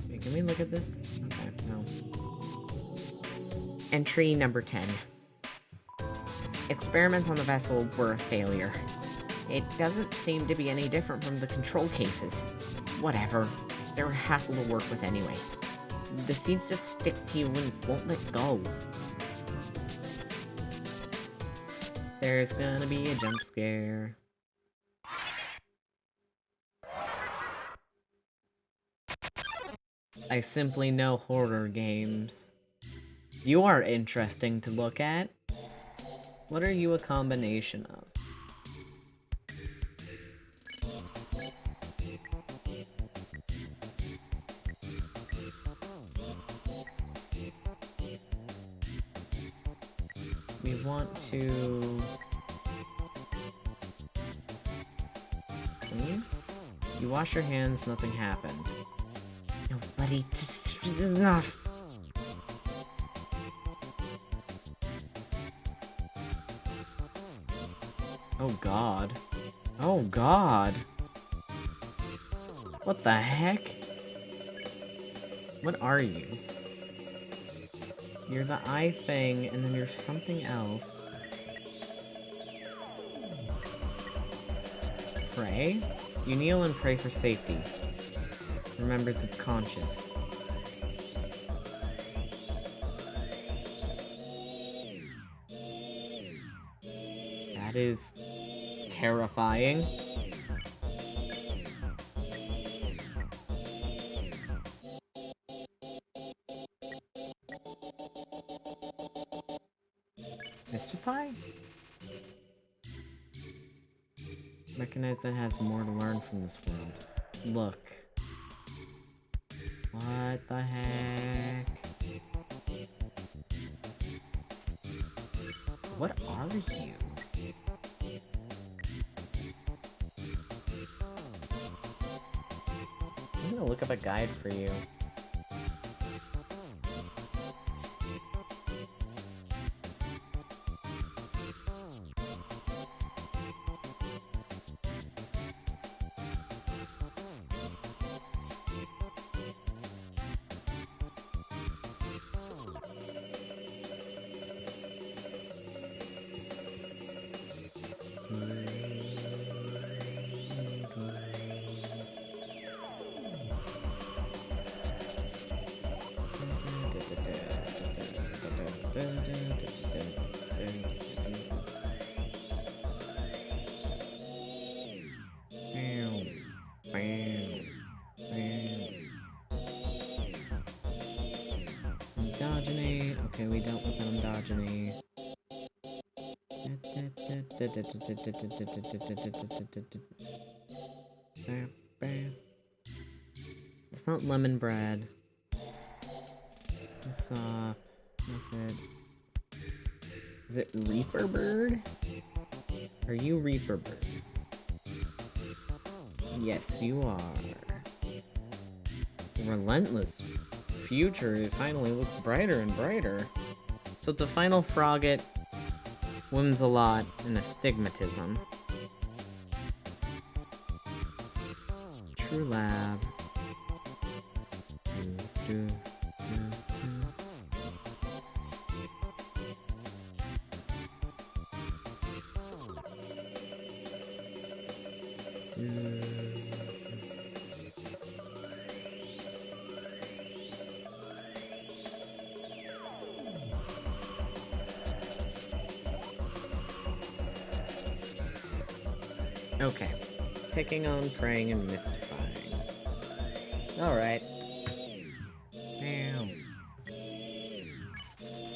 Speaker 4: Wait, can we look at this? Okay, no. Entry number 10. Experiments on the vessel were a failure. It doesn't seem to be any different from the control cases. Whatever. They're a hassle to work with anyway. The seeds just stick to you and won't let go. There's gonna be a jump scare.
Speaker 1: I simply know horror games. You are interesting to look at. What are you a combination of? We want to... You wash your hands, nothing happened. No, buddy, just enough. Oh god. Oh god. What the heck? What are you? You're the eye thing, and then you're something else. Pray? You kneel and pray for safety. Remembers it's conscious. That is terrifying. Mystify? Recognize that it has more to learn from this world. Look. What the heck? What are you? I'm gonna look up a guide for you. Androgyny. Okay, we dealt with androgyny. It's not lemon bread. It's method. Is it Reaper Bird? Are you Reaper Bird? Yes, you are. Relentless future, it finally looks brighter and brighter. So it's a final frogget, whims a lot, and astigmatism. True Lab. Okay. Picking on, praying, and mystifying. Alright. Now.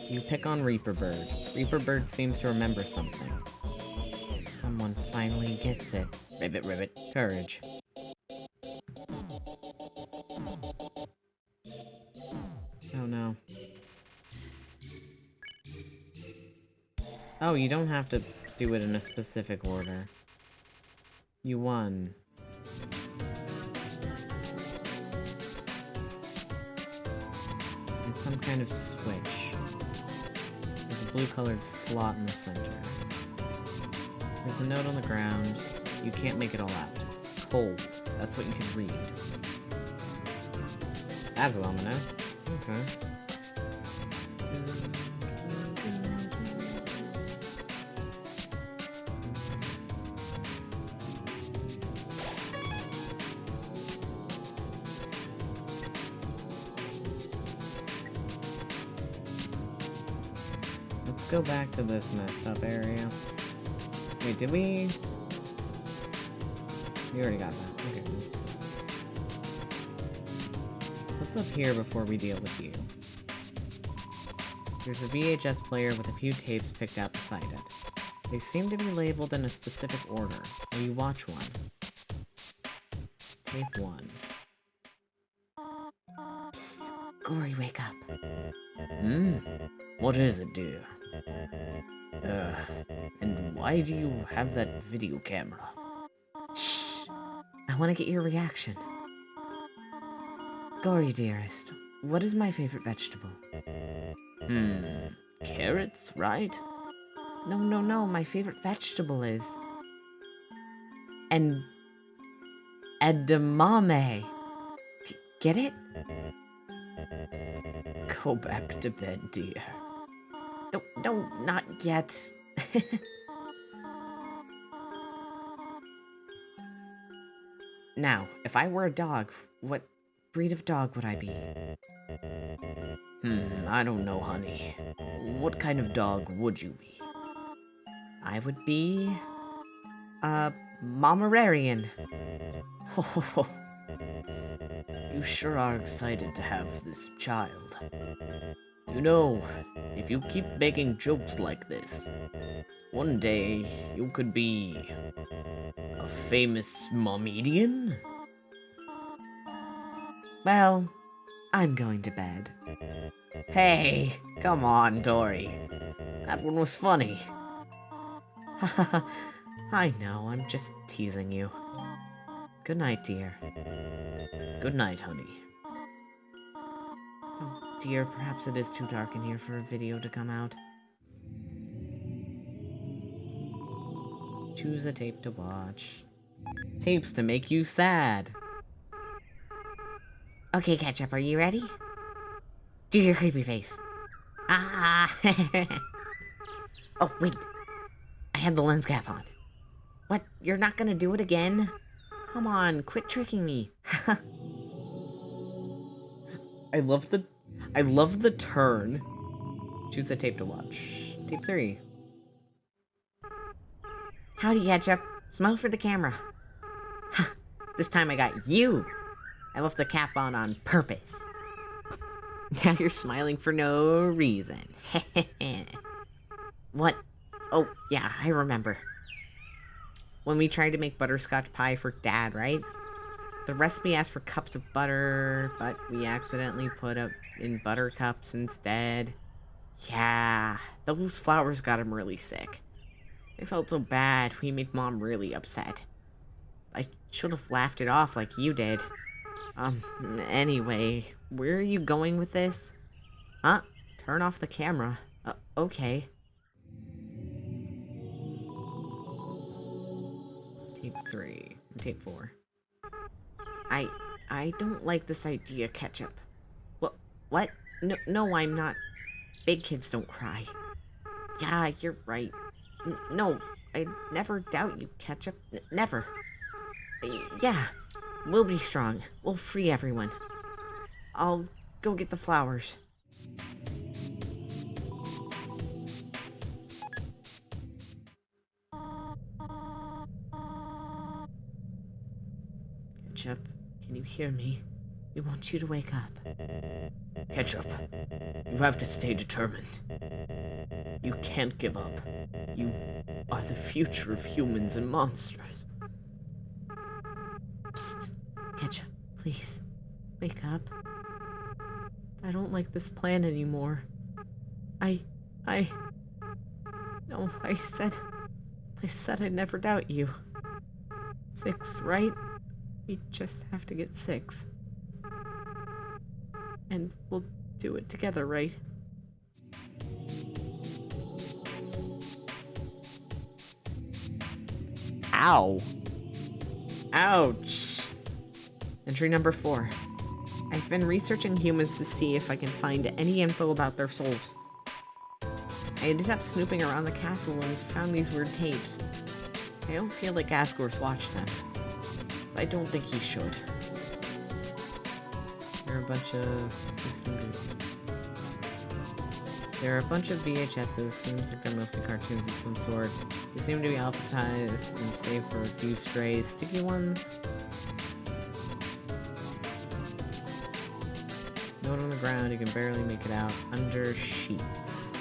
Speaker 1: You pick on Reaper Bird. Reaper Bird seems to remember something. Someone finally gets it. Ribbit, ribbit. Courage. Oh no. Oh, you don't have to do it in a specific order. You won. It's some kind of switch. There's a blue-colored slot in the center. There's a note on the ground. You can't make it all out. Cold. That's what you can read. That's ominous. Okay. Let's go back to this messed up area. Wait, did we? We already got that. Okay. What
Speaker 4: What's up here before we deal with you? There's a VHS player with a few tapes picked out beside it. They seem to be labeled in a specific order. Will you watch one? Tape 1. Psst. Gory, wake up. What is it, dear? And why do you have that video camera? Shh. I want to get your reaction. Gory, dearest, what is my favorite vegetable? Carrots, right? No, my favorite vegetable is... edamame. Get it? Go back to bed, dear. No, not yet. Now, if I were a dog, what breed of dog would I be? I don't know, honey. What kind of dog would you be? I would be... a Pomeranian. You sure are excited to have this child. You know, if you keep making jokes like this, one day you could be... a famous momedian? Well, I'm going to bed. Hey, come on, Dory. That one was funny. I know, I'm just teasing you. Good night, dear. Good night, honey. Oh, dear, perhaps it is too dark in here for a video to come out. Choose a tape to watch. Tapes to make you sad. Okay, Ketchup, are you ready? Do your creepy face. Ah! Oh, wait. I had the lens cap on. What? You're not gonna do it again? Come on, quit tricking me. I love the turn. Choose a tape to watch. Tape 3. Howdy, Ketchup. Smile for the camera. This time I got you. I left the cap on purpose. Now you're smiling for no reason. What? Oh, yeah, I remember. When we tried to make butterscotch pie for Dad, right? The recipe asked for cups of butter, but we accidentally put up in buttercups instead. Yeah, those flowers got him really sick. I felt so bad. We made Mom really upset. I should have laughed it off like you did. Anyway, where are you going with this? Huh? Turn off the camera. Okay. Tape 3. Tape 4. I don't like this idea, Ketchup. What? No, I'm not. Big kids don't cry. Yeah, you're right. No, I never doubt you, Ketchup. Never. Yeah, we'll be strong. We'll free everyone. I'll go get the flowers. Ketchup, can you hear me? We want you to wake up. Ketchup, you have to stay determined. You can't give up. You are the future of humans and monsters. Psst. Ketchup, please. Wake up. I don't like this plan anymore. No, I said I'd never doubt you. 6, right? We just have to get 6. And we'll do it together, right? Ow. Ouch. Entry number 4. I've been researching humans to see if I can find any info about their souls. I ended up snooping around the castle and found these weird tapes. I don't feel like Asgore's watched them. I don't think he should. There are a bunch of VHSs. Seems like they're mostly cartoons of some sort. They seem to be alphabetized and save for a few stray sticky ones.
Speaker 1: Note on the ground, you can barely make it out. Under sheets.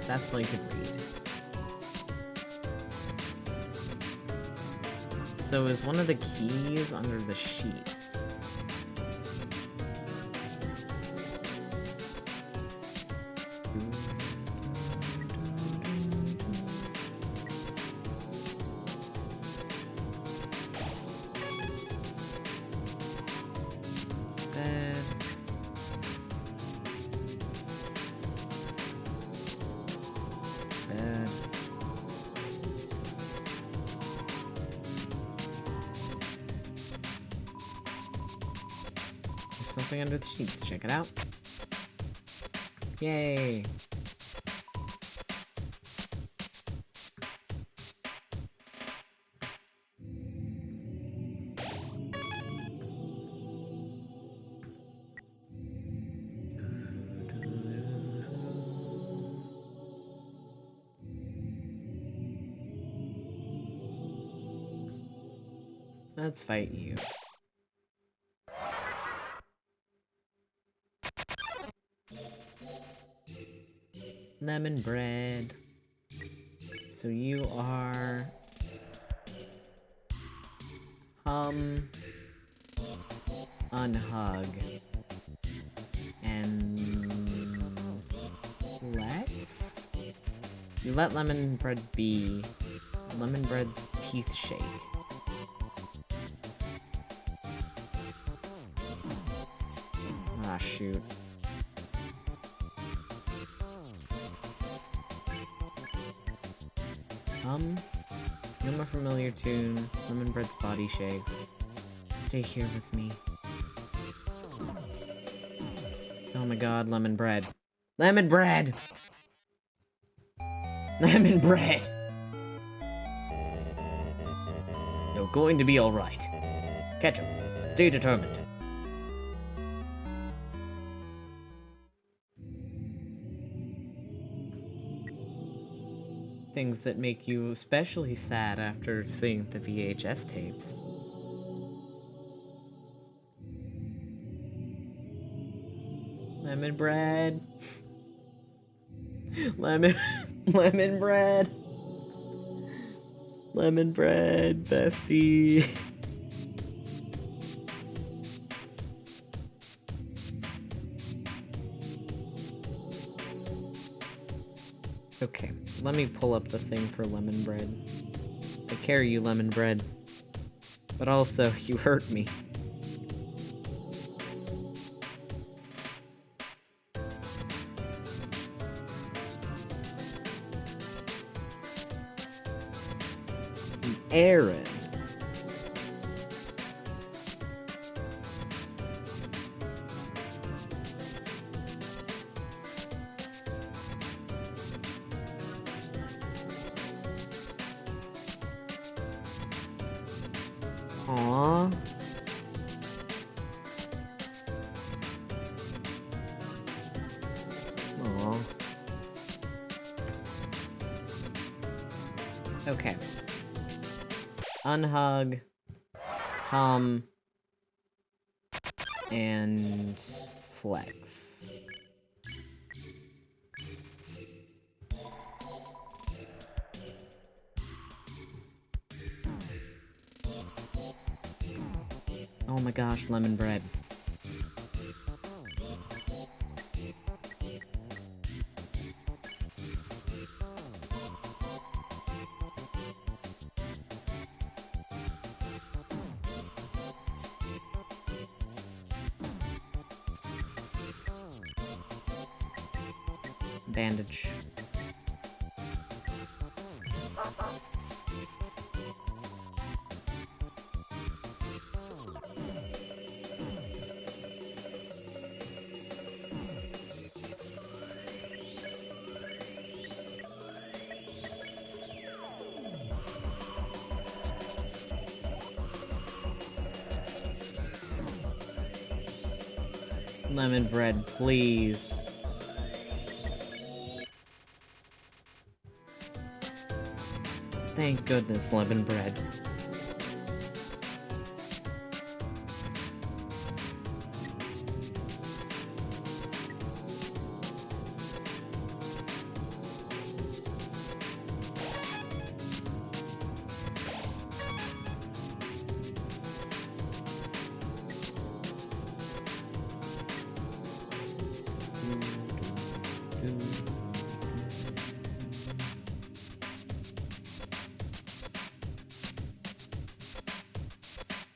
Speaker 1: That's all you could read. So is one of the keys under the sheets? It's bed. Bed. There's something under the sheets. Check it out. Yay! Let's fight you. Lemon bread. So you are... Unhug. And... Flex? You let lemon bread be. Lemon bread's teeth shake. Ah, shoot. You're my familiar tune. Lemon bread's body shakes. Stay here with me. Oh my god, lemon bread. Lemon bread! Lemon bread! You're going to be alright. Ketchup, stay determined. Things that make you especially sad after seeing the VHS tapes. Lemon bread. Lemon bread. Lemon bread, bestie. Okay, let me pull up the thing for lemon bread. I carry you, lemon bread. But also, you hurt me. Aaron. Aww. Aww. Okay. Unhug, hum, and flex. Oh my gosh, lemon bread. Bandage. Lemon bread, please. Thank goodness, lemon bread.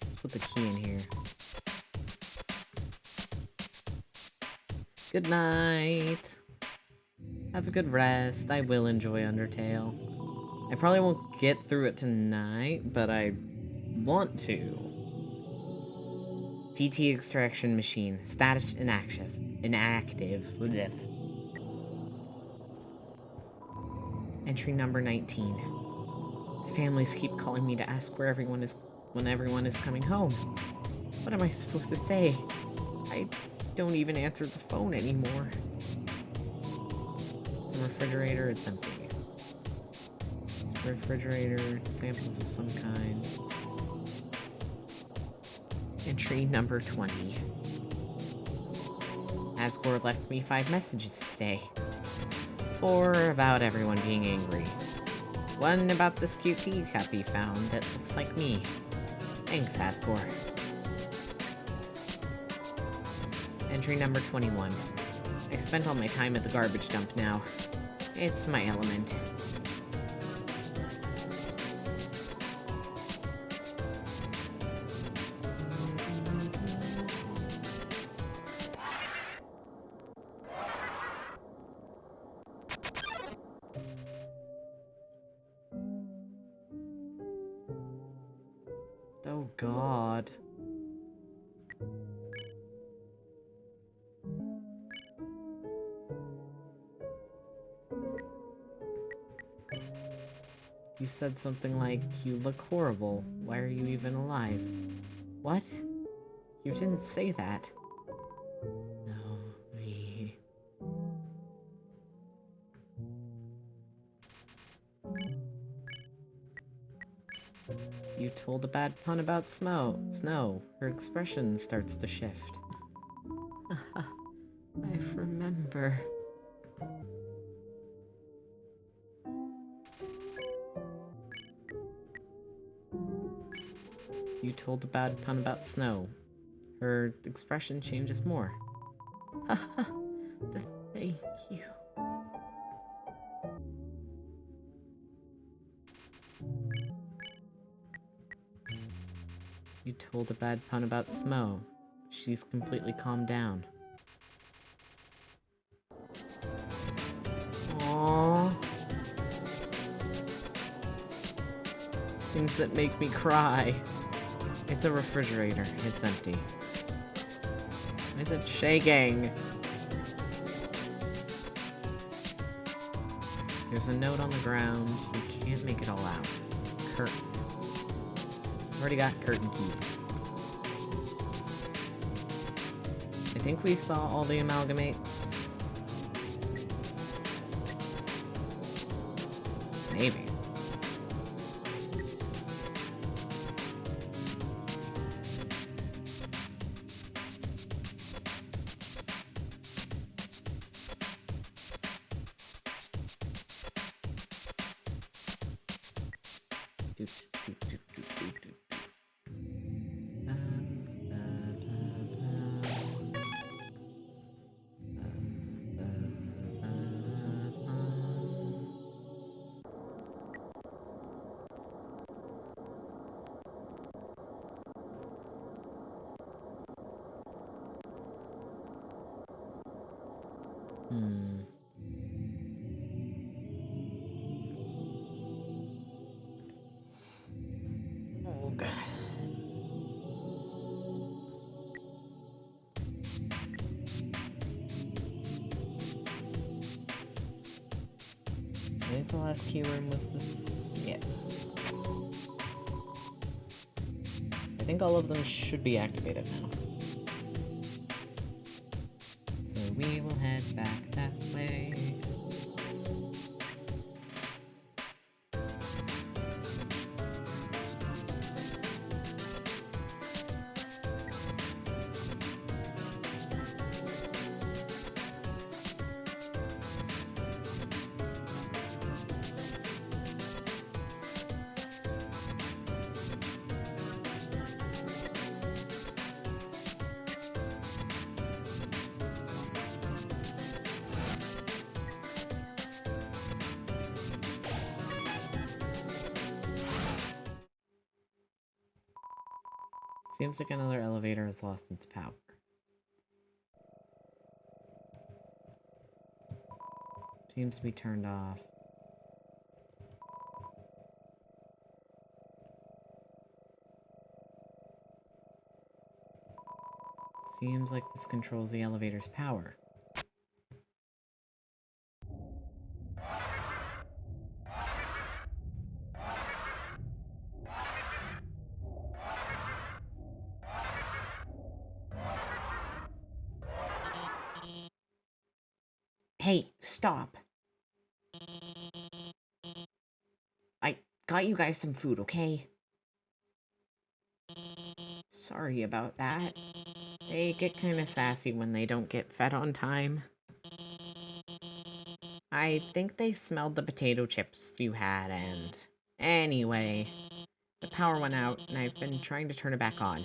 Speaker 4: Let's put the key in here. Good night. Have a good rest. I will enjoy Undertale. I probably won't get through it tonight, but I want to. TT extraction machine. Status inactive. Inactive. Blech. Entry number 19. Families keep calling me to ask where everyone is when everyone is coming home. What am I supposed to say? I don't even answer the phone anymore. The refrigerator, it's empty. Refrigerator, samples of some kind. Entry number 20. Asgore left me 5 messages today. 4 about everyone being angry. 1 about this cute teacup he found that looks like me. Thanks, Asgore. Entry number 21. I spent all my time at the garbage dump now. It's my element. Oh god. You said something like, you look horrible. Why are you even alive? What? You didn't say that. No, me. You told a bad pun about snow. Her expression starts to shift. I remember. You told a bad pun about snow. Her expression changes more. Thank you. You told a bad pun about Smo. She's completely calmed down. Aww. Things that make me cry. It's a refrigerator. It's empty. Why is it shaking? There's a note on the ground. You can't make it all out. Curtain. Already got curtain key. I think we saw all the amalgamates. Maybe. Oh god. I think the last key room was this. Yes. I think all of them should be activated now. So we will head back that way.
Speaker 1: Seems like another elevator has lost its power. Seems to be turned off. Seems like this controls the elevator's power. Hey, stop. I got you guys some food, okay? Sorry about that. They get kinda sassy when they don't get fed on time. I think they smelled the potato chips you had, and... Anyway, the power went out, and I've been trying to turn it back on.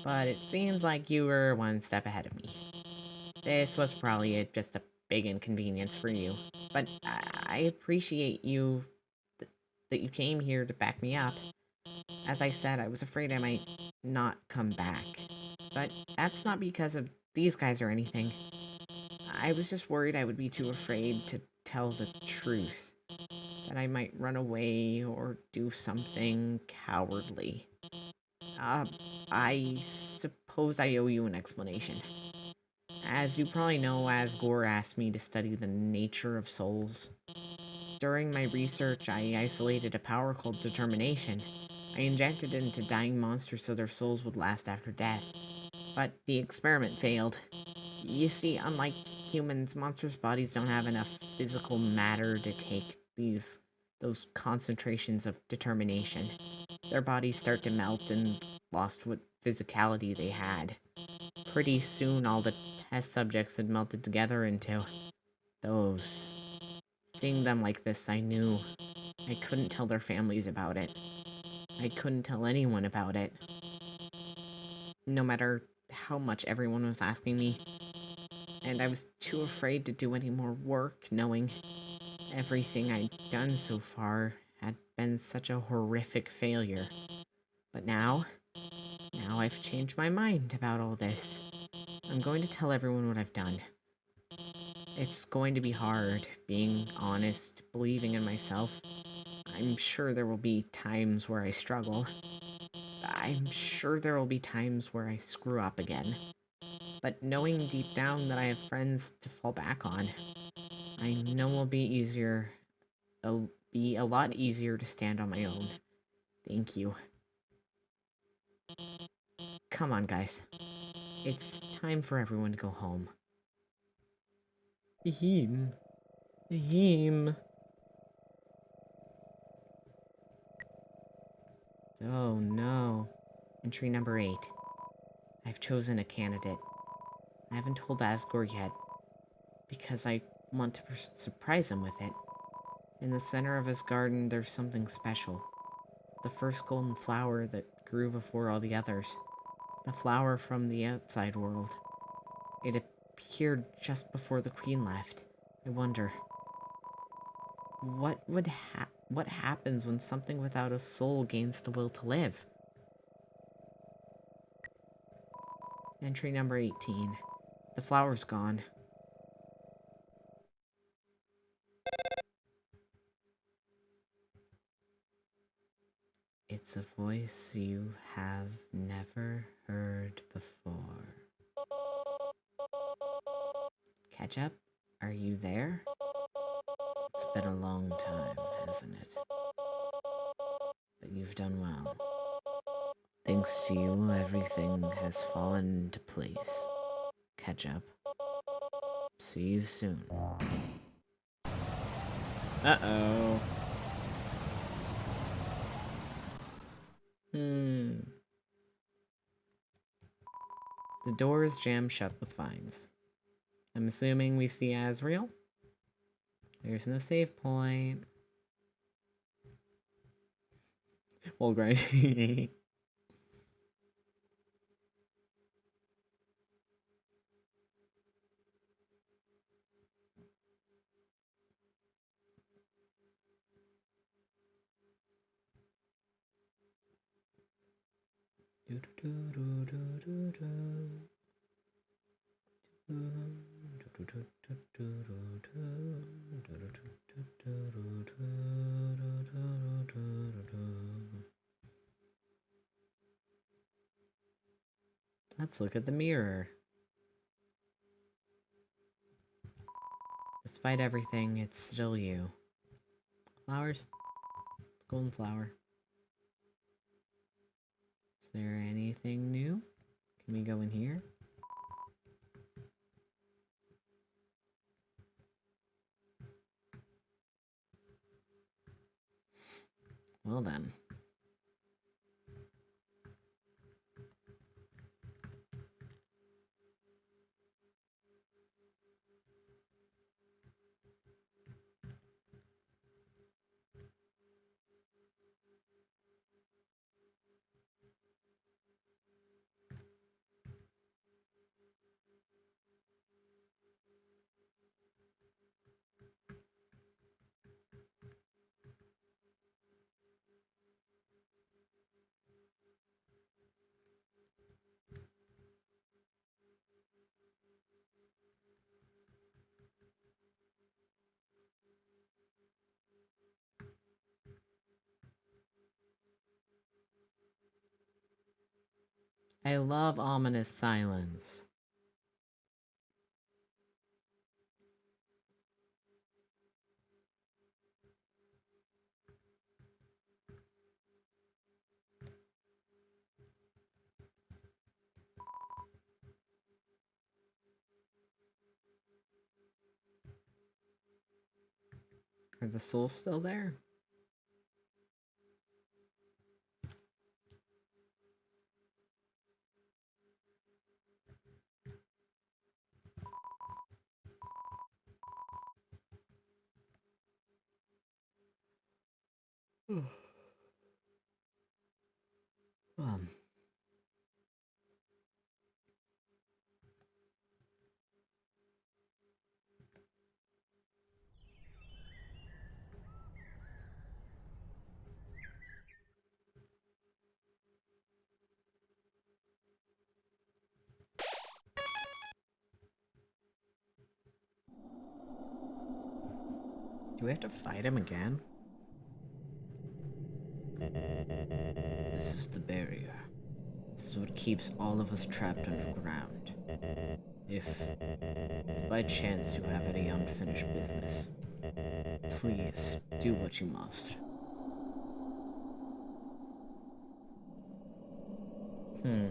Speaker 1: But it seems like you were one step ahead of me. This was probably just a big inconvenience for you. But I appreciate you... that you came here to back me up. As I said, I was afraid I might not come back. But that's not because of these guys or anything. I was just worried I would be too afraid to tell the truth. That I might run away or do something cowardly. I suppose I owe you an explanation. As you probably know, Asgore asked me to study the nature of souls. During my research, I isolated a power called determination. I injected it into dying monsters so their souls would last after death. But the experiment failed. You see, unlike humans, monsters' bodies don't have enough physical matter to take those concentrations of determination. Their bodies start to melt and lost what physicality they had. Pretty soon, all the test subjects had melted together into those. Seeing them like this, I knew I couldn't tell their families about it. I couldn't tell anyone about it. No matter how much everyone was asking me. And I was too afraid to do any more work, knowing everything I'd done so far had been such a horrific failure. But now I've changed my mind about all this. I'm going to tell everyone what I've done. It's going to be hard, being honest, believing in myself. I'm sure there will be times where I struggle. I'm sure there will be times where I screw up again. But knowing deep down that I have friends to fall back on, I know it'll be a lot easier to stand on my own. Thank you. Come on, guys. It's time for everyone to go home. Ahem. Ahem. Oh no. Entry number 8. I've chosen a candidate. I haven't told Asgore yet, because I want to surprise him with it. In the center of his garden, there's something special. The first golden flower that grew before all the others. The flower from the outside world. It appeared just before the queen left. I wonder, what happens when something without a soul gains the will to live? Entry number 18. The flower's gone. It's a voice you have never heard before. Ketchup, are you there? It's been a long time, hasn't it? But you've done well. Thanks to you, everything has fallen into place. Ketchup. See you soon. Uh-oh. The door is jammed shut with vines. I'm assuming we see Asriel? There's no save point. Well, great. Let's look at the mirror. Despite everything, it's still you. Flowers? Golden flower. Is there anything new? Can we go in here? Well then. I love ominous silence. Are the souls still there? um. Do we have to fight him again? This is the barrier. This is what keeps all of us trapped underground. If by chance you have any unfinished business, please do what you must. Hmm.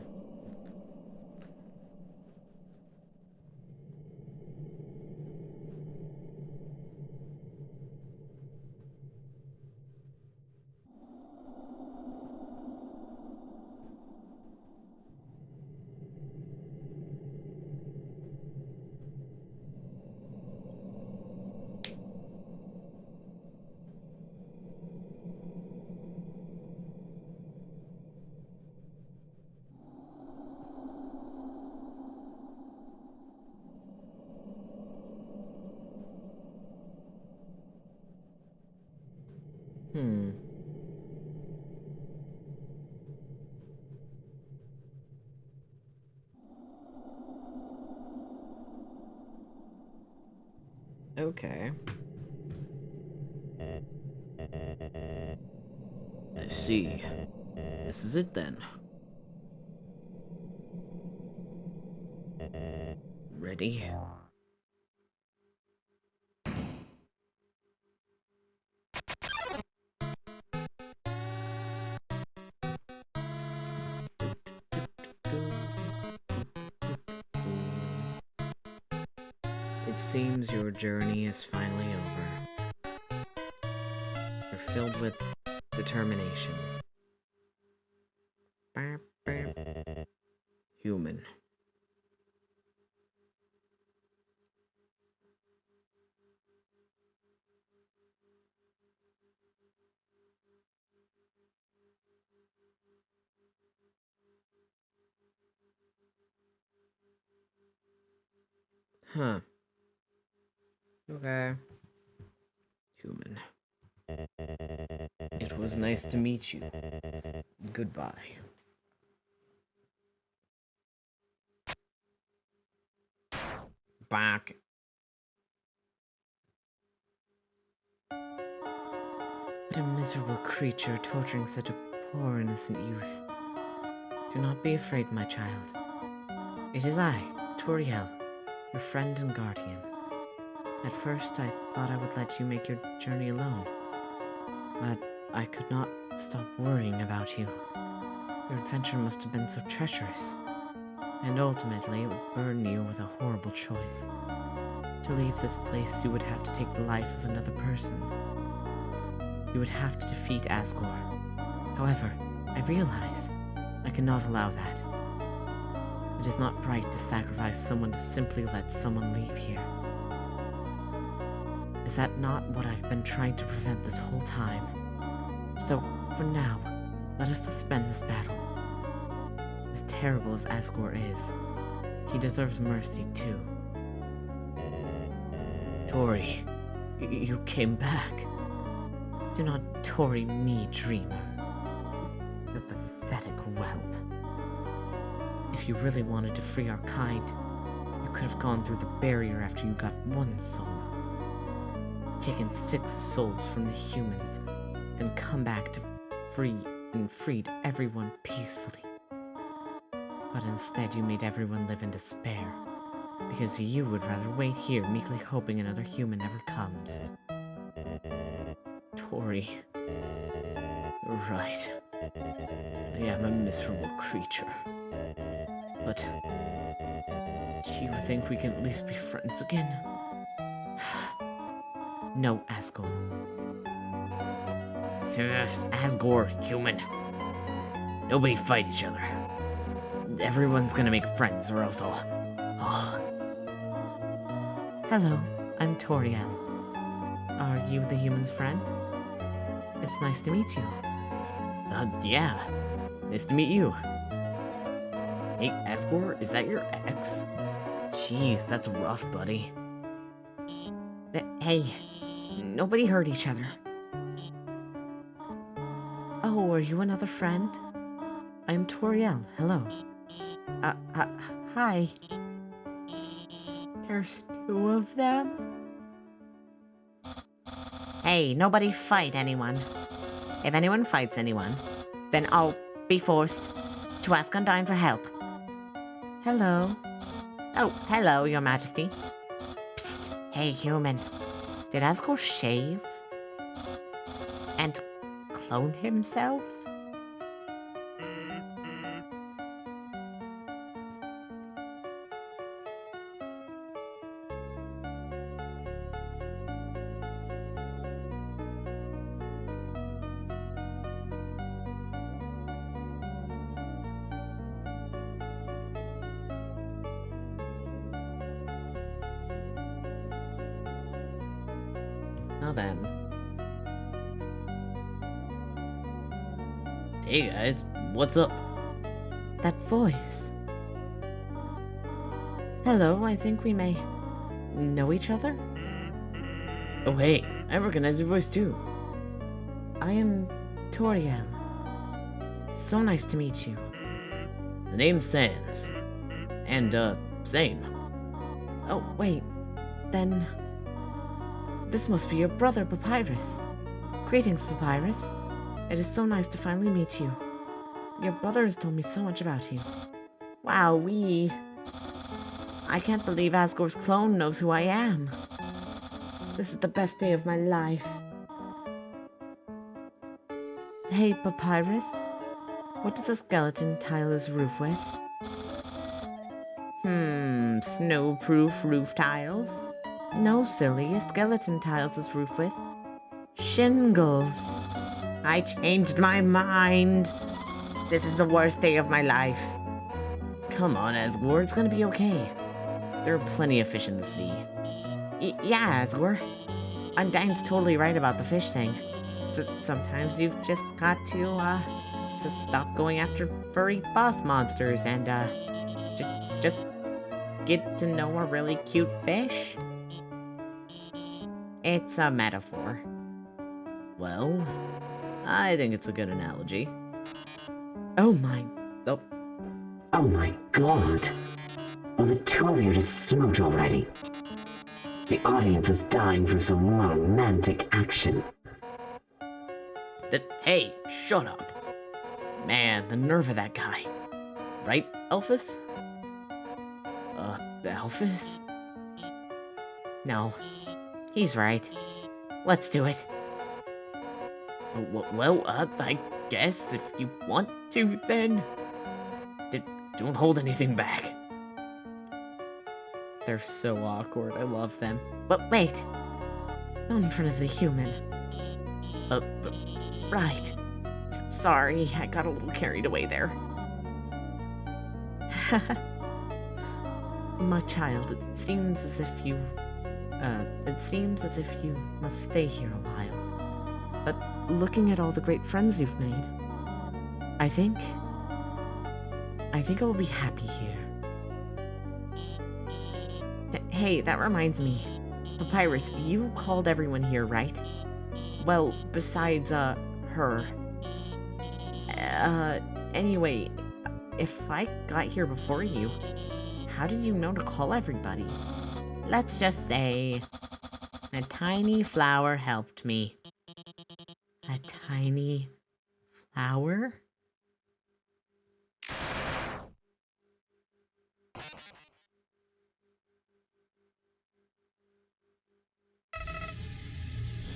Speaker 1: Hmm. Okay. I see. This is it then. Ready? It seems your journey is finally over. You're filled with determination. Human. Huh. Okay. Human. It was nice to meet you. Goodbye. back.
Speaker 4: What a miserable creature torturing such a poor innocent youth. Do not be afraid, my child. It is I, Toriel, your friend and guardian. At first, I thought I would let you make your journey alone, but I could not stop worrying about you. Your adventure must have been so treacherous, and ultimately it would burden you with a horrible choice. To leave this place, you would have to take the life of another person. You would have to defeat Asgore. However, I realize I cannot allow that. It is not right to sacrifice someone to simply let someone leave here. Is that not what I've been trying to prevent this whole time? So, for now, let us suspend this battle. As terrible as Asgore is, he deserves mercy too.
Speaker 1: Tori, you came back.
Speaker 4: Do not Tory me, dreamer. You pathetic whelp. If you really wanted to free our kind, you could have gone through the barrier after you got one soul. Taken 6 souls from the humans, then come back to freed everyone peacefully. But instead you made everyone live in despair, because you would rather wait here meekly hoping another human ever comes.
Speaker 1: Tori, you're right. I am a miserable creature. But do you think we can at least be friends again?
Speaker 4: No, Asgore.
Speaker 1: Asgore, human. Nobody fight each other. Everyone's gonna make friends or else I'll...
Speaker 4: Hello, I'm Toriel. Are you the human's friend? It's nice to meet you.
Speaker 1: Yeah. Nice to meet you. Hey, Asgore, is that your ex? Jeez, that's rough, buddy.
Speaker 4: Hey, nobody hurt each other. Oh, are you another friend? I'm Toriel. Hello. Hi. There's 2 of them? Hey, nobody fight anyone. If anyone fights anyone, then I'll be forced to ask Undyne for help. Hello. Oh, hello, Your Majesty. Psst. Hey, human. Did Asgore shave? And clone himself?
Speaker 1: Now then. Hey guys, what's up?
Speaker 4: That voice. Hello, I think we may know each other?
Speaker 1: Oh hey, I recognize your voice too.
Speaker 4: I am Toriel. So nice to meet you.
Speaker 1: The name's Sans. And, same.
Speaker 4: Oh, wait. Then... this must be your brother, Papyrus. Greetings, Papyrus. It is so nice to finally meet you. Your brother has told me so much about you. Wowee. I can't believe Asgore's clone knows who I am. This is the best day of my life. Hey, Papyrus. What does a skeleton tile his roof with? Snow-proof roof tiles? No, silly. A skeleton tiles his roof with shingles. I changed my mind. This is the worst day of my life.
Speaker 1: Come on, Asgore, it's gonna be okay. There are plenty of fish in the sea.
Speaker 4: Yeah, Asgore. Undyne's totally right about the fish thing. Sometimes you've just got to stop going after furry boss monsters and, just get to know a really cute fish. It's a metaphor.
Speaker 1: Well, I think it's a good analogy.
Speaker 4: Oh my...
Speaker 1: Oh.
Speaker 3: Oh my god. Will the two of you just smooch already? The audience is dying for some romantic action.
Speaker 4: Hey, shut up. Man, the nerve of that guy. Right, Elphys? Elphys? No, he's right. Let's do it. Well, I guess if you want to, then... Don't hold anything back. They're so awkward, I love them. But wait! Not in front of the human. Right. Sorry, I got a little carried away there. My child, it seems as if you must stay here a while. But looking at all the great friends you've made, I think I will be happy here. Hey, that reminds me. Papyrus, you called everyone here, right? Well, besides, her. Anyway, if I got here before you, how did you know to call everybody? Let's just say, a tiny flower helped me. A tiny flower?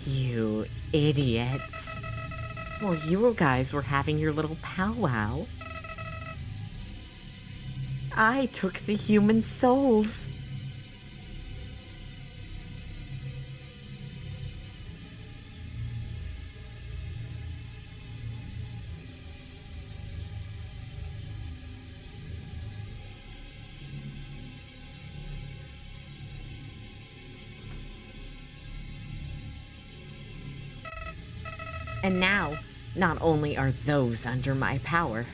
Speaker 4: You idiots. Well, you guys were having your little powwow. I took the human souls. And now, not only are those under my power,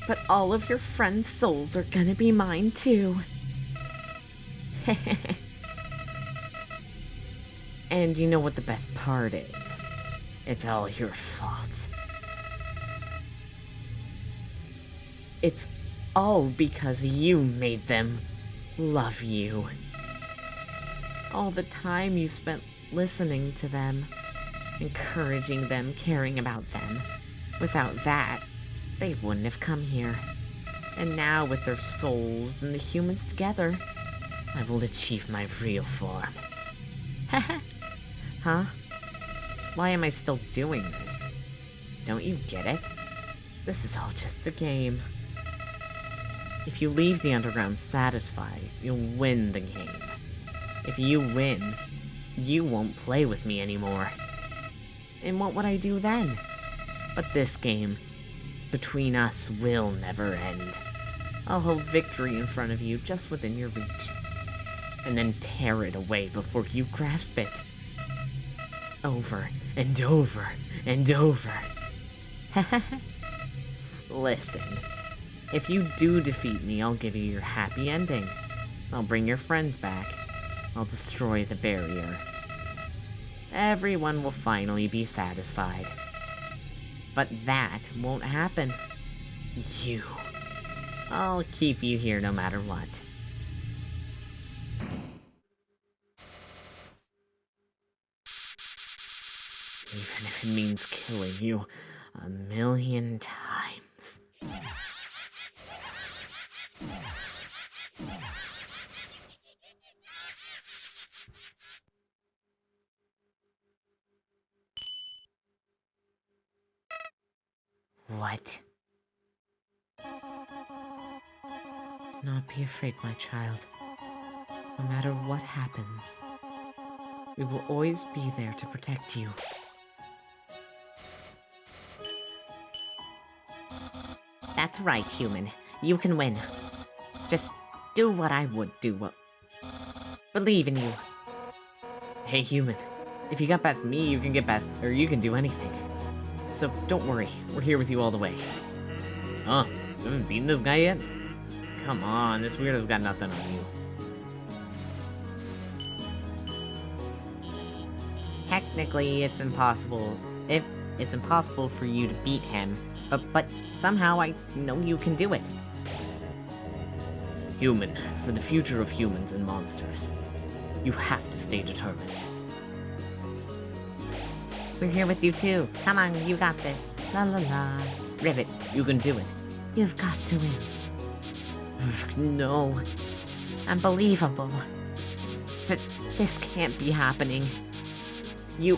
Speaker 4: but all of your friends' souls are gonna be mine too. And you know what the best part is? It's all your fault. It's all because you made them love you. All the time you spent listening to them, encouraging them, caring about them. Without that, they wouldn't have come here. And now with their souls and the humans together, I will achieve my real form. Huh? Why am I still doing this? Don't you get it? This is all just a game. If you leave the underground satisfied, you'll win the game. If you win, you won't play with me anymore. And what would I do then? But this game, between us, will never end. I'll hold victory in front of you, just within your reach. And then tear it away before you grasp it. Over and over and over. Listen, if you do defeat me, I'll give you your happy ending. I'll bring your friends back. I'll destroy the barrier. Everyone will finally be satisfied. But that won't happen. You. I'll keep you here no matter what. Even if it means killing you 1,000,000 times. What? Do not be afraid, my child. No matter what happens, we will always be there to protect you. That's right, human. You can win. Just do what I would do. Believe in you. Hey, human. If you got past me, you can get past, or you can do anything. So don't worry, we're here with you all the way. Huh? You haven't beaten this guy yet? Come on, this weirdo's got nothing on you. Technically, it's impossible. It's impossible for you to beat him, but somehow I know you can do it. Human, for the future of humans and monsters. You have to stay determined.
Speaker 5: We're here with you too. Come on, you got this. La la la.
Speaker 4: Rivet, you can do it.
Speaker 5: You've got to win.
Speaker 4: No.
Speaker 5: Unbelievable. This can't be happening.
Speaker 4: You.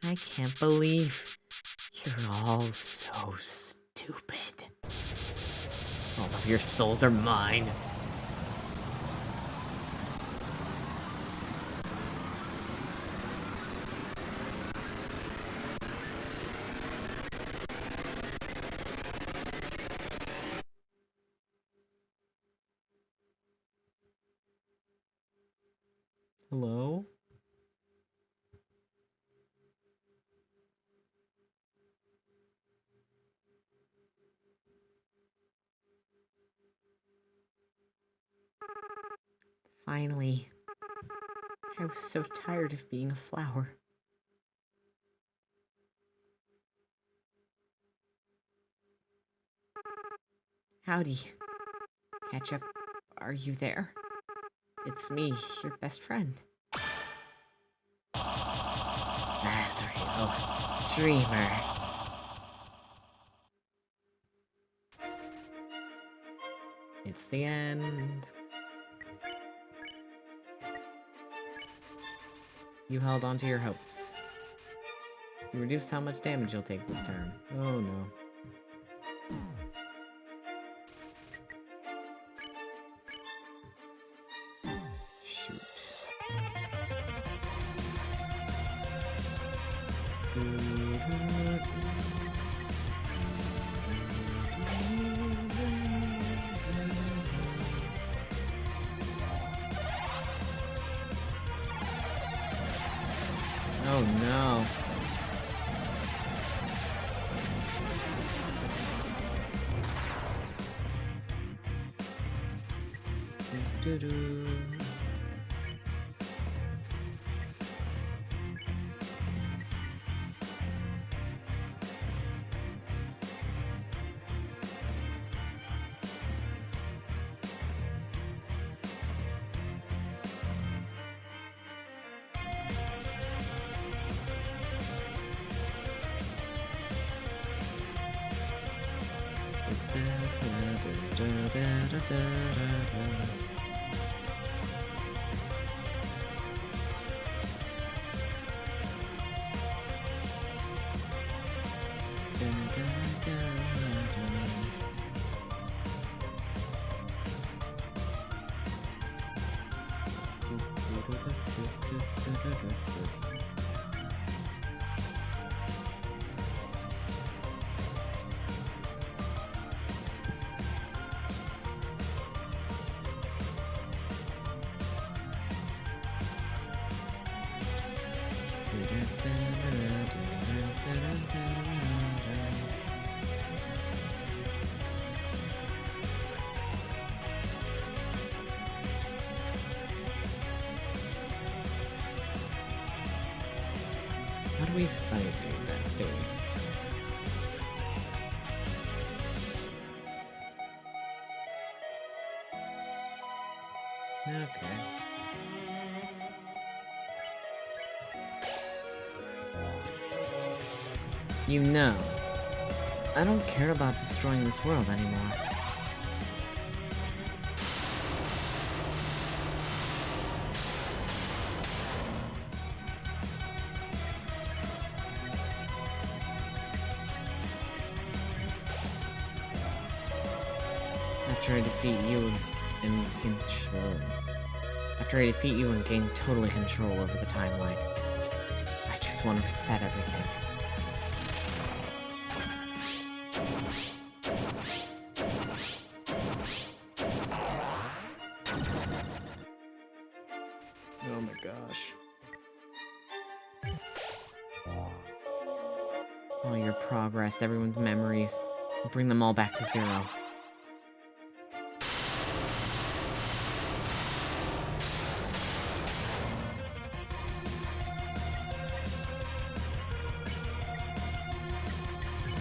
Speaker 5: I can't believe you're all so stupid.
Speaker 4: All of your souls are mine.
Speaker 1: Hello?
Speaker 5: Finally. I was so tired of being a flower. Howdy. Ketchup, are you there? It's me, your best friend.
Speaker 4: Azrael. Dreamer.
Speaker 1: It's the end. You held on to your hopes. You reduced how much damage you'll take this turn. Oh no. Shoot. Oh no. Doo-doo. How do we fight this, do we? Okay. You know, I don't care about destroying this world anymore. After I defeat you and gain totally control over the timeline, I just want to reset everything. Oh my gosh. All your progress, everyone's memories, bring them all back to zero.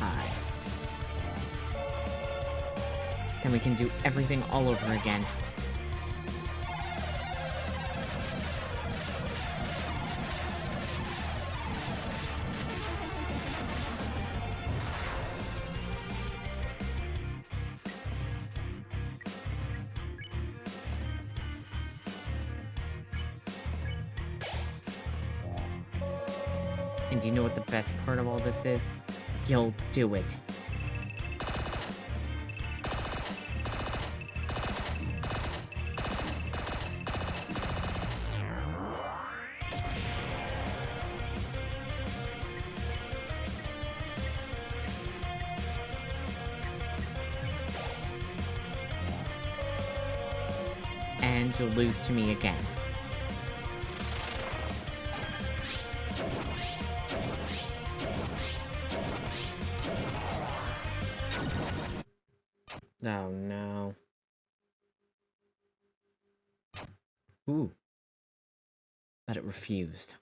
Speaker 1: Hi.
Speaker 4: Then we can do everything all over again. And do you know what the best part of all this is? You'll do it. And you'll lose to me again. Oh no. Ooh. But it refused.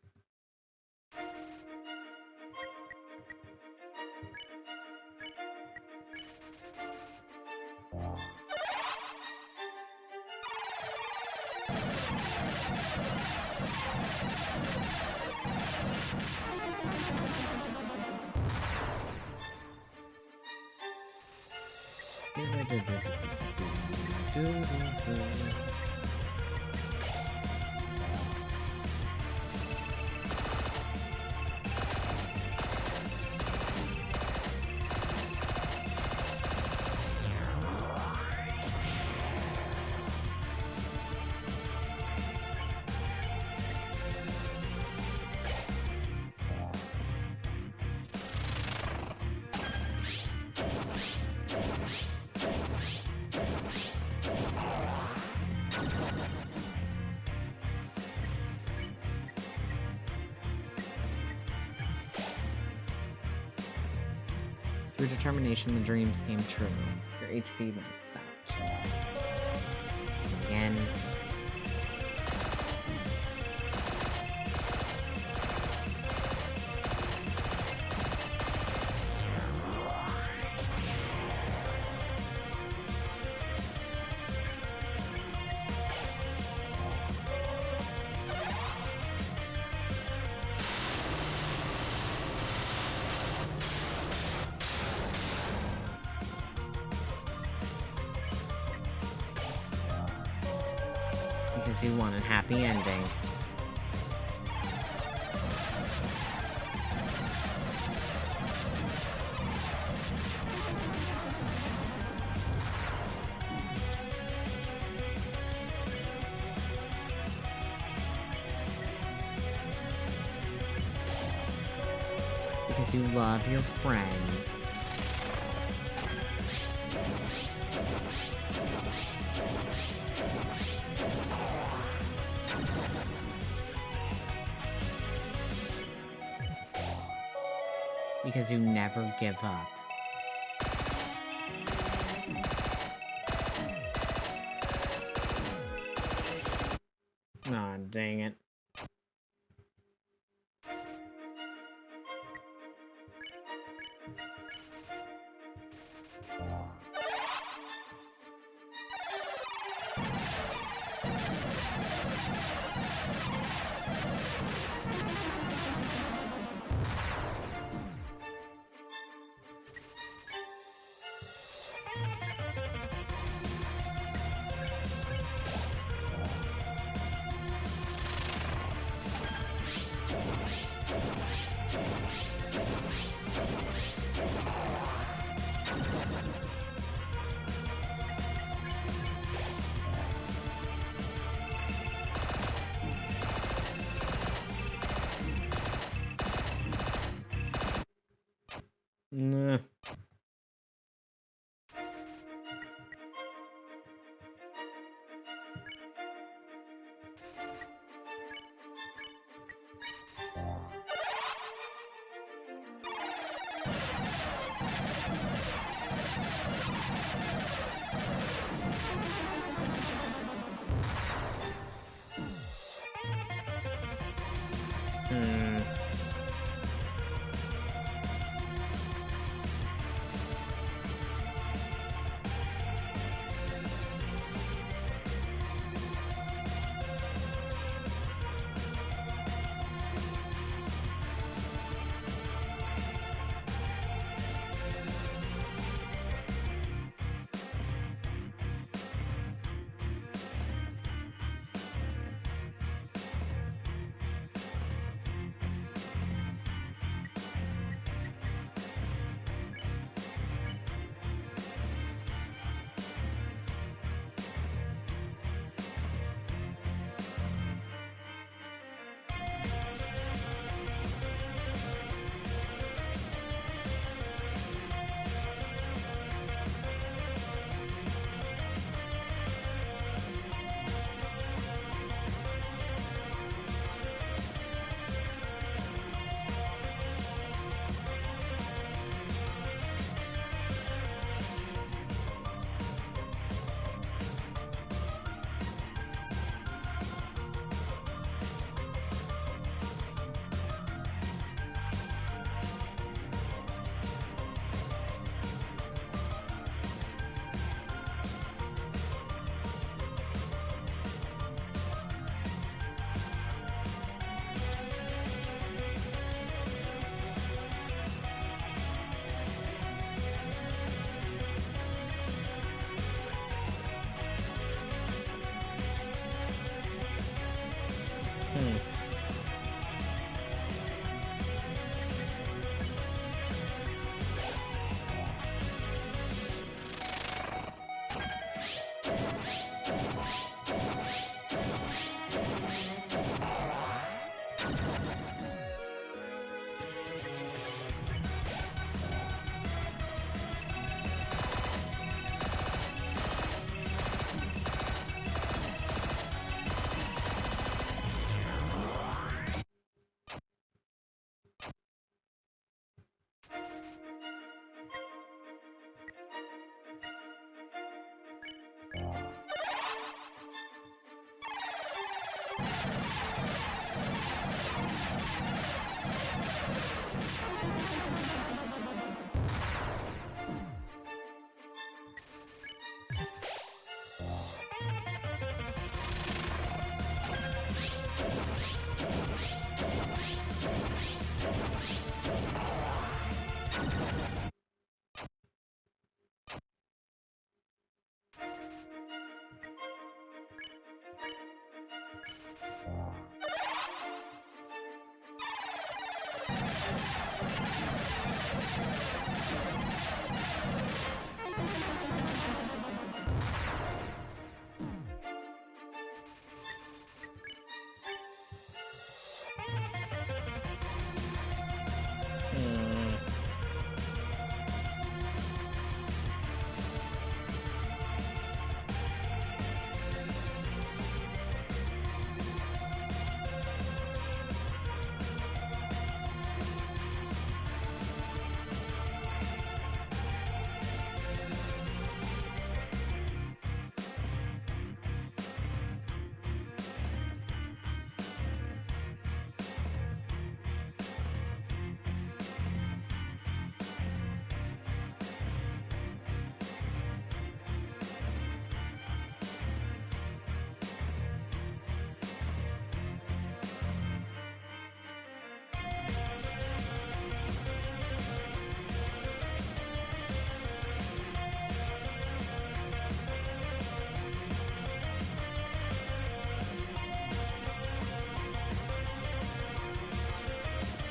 Speaker 4: Through determination, the dreams came true. Your HP went stopped. Again. Because you want a happy ending. Because you love your friends. Because you never give up. Aw, dang it. Nah.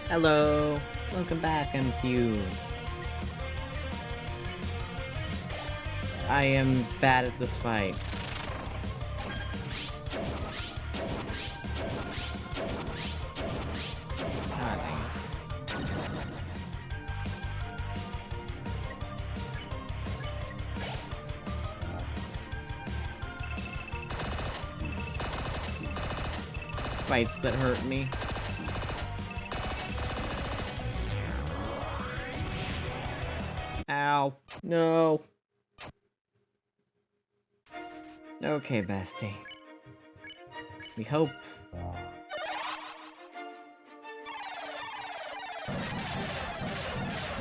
Speaker 4: Hello. Welcome back, MQ. I am bad at this fight. Ah, dang it. Fights that hurt me. Ow. No. Okay, bestie. We hope.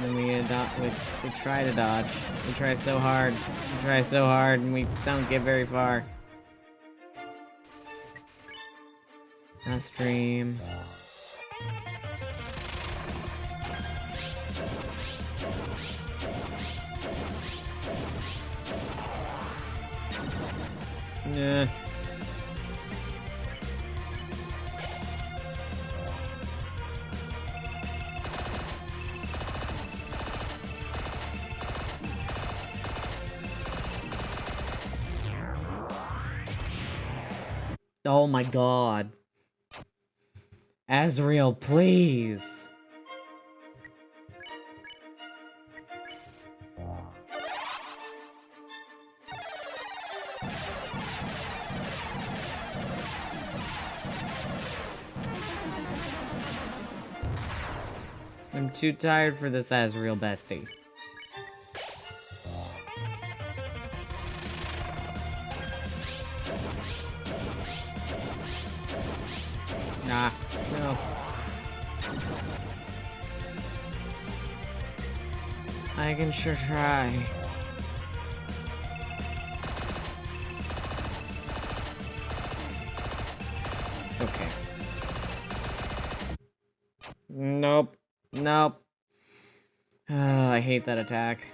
Speaker 4: Then we try to dodge. We try so hard. We try so hard and we don't get very far. Last stream. Yeah. Oh my god. Azrael, please. I'm too tired for this Azrael, bestie. Nah, no. I can sure try. Okay. Nope. Nope. I hate that attack.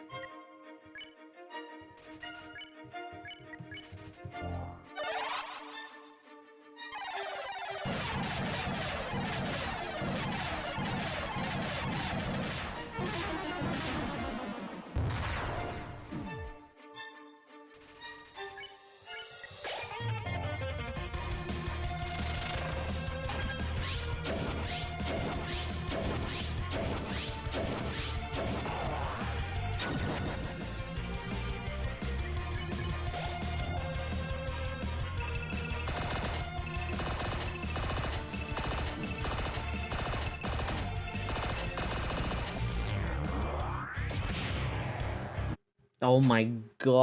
Speaker 4: Oh my gosh.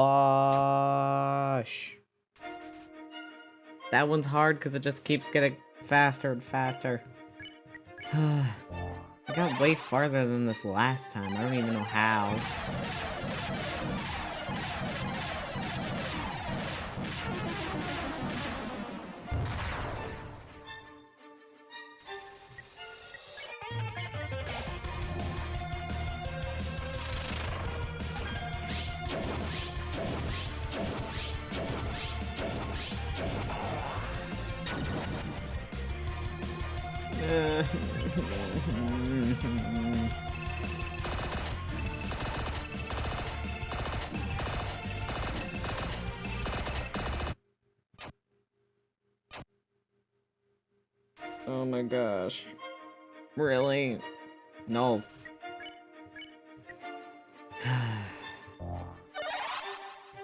Speaker 4: That one's hard because it just keeps getting faster and faster. I got way farther than this last time. I don't even know how.
Speaker 1: Oh my gosh. Really? No.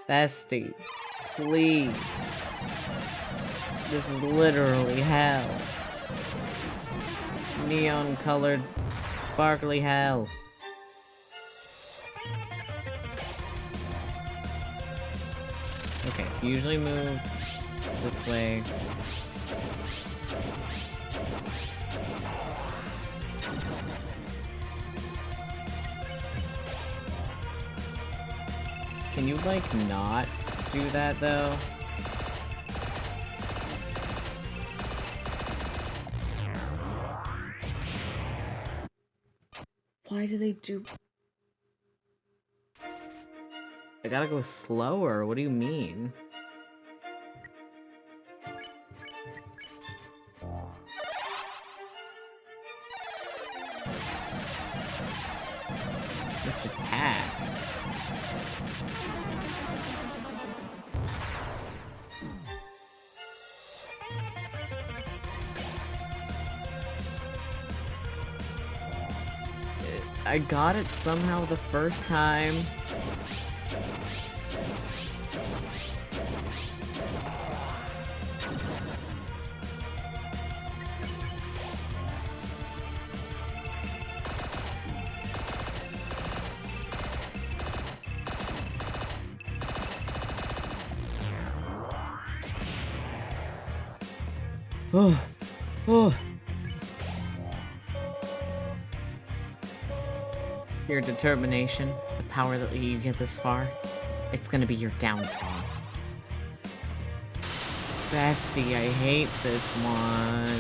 Speaker 1: Bestie, please. This is literally hell. Neon colored, sparkly hell. Okay, usually move this way. Can you, like, not do that, though? Why do they do... I gotta go slower, what do you mean? Which attack? I got it somehow the first time. Oh, oh. Your determination, the power that let you get this far, it's gonna be your downfall. Bestie, I hate this one.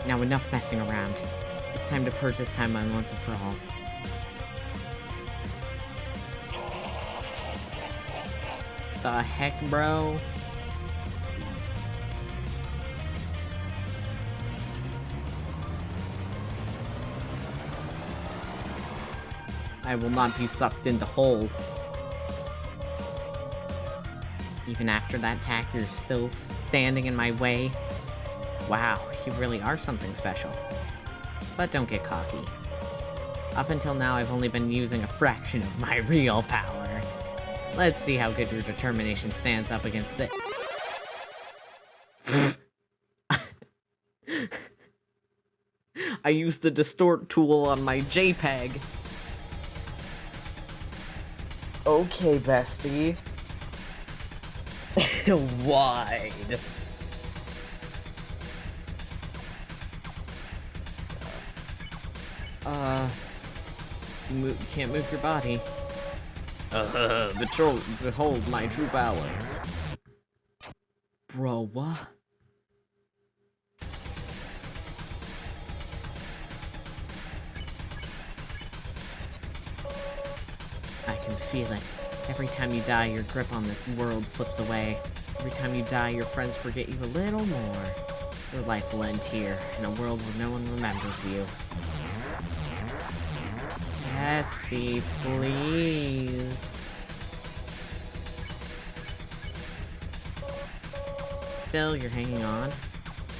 Speaker 1: Now enough messing around. It's time to purge this timeline once and for all. The heck, bro? I will not be sucked into hole. Even after that attack, you're still standing in my way. Wow, you really are something special. But don't get cocky. Up until now, I've only been using a fraction of my real power. Let's see how good your determination stands up against this. I used the distort tool on my JPEG. Okay, bestie. Wide. Can't move your body. Behold my true power. Bro, what? I can feel it. Every time you die, your grip on this world slips away. Every time you die, your friends forget you a little more. Your life will end here, in a world where no one remembers you. Bestie, please. Still, you're hanging on?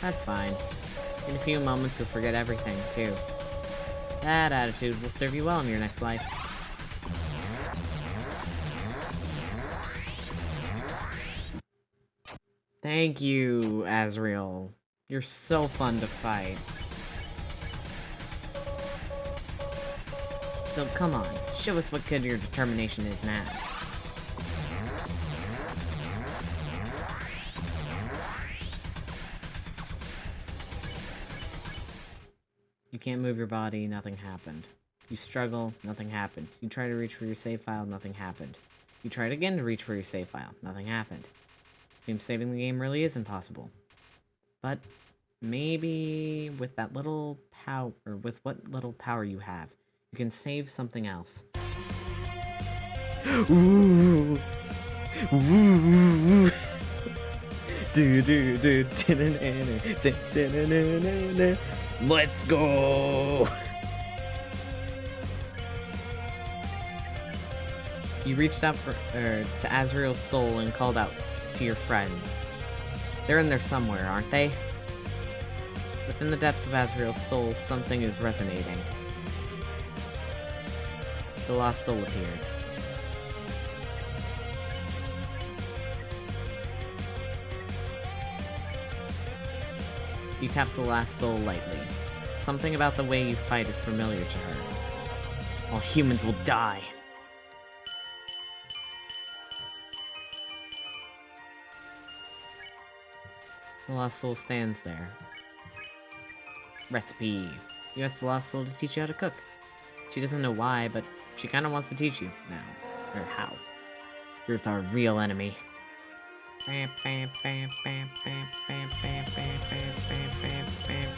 Speaker 1: That's fine. In a few moments, you'll forget everything, too. That attitude will serve you well in your next life. Thank you, Azrael. You're so fun to fight. Still, come on. Show us what good your determination is now. You can't move your body, nothing happened. You struggle, nothing happened. You try to reach for your save file, nothing happened. You tried again to reach for your save file, nothing happened. Seems saving the game really is impossible. But maybe with that little power, or with what little power you have, you can save something else. Ooh. Ooh. Let's go! You reached out to Azrael's soul and called out to your friends. They're in there somewhere, aren't they? Within the depths of Azrael's soul, something is resonating. The lost soul appeared. You tap the last soul lightly. Something about the way you fight is familiar to her. All humans will die. The lost soul stands there. Recipe. You ask the lost soul to teach you how to cook. She doesn't know why, but she kinda wants to teach you now. Or how. Here's our real enemy. Bam, bam, bam, bam, bam, bam, bam, bam, bam, bam, bam, bam.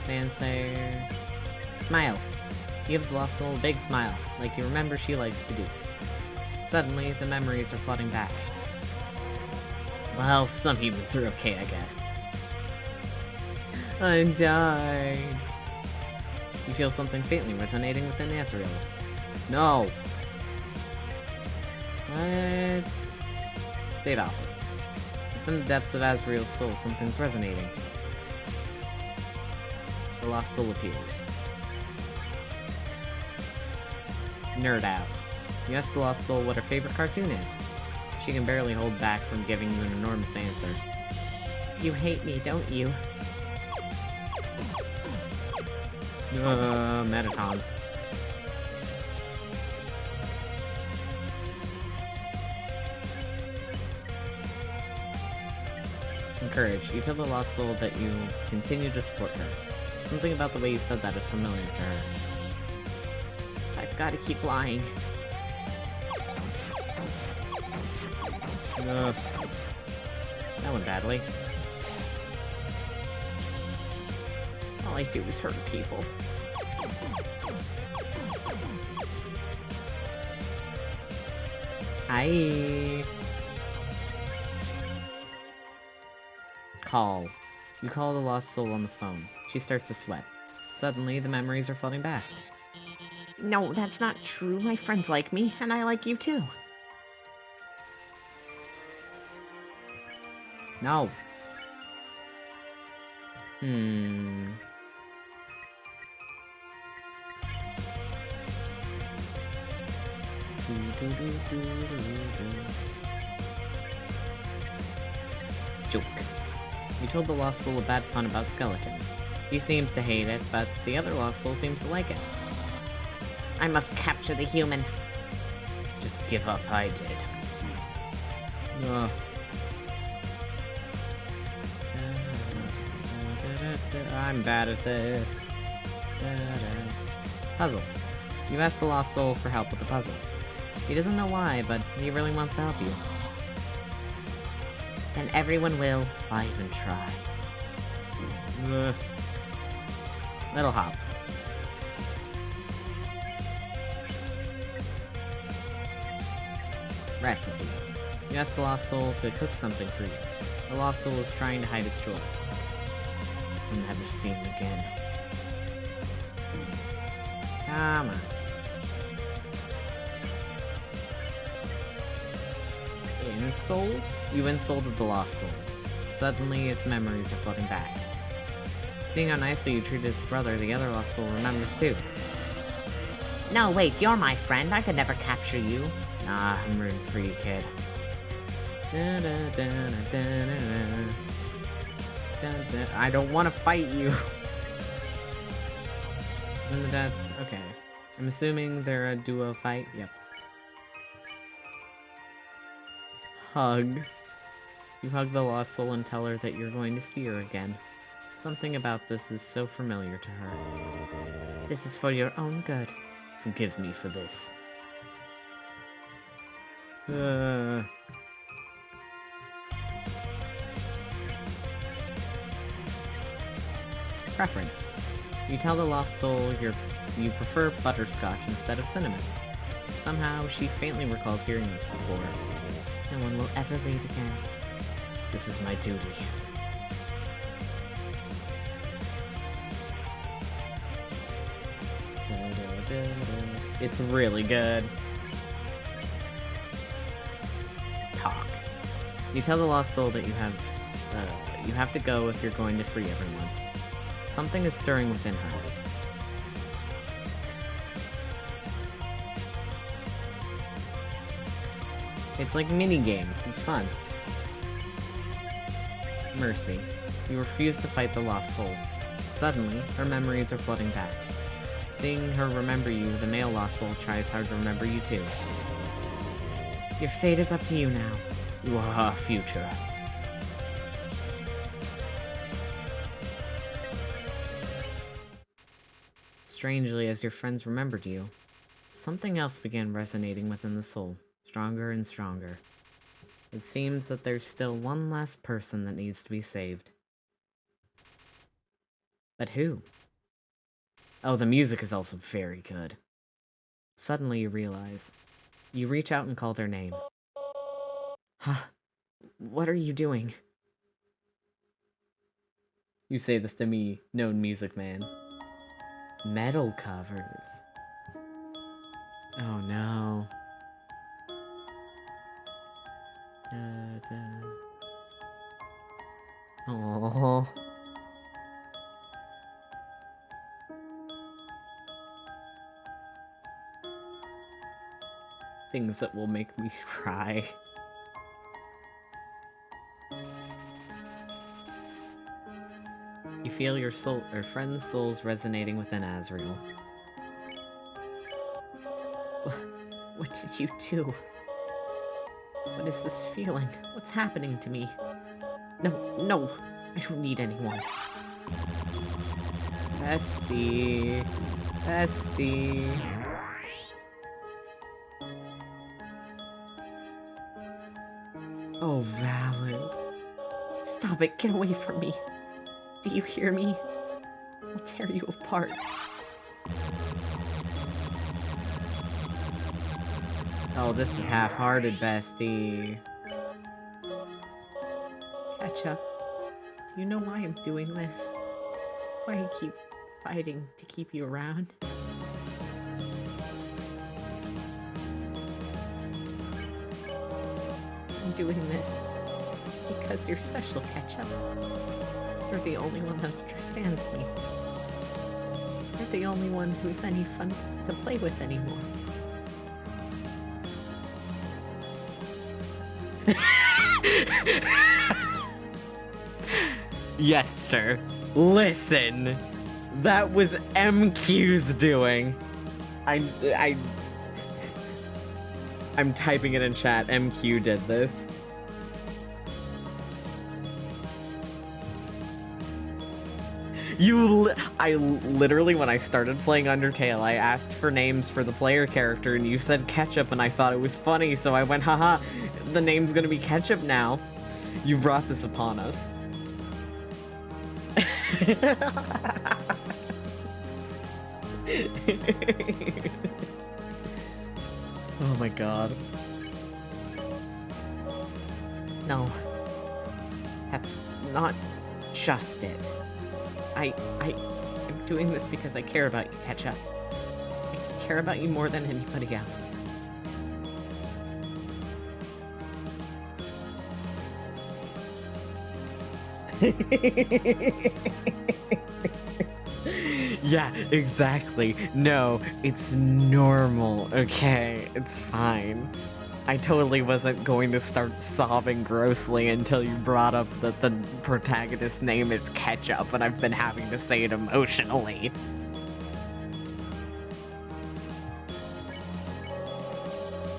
Speaker 1: Stands there. Smile. You give the lost soul a big smile, like you remember she likes to do. Suddenly, the memories are flooding back. Well, some humans are okay, I guess. I died. You feel something faintly resonating within Azrael. No! Let's... State office. Within the depths of Azrael's soul, something's resonating. The lost soul appears. Nerd out. You ask the lost soul what her favorite cartoon is. She can barely hold back from giving you an enormous answer. You hate me, don't you? Metatons. Encourage. You tell the lost soul that you continue to support her. Something about the way you said that is familiar to her. I've got to keep lying. That went badly. All I do is hurt people. Hi. Call. You call the lost soul on the phone. She starts to sweat. Suddenly, the memories are flooding back.
Speaker 5: No, that's not true. My friends like me, and I like you too.
Speaker 1: No. Joke. You told the lost soul a bad pun about skeletons. He seems to hate it, but the other lost soul seems to like it.
Speaker 5: I must capture the human.
Speaker 1: Just give up, I did. Ugh. I'm bad at this. Puzzle. You ask the lost soul for help with the puzzle. He doesn't know why, but he really wants to help you.
Speaker 5: And everyone will.
Speaker 1: Why even try? Little hops. Recipe. You ask the lost soul to cook something for you. The lost soul is trying to hide its joy. You'll never see him again. Come on. Insult? You insulted the lost soul. Suddenly, its memories are flooding back. Seeing how nicely you treated its brother, the other lost soul remembers too.
Speaker 5: No, wait, you're my friend. I could never capture you.
Speaker 1: Nah, I'm rooting for you, kid. I don't want to fight you. In the depths. Okay. I'm assuming they're a duo fight. Yep. Hug. You hug the lost soul and tell her that you're going to see her again. Something about this is so familiar to her.
Speaker 5: This is for your own good.
Speaker 1: Forgive me for this. Preference. You tell the lost soul you prefer butterscotch instead of cinnamon. Somehow, she faintly recalls hearing this before.
Speaker 5: No one will ever leave again.
Speaker 1: This is my duty. It's really good. Talk. You tell the lost soul that you have to go if you're going to free everyone. Something is stirring within her. It's like mini games. It's fun. Mercy. You refuse to fight the lost soul. Suddenly, her memories are flooding back. Seeing her remember you, the male lost soul tries hard to remember you too.
Speaker 5: Your fate is up to you now.
Speaker 1: You are our future. Strangely, as your friends remembered you, something else began resonating within the soul, stronger and stronger. It seems that there's still one last person that needs to be saved. But who? Oh, the music is also very good. Suddenly you realize. You reach out and call their name.
Speaker 5: Huh? What are you doing?
Speaker 1: You say this to me, known music man. Metal covers. Oh no. Oh. Things that will make me cry. You feel your soul, or friend's souls resonating within Azrael.
Speaker 5: What did you do? What is this feeling? What's happening to me? No, I don't need anyone.
Speaker 1: Bestie.
Speaker 5: Oh, Valid. Stop it, get away from me. Do you hear me? I'll tear you apart.
Speaker 1: Oh, this is half-hearted, bestie.
Speaker 5: Catch up. Do you know why I'm doing this? Why I keep fighting to keep you around? I'm doing this because you're special, Ketchup. You're the only one that understands me. You're the only one who's any fun to play with anymore.
Speaker 1: Yester, listen. That was MQ's doing. I'm typing it in chat. MQ did this. I literally, when I started playing Undertale, I asked for names for the player character, and you said Ketchup, and I thought it was funny, so I went, haha, the name's gonna be Ketchup now. You brought this upon us. Oh my god.
Speaker 5: No. That's not just it. I'm doing this because I care about you, Ketchup. I care about you more than anybody else.
Speaker 1: Yeah, exactly. No, it's normal, okay? It's fine. I totally wasn't going to start sobbing grossly until you brought up that the protagonist's name is Ketchup, and I've been having to say it emotionally.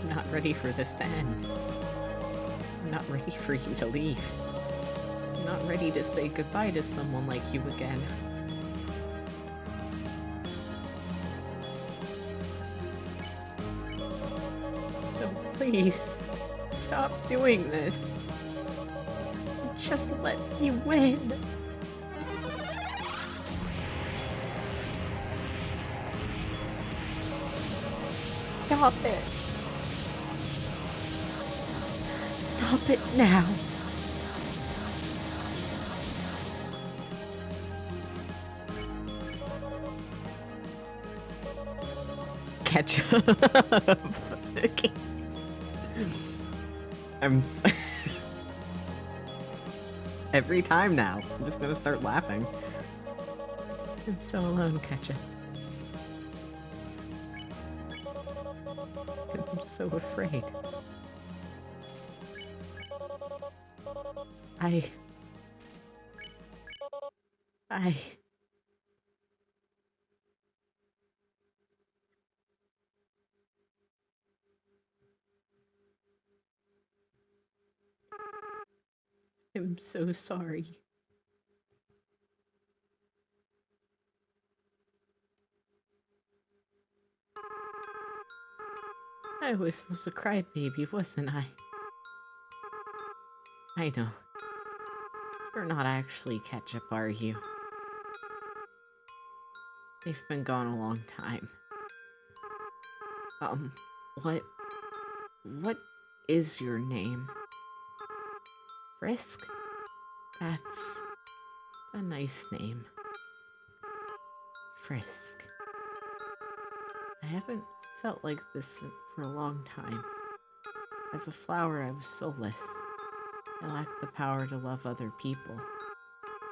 Speaker 5: I'm not ready for this to end. I'm not ready for you to leave. I'm not ready to say goodbye to someone like you again. So please, stop doing this. Just let me win. Stop it. Stop it now. Ketchup. I'm every time now. I'm just gonna start laughing. I'm so alone, Ketchup. I'm so afraid. I am so sorry. I was a crybaby, wasn't I? I know. You're not actually Ketchup, are you? They've been gone a long time. What is your name? Frisk? That's a nice name. Frisk. I haven't felt like this for a long time. As a flower, I was soulless. I lacked the power to love other people.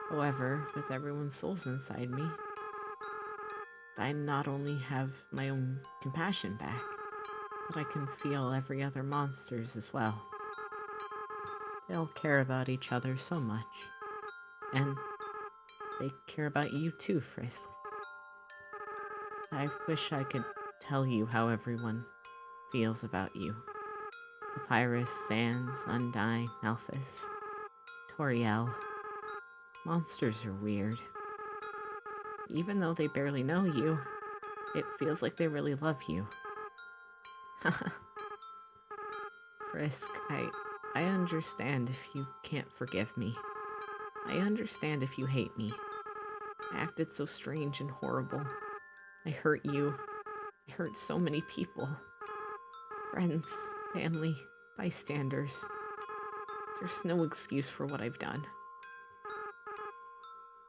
Speaker 5: However, with everyone's souls inside me, I not only have my own compassion back, but I can feel every other monster's as well. They all care about each other so much. And they care about you too, Frisk. I wish I could tell you how everyone feels about you. Papyrus, Sans, Undyne, Malphas, Toriel. Monsters are weird. Even though they barely know you, it feels like they really love you. Frisk, I understand if you can't forgive me. I understand if you hate me. I acted so strange and horrible. I hurt you. I hurt so many people. Friends, family, bystanders. There's no excuse for what I've done.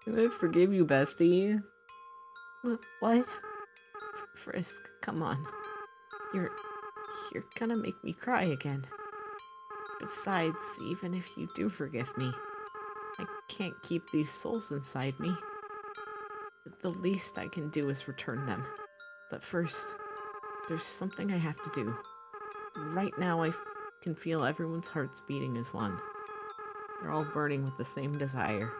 Speaker 5: I forgive you, bestie. What? Frisk, come on. You're gonna make me cry again. Besides, even if you do forgive me, I can't keep these souls inside me. The least I can do is return them. But first, there's something I have to do. Right now, I can feel everyone's hearts beating as one. They're all burning with the same desire.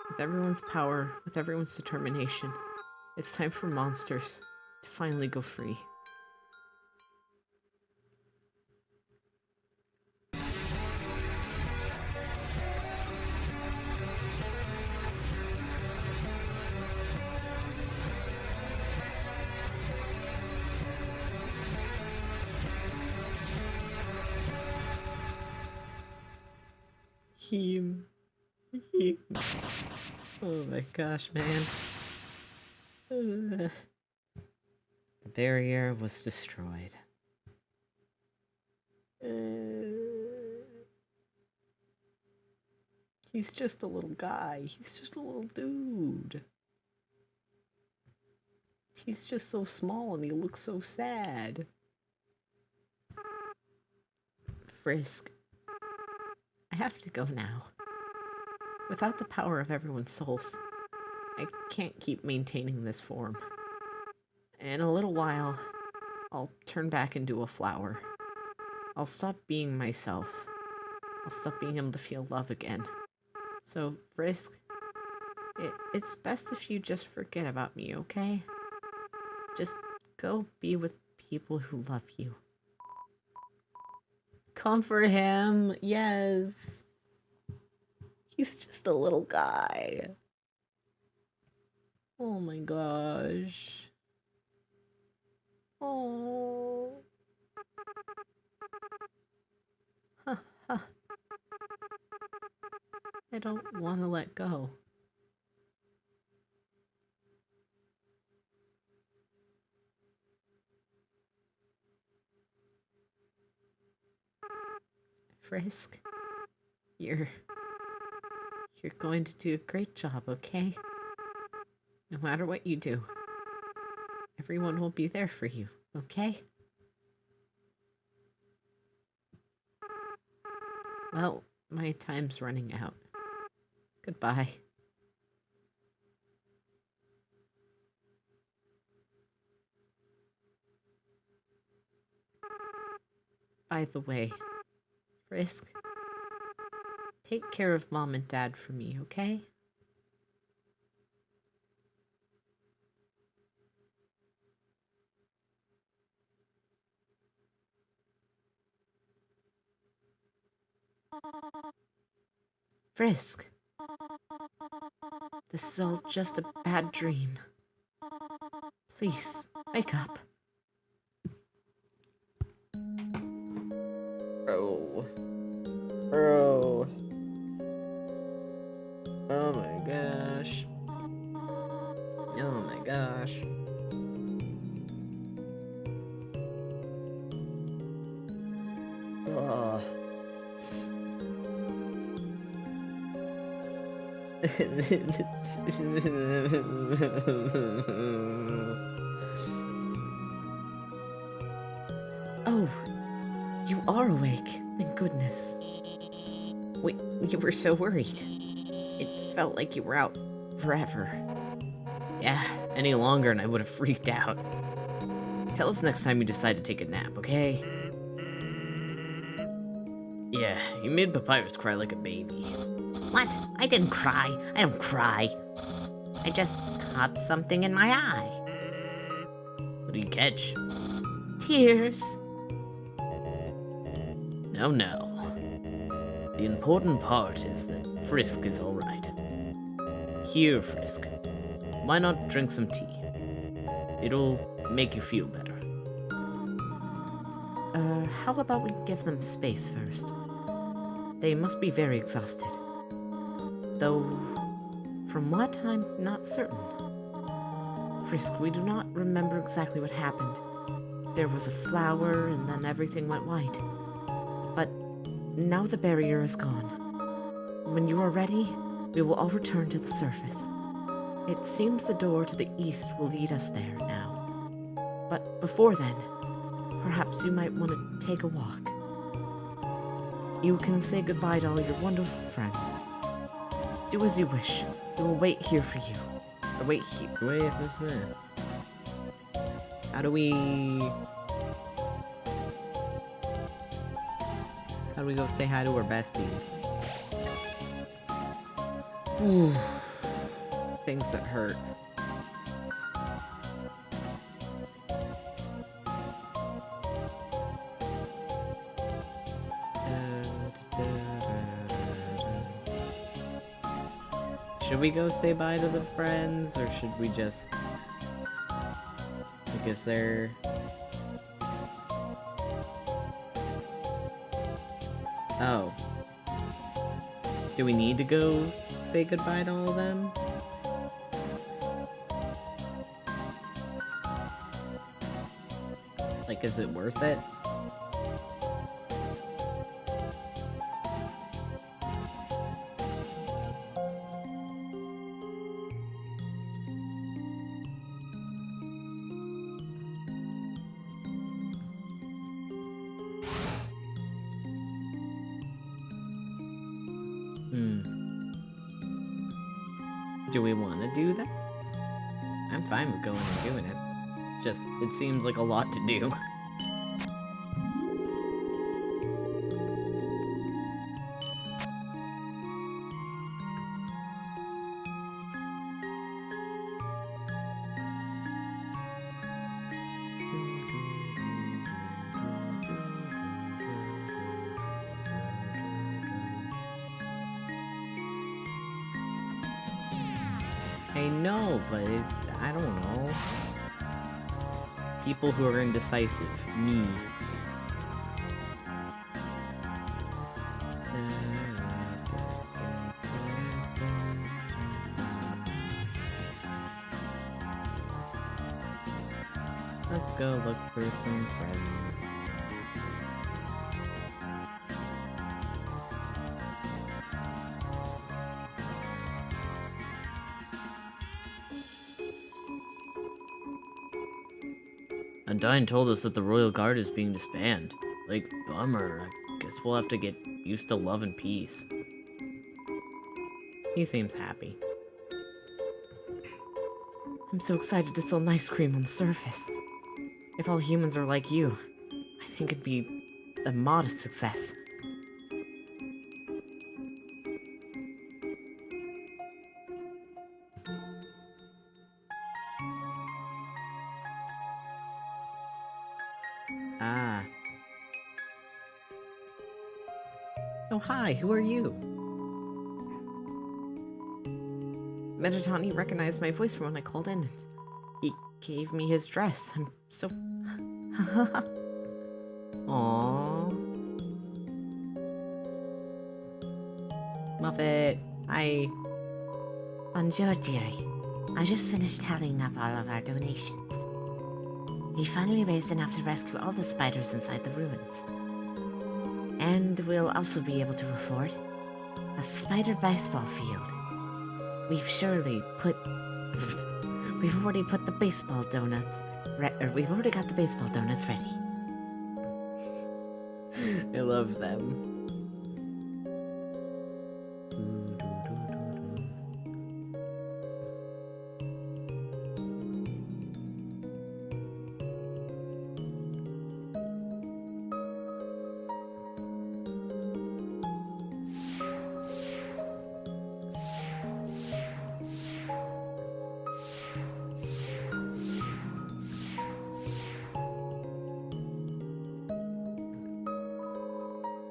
Speaker 5: With everyone's power, with everyone's determination, it's time for monsters to finally go free. He... Oh my gosh, man. The barrier was destroyed. He's just a little guy. He's just a little dude. He's just so small and he looks so sad. Frisk, I have to go now. Without the power of everyone's souls, I can't keep maintaining this form. In a little while, I'll turn back into a flower. I'll stop being myself. I'll stop being able to feel love again. So, Frisk, it's best if you just forget about me, okay? Just go be with people who love you. Comfort him, yes. He's just a little guy. Oh my gosh. Oh. I don't want to let go. Frisk. You're going to do a great job, okay? No matter what you do, everyone will be there for you, okay? Well, my time's running out. Goodbye. By the way, Frisk, take care of Mom and Dad for me, okay? Frisk, this is all just a bad dream. Please, wake up.
Speaker 1: Bro. Bro. Oh my gosh. Oh my gosh. Oh.
Speaker 5: Oh, you are awake. Thank goodness. You were so worried. It felt like you were out forever. Yeah, any longer and I would have freaked out. Tell us next time you decide to take a nap, okay? Yeah, you made Papyrus cry like a baby. What? I didn't cry. I don't cry. I just caught something in my eye.
Speaker 1: What do you catch?
Speaker 5: Tears.
Speaker 1: No, no. The important part is that Frisk is alright. Here, Frisk. Why not drink some tea? It'll make you feel better.
Speaker 5: How about we give them space first? They must be very exhausted. Though, from what, I'm not certain. Frisk, we do not remember exactly what happened. There was a flower, and then everything went white. But now the barrier is gone. When you are ready, we will all return to the surface. It seems the door to the east will lead us there now. But before then, perhaps you might want to take a walk. You can say goodbye to all your wonderful friends. Do as you wish. We will wait here for you. Or wait here.
Speaker 1: Wait, what's that? How do we go say hi to our besties? Ooh. Things that hurt. Should we go say bye to the friends, or should we just... I guess they're... Oh. Do we need to go say goodbye to all of them? Like, is it worth it? Do we want to do that? I'm fine with going and doing it. Just, it seems like a lot to do. I know, but I don't know. People who are indecisive. Me. Let's go look for some friends.
Speaker 4: Undyne told us that the Royal Guard is being disbanded. Like, bummer. I guess we'll have to get used to love and peace.
Speaker 5: He seems happy. I'm so excited to sell ice cream on the surface. If all humans are like you, I think it'd be a modest success.
Speaker 1: Ah. Oh, hi, who are you?
Speaker 5: Metatani recognized my voice from when I called in. He gave me his dress. I'm so...
Speaker 1: Aww. Muffet, hi.
Speaker 6: Bonjour, dearie. I just finished tallying up all of our donations. We finally raised enough to rescue all the spiders inside the ruins. And we'll also be able to afford a spider baseball field. We've already put the baseball donuts, we've already got the baseball donuts ready.
Speaker 1: I love them.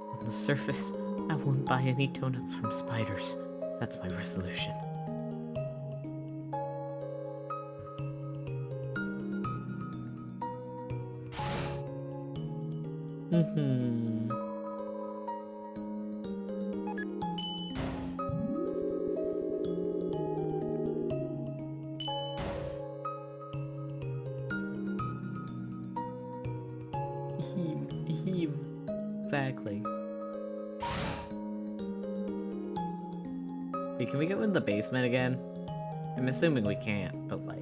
Speaker 5: On the surface, I won't buy any donuts from spiders. That's my resolution.
Speaker 1: Mm-hmm. Exactly. Hey, can we go in the basement again? I'm assuming we can't, but like...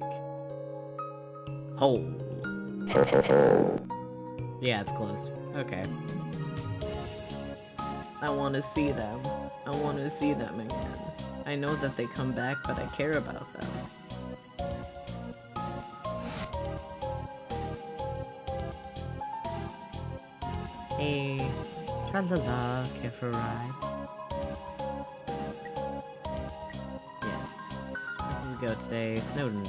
Speaker 1: Hole. Yeah, it's closed. Okay. I want to see them. I want to see them again. I know that they come back, but I care about them. Hey, tra-la-la, care for a ride? Yes. Where can we go today? Snowden.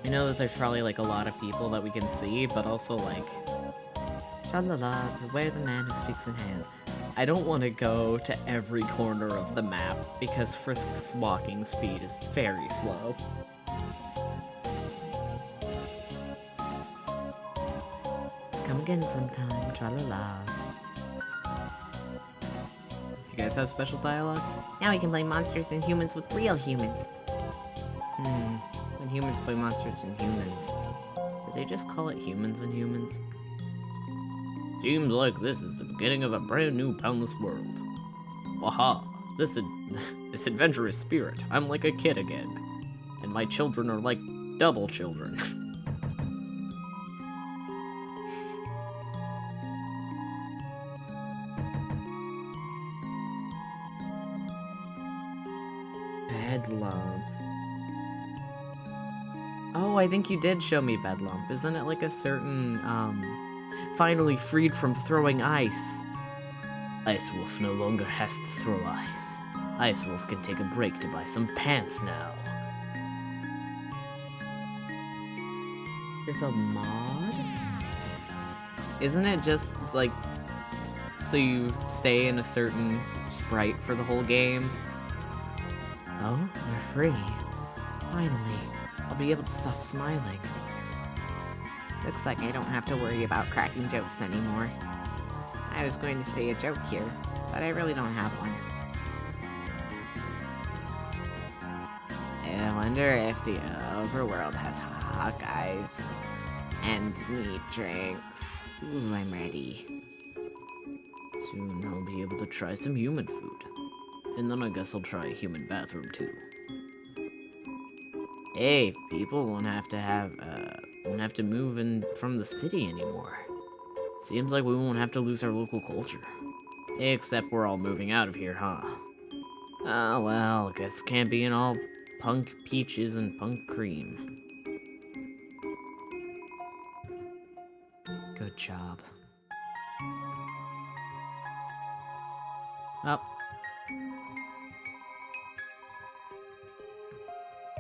Speaker 1: I know that there's probably like a lot of people that we can see, but also like... Tra-la-la, beware the man who speaks in hands. I don't want to go to every corner of the map, because Frisk's walking speed is very slow.
Speaker 5: Come again sometime, tra-la-la.
Speaker 1: Do you guys have special dialogue?
Speaker 6: Now we can play monsters and humans with real humans.
Speaker 1: When humans play monsters and humans. Did they just call it humans and humans? Seems like this is the beginning of a brand new boundless world. Waha! This adventurous spirit. I'm like a kid again. And my children are like double children. Bedlamp. Oh, I think you did show me Bedlamp. Isn't it like a certain, finally freed from throwing ice? Ice Wolf no longer has to throw ice. Ice Wolf can take a break to buy some pants now. It's a mod? Isn't it just, like, so you stay in a certain sprite for the whole game? Oh, we're free. Finally, I'll be able to stop smiling.
Speaker 6: Looks like I don't have to worry about cracking jokes anymore. I was going to say a joke here, but I really don't have one. I wonder if the overworld has hot guys and neat drinks. Ooh, I'm ready.
Speaker 1: Soon I'll be able to try some human food.
Speaker 4: And then I guess I'll try a human bathroom too. Hey, people won't have to move in from the city anymore. Seems like we won't have to lose our local culture. Except we're all moving out of here, huh? Ah, well, guess it can't be in all punk peaches and punk cream. Good job. Up.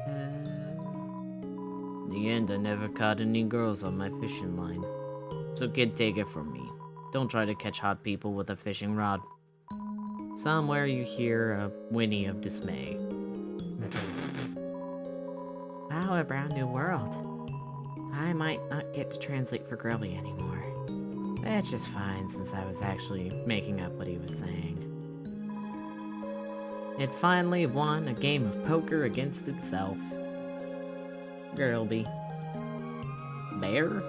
Speaker 4: In the end, I never caught any girls on my fishing line. So kid, take it from me. Don't try to catch hot people with a fishing rod. Somewhere you hear a whinny of dismay.
Speaker 5: Wow, a brand new world. I might not get to translate for Grubby anymore. That's just fine, since I was actually making up what he was saying. It finally won a game of poker against itself. Girlby. Bear?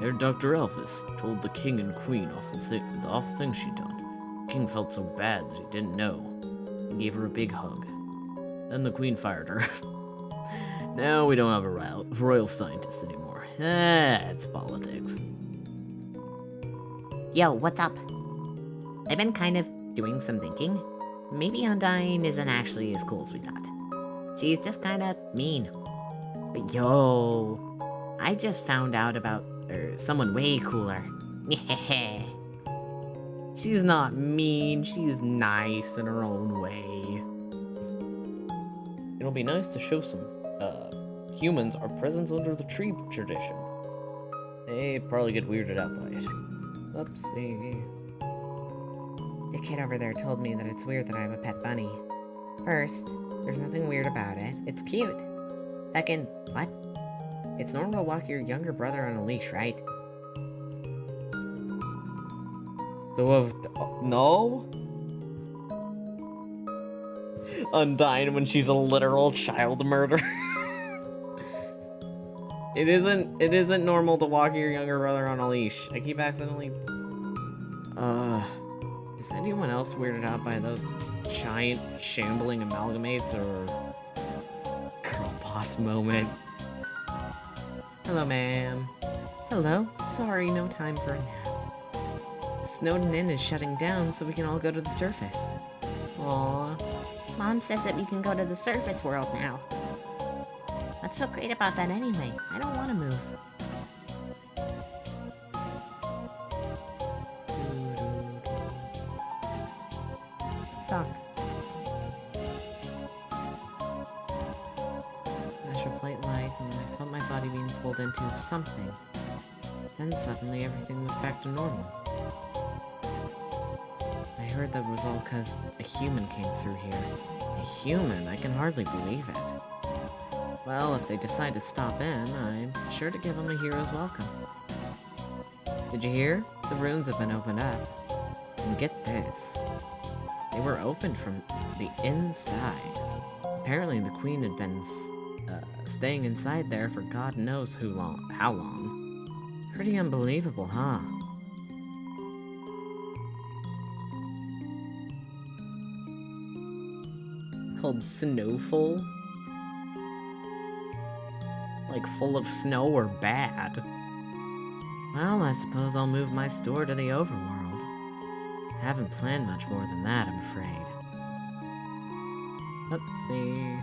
Speaker 4: Ere Dr. Elvis told the king and queen the awful thing she'd done. The king felt so bad that he didn't know. He gave her a big hug. Then the queen fired her. Now we don't have a royal scientist anymore. It's politics.
Speaker 6: Yo, what's up? I've been kind of doing some thinking. Maybe Undyne isn't actually as cool as we thought. She's just kind of mean. But yo, I just found out about someone way cooler.
Speaker 5: She's not mean, she's nice in her own way.
Speaker 4: It'll be nice to show some humans our presence under the tree tradition. They probably get weirded out by it.
Speaker 5: Oopsie.
Speaker 6: The kid over there told me that it's weird that I have a pet bunny. First, there's nothing weird about it. It's cute. Second, what?
Speaker 5: It's normal to walk your younger brother on a leash, right? No? Undyne when she's a literal child murderer. It isn't normal to walk your younger brother on a leash. I keep accidentally... Is anyone else weirded out by those giant shambling amalgamates or... Girl boss moment? Hello, ma'am. Hello? Sorry, no time for a nap. Snowden Inn is shutting down so we can all go to the surface. Aww.
Speaker 6: Mom says that we can go to the surface world now. What's so great about that anyway? I don't want to move.
Speaker 5: Talk. Flash of light, and I felt my body being pulled into something. Then suddenly everything was back to normal. I heard that was all because a human came through here. A human? I can hardly believe it. Well, if they decide to stop in, I'm sure to give them a hero's welcome. Did you hear? The ruins have been opened up. And get this. They were opened from the inside. Apparently the queen had been staying inside there for God knows how long. Pretty unbelievable, huh? It's called Snowfall. Like full of snow or bad? Well, I suppose I'll move my store to the overworld. Haven't planned much more than that, I'm afraid. Oopsie.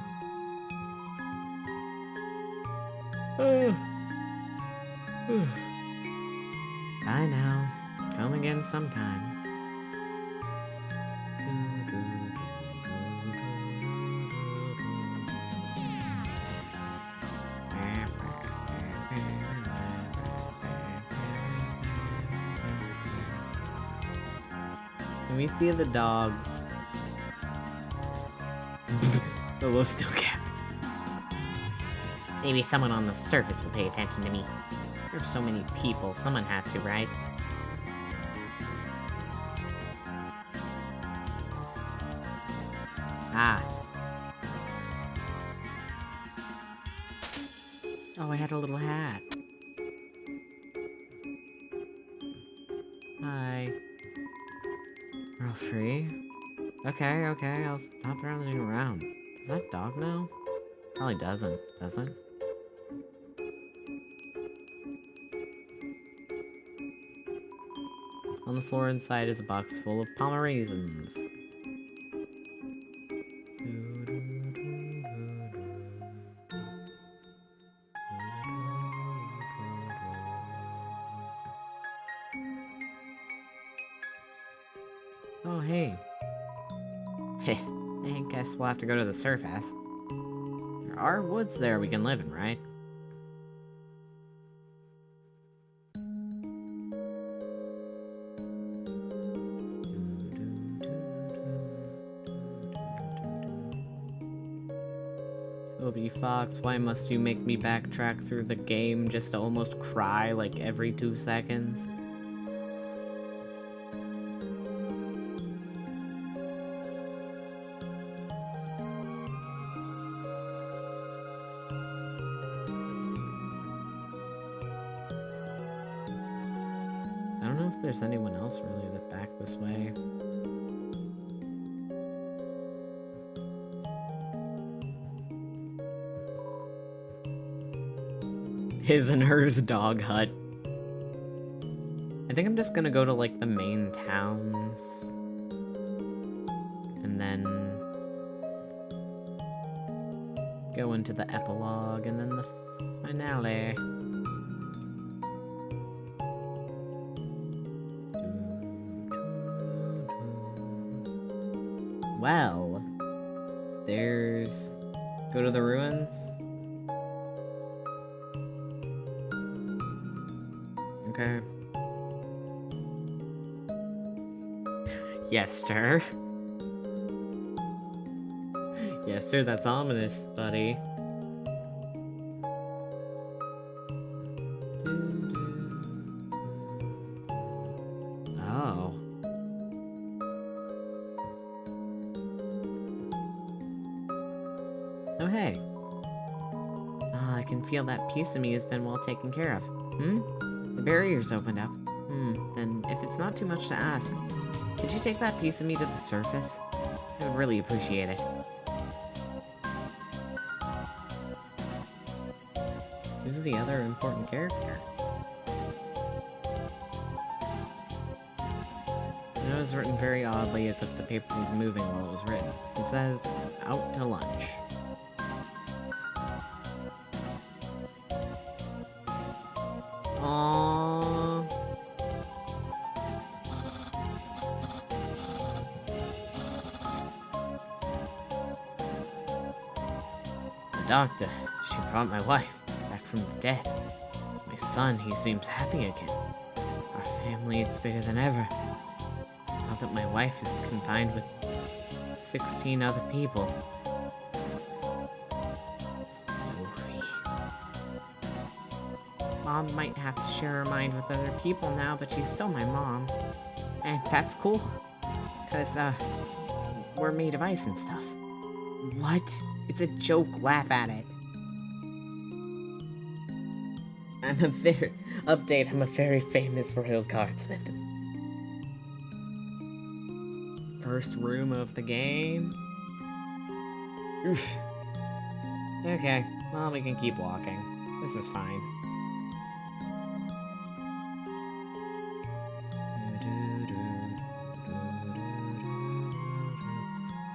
Speaker 5: Bye now. Come again sometime. Can we see the dogs? The little snow cap.
Speaker 6: Maybe someone on the surface will pay attention to me.
Speaker 5: There's so many people, someone has to, right? Ah. Oh, I had a little hat. Hi.
Speaker 1: all free. Okay, I'll stop running around. Does that dog know? Probably doesn't, does it? On the floor inside is a box full of Pomeranians. Oh, hey. Heh, I guess we'll have to go to the surface. There are woods there we can live in, right? Toby Fox, why must you make me backtrack through the game just to almost cry like every 2 seconds? I don't know if there's anyone else really that back this way. His and hers dog hut. I think I'm just gonna go to like the main towns. And then go into the epilogue and then the finale. Well, there's... Go to the ruins? Okay. Yester. Yester, that's ominous, buddy. Oh. Oh, hey. Ah, I can feel that piece of me has been well taken care of. The barrier's opened up. Then if it's not too much to ask, could you take that piece of me to the surface? I would really appreciate it. Who's the other important character? It was written very oddly, as if the paper was moving while it was written. It says, out to lunch. Aww. The doctor, she brought my wife back from the dead. My son, he seems happy again. Our family, it's bigger than ever. Now that my wife is confined with 16 other people. Sorry. Mom might have to share her mind with other people now, but she's still my mom. And that's cool. Cause, we're made of ice and stuff. What? It's a joke, laugh at it. I'm a very famous royal guardsman. First room of the game. Oof. Okay, well, we can keep walking. This is fine.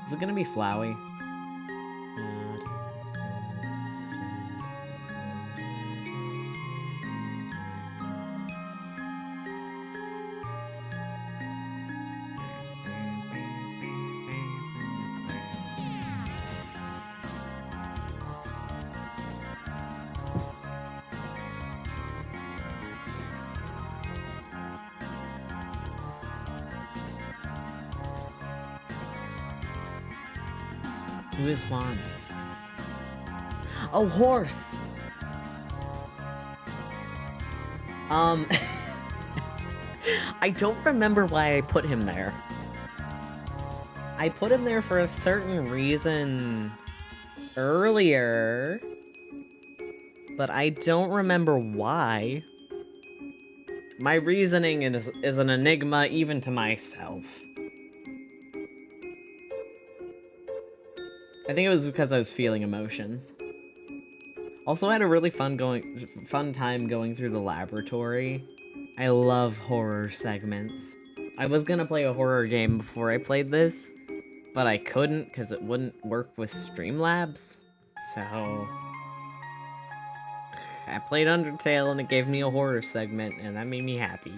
Speaker 1: Is it gonna be Flowey? Who is Juan? Oh, horse! I don't remember why I put him there. I put him there for a certain reason earlier, but I don't remember why. My reasoning is an enigma even to myself. I think it was because I was feeling emotions. Also, I had a really fun time going through the laboratory. I love horror segments. I was gonna play a horror game before I played this, but I couldn't because it wouldn't work with Streamlabs. So I played Undertale and it gave me a horror segment, and that made me happy.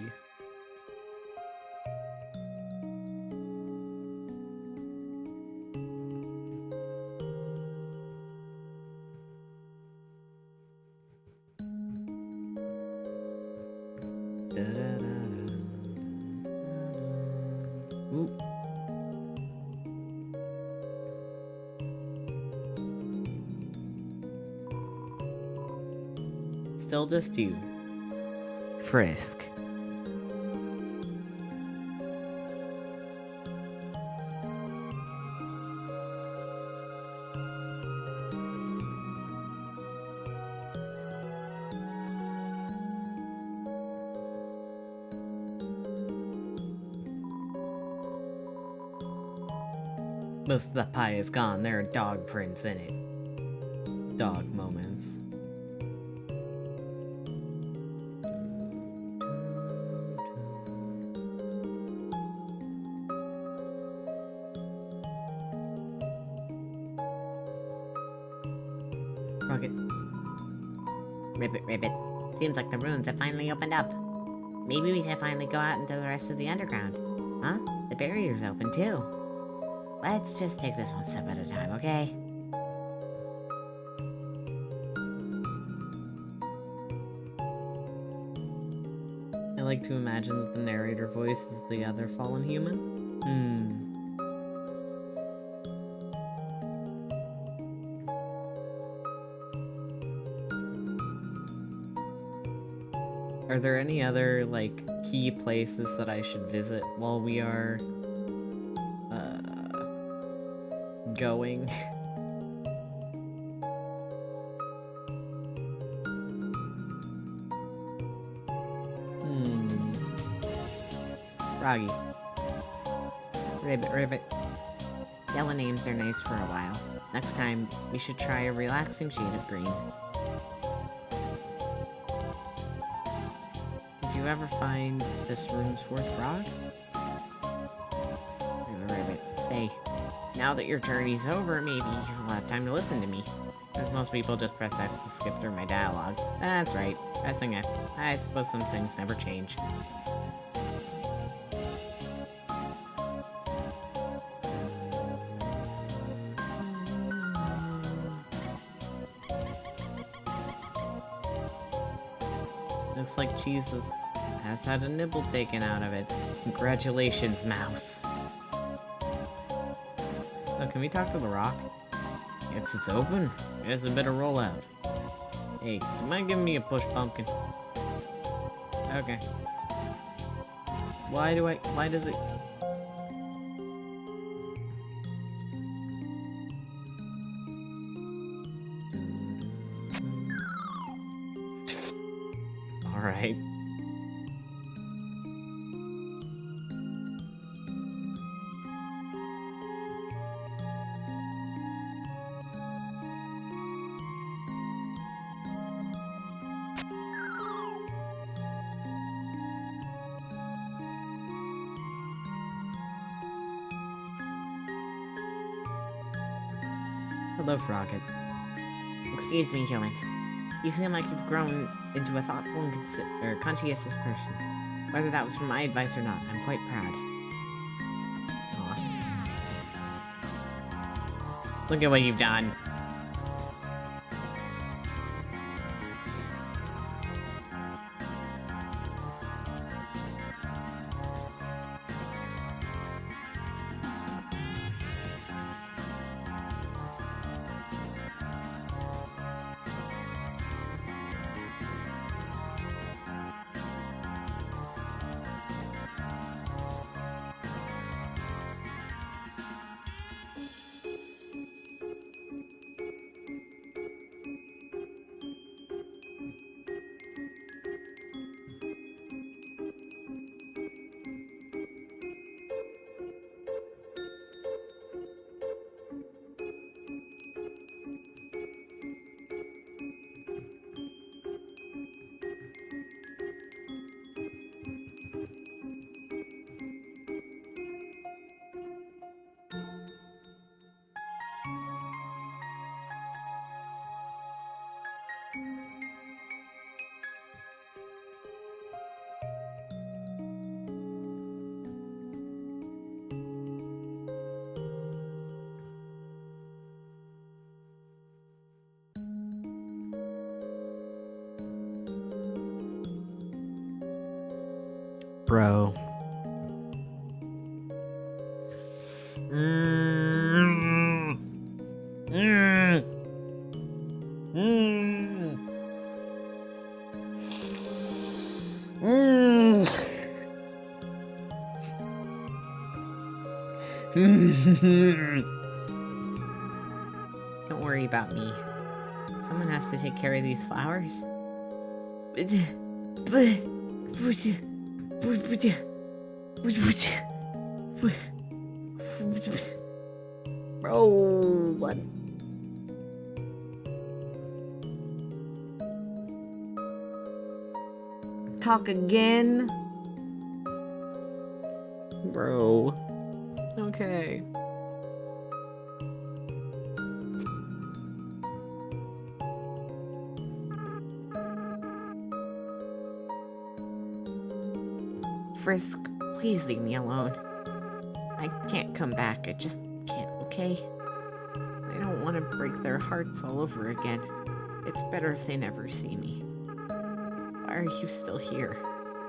Speaker 1: Ooh. Still just you. Frisk. Most of the pie is gone. There are dog prints in it. Dog moments. Rocket.
Speaker 6: Ribbit, Ribbit. Seems like the ruins have finally opened up. Maybe we should finally go out into the rest of the underground. Huh? The barrier's open too. Let's just take this one step at a time, okay?
Speaker 1: I like to imagine that the narrator voice is the other fallen human. Are there any other, like, key places that I should visit while we are, going? Froggy.
Speaker 6: Ribbit, Ribbit. Yellow names are nice for a while. Next time, we should try a relaxing shade of green.
Speaker 1: Did you ever find this room's worth frog?
Speaker 6: Ribbit, say, now that your journey's over, maybe you'll have time to listen to me.
Speaker 1: As most people just press X to skip through my dialogue. That's right, pressing X. I suppose some things never change. Looks like Jesus has had a nibble taken out of it. Congratulations, mouse. So, can we talk to the rock? Yes, it's open. Guess I better roll out. Hey, you mind giving me a push, pumpkin? Okay. Why does it... Alright. Hello, Froggit.
Speaker 6: Excuse me, human. You seem like you've grown into a thoughtful and conscientious person. Whether that was from my advice or not, I'm quite proud.
Speaker 1: Aw. Look at what you've done. Bro.
Speaker 5: Don't worry about me. Someone has to take care of these flowers. Bro, what? Talk again? Bro. Okay. Frisk, please leave me alone. I can't come back. I just can't, okay? I don't want to break their hearts all over again. It's better if they never see me. Why are you still here?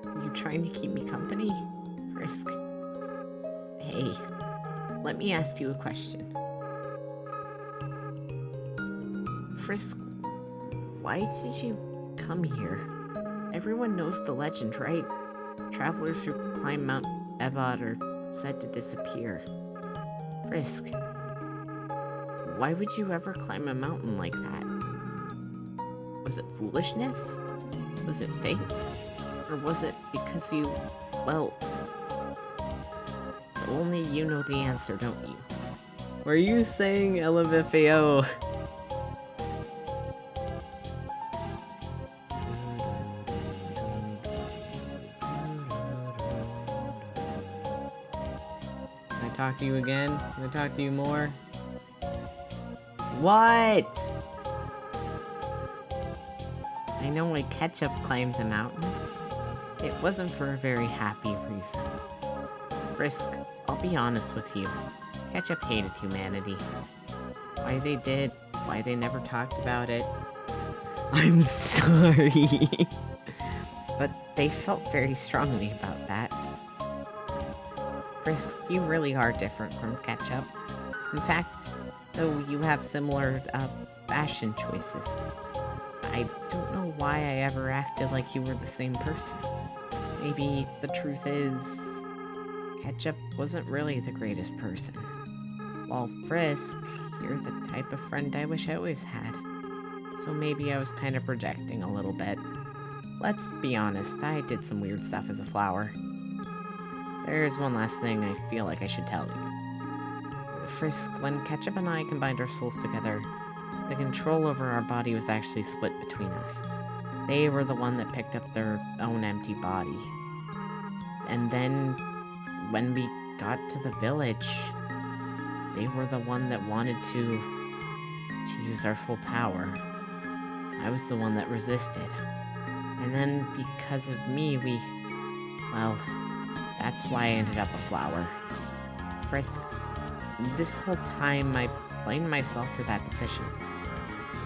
Speaker 5: Are you trying to keep me company? Frisk. Hey, let me ask you a question. Frisk, why did you come here? Everyone knows the legend, right? Travelers who climb Mount Ebot are said to disappear. Frisk, why would you ever climb a mountain like that? Was it foolishness? Was it fate? Or was it because you, well, only you know the answer, don't you?
Speaker 1: Were you saying LMFAO? Can I talk to you again? Can I talk to you more? What?
Speaker 5: I know why Ketchup climbed the mountain. It wasn't for a very happy reason. Frisk, I'll be honest with you. Ketchup hated humanity. Why they did, why they never talked about it.
Speaker 1: I'm sorry.
Speaker 5: But they felt very strongly about that. Frisk, you really are different from Ketchup. In fact, though you have similar, fashion choices. I don't know why I ever acted like you were the same person. Maybe the truth is, Ketchup wasn't really the greatest person. While Frisk, you're the type of friend I wish I always had. So maybe I was kind of projecting a little bit. Let's be honest, I did some weird stuff as a flower. There's one last thing I feel like I should tell you. Frisk, when Ketchup and I combined our souls together, the control over our body was actually split between us. They were the one that picked up their own empty body. And then, when we got to the village, they were the one that wanted to use our full power. I was the one that resisted. And then, because of me, well, that's why I ended up a flower. Frisk, this whole time I blamed myself for that decision.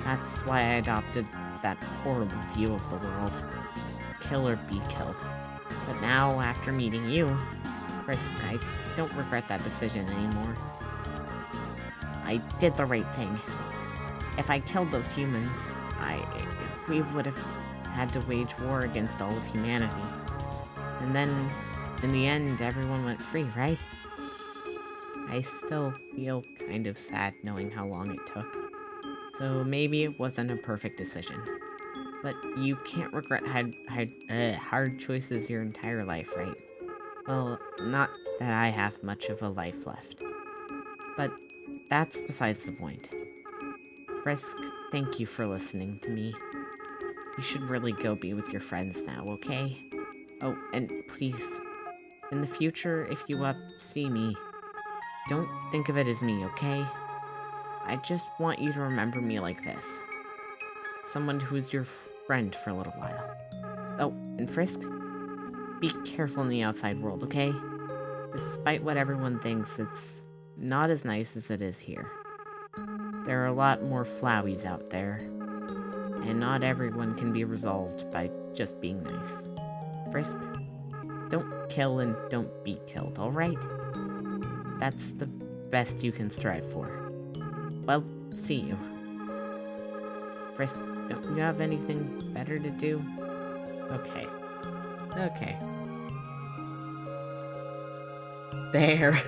Speaker 5: That's why I adopted that horrible view of the world. Kill or be killed. But now, after meeting you, Frisk, I don't regret that decision anymore. I did the right thing. If I killed those humans, we would have had to wage war against all of humanity. And then, in the end, everyone went free, right? I still feel kind of sad knowing how long it took. So maybe it wasn't a perfect decision. But you can't regret hard choices your entire life, right? Well, not that I have much of a life left. But that's besides the point. Frisk, thank you for listening to me. You should really go be with your friends now, okay? Oh, and please, in the future, if you see me, don't think of it as me, okay? I just want you to remember me like this. Someone who's your friend for a little while. Oh, and Frisk, be careful in the outside world, okay? Despite what everyone thinks, it's not as nice as it is here. There are a lot more flowies out there, and not everyone can be resolved by just being nice. Frisk,
Speaker 4: don't kill and don't be killed, alright? That's the best you can strive for. Well, see you. Frisk, don't you have anything better to do? Okay. Okay. There.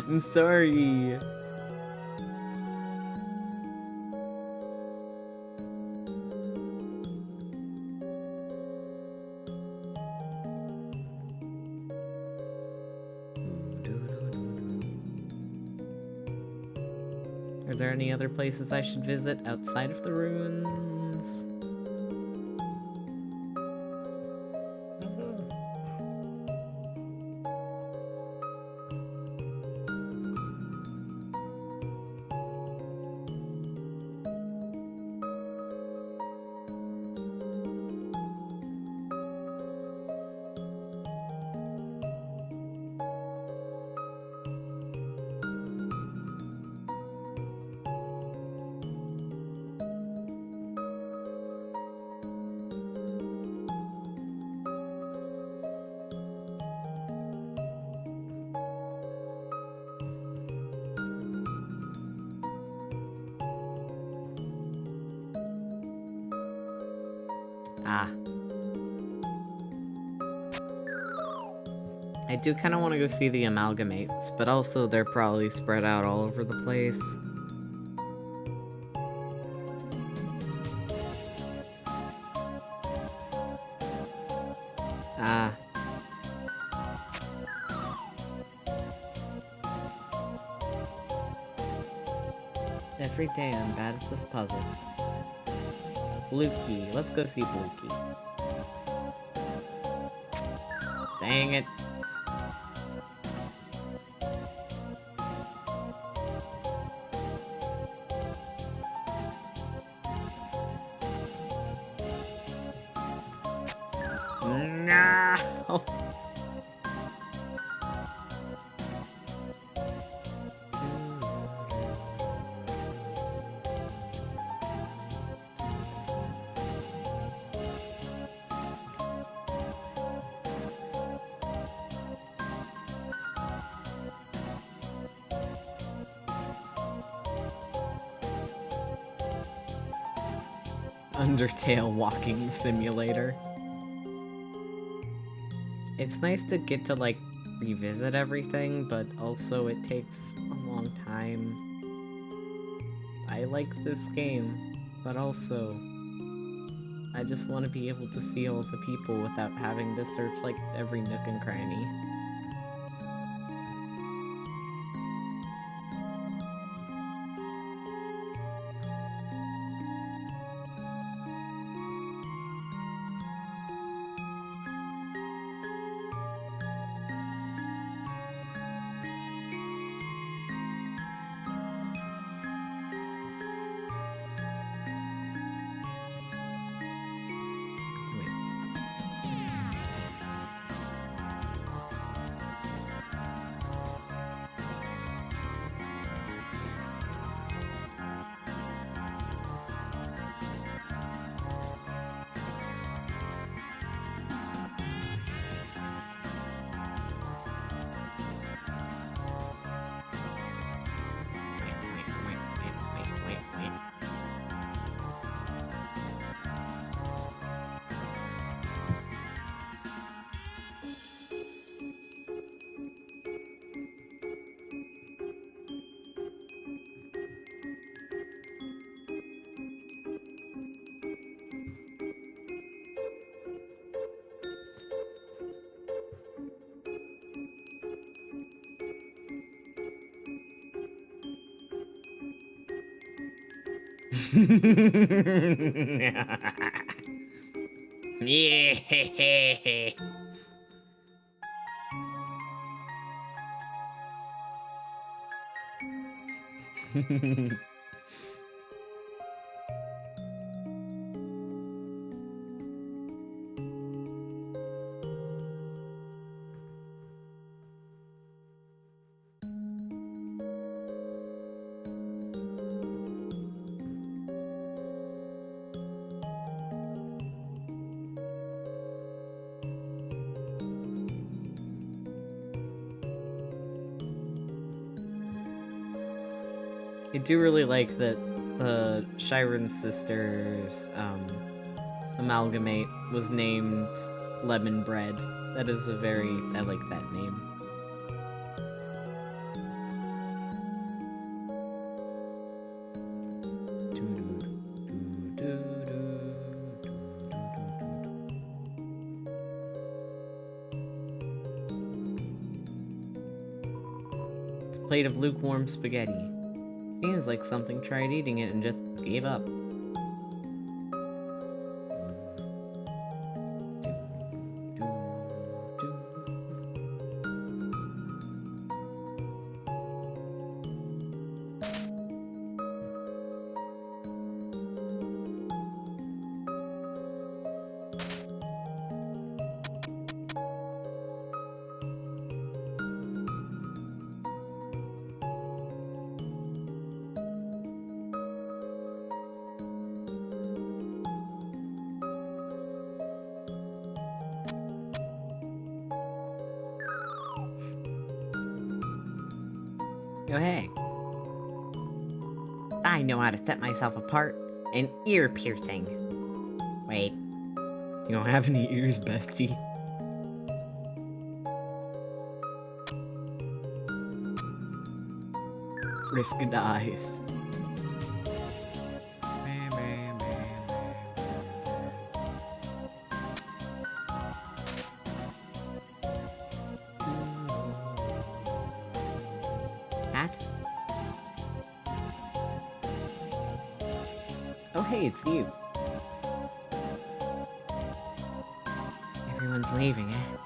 Speaker 4: I'm sorry. Are there any other places I should visit outside of the ruins? Ah. I do kind of want to go see the amalgamates, but also they're probably spread out all over the place. Ah. Every day I'm bad at this puzzle. Blue-key. Let's go see Blue-key. Dang it. No! Undertale walking simulator. It's nice to get to, like, revisit everything, but also it takes a long time. I like this game, but also I just want to be able to see all the people without having to search, like, every nook and cranny. Wait. Yeah.
Speaker 1: I do really like that the Shiren sisters amalgamate was named Lemon Bread. That is a very... I like that name. It's a plate of lukewarm spaghetti. Seems like something tried eating it and just gave up. Oh, hey.
Speaker 5: I know how to set myself apart. An ear piercing. Wait,
Speaker 1: You don't have any ears, bestie. Frisked eyes.
Speaker 5: hat?
Speaker 1: Oh, hey, it's you.
Speaker 5: Everyone's leaving, eh?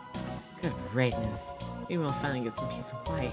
Speaker 5: Good riddance. Maybe we'll finally get some peace and quiet.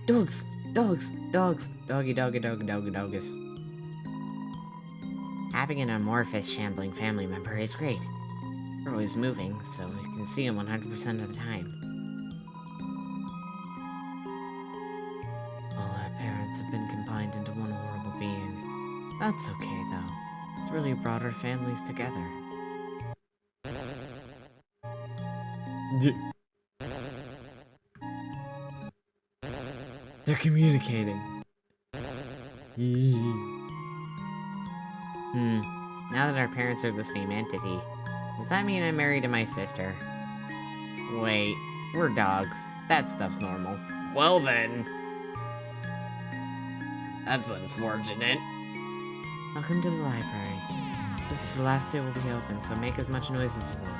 Speaker 5: Dogs! Dogs! Dogs! Doggy, doggy, doggy, doggy, doggies. Having an amorphous, shambling family member is great. We're always moving, so we can see them 100% of the time. All our parents have been combined into one horrible being. That's okay, though. It's really brought our families together.
Speaker 1: They're communicating.
Speaker 5: Now that our parents are the same entity, does that mean I'm married to my sister? Wait, we're dogs. That stuff's normal. Well then. That's unfortunate. Welcome to the library. This is the last day we'll be open, so make as much noise as you want.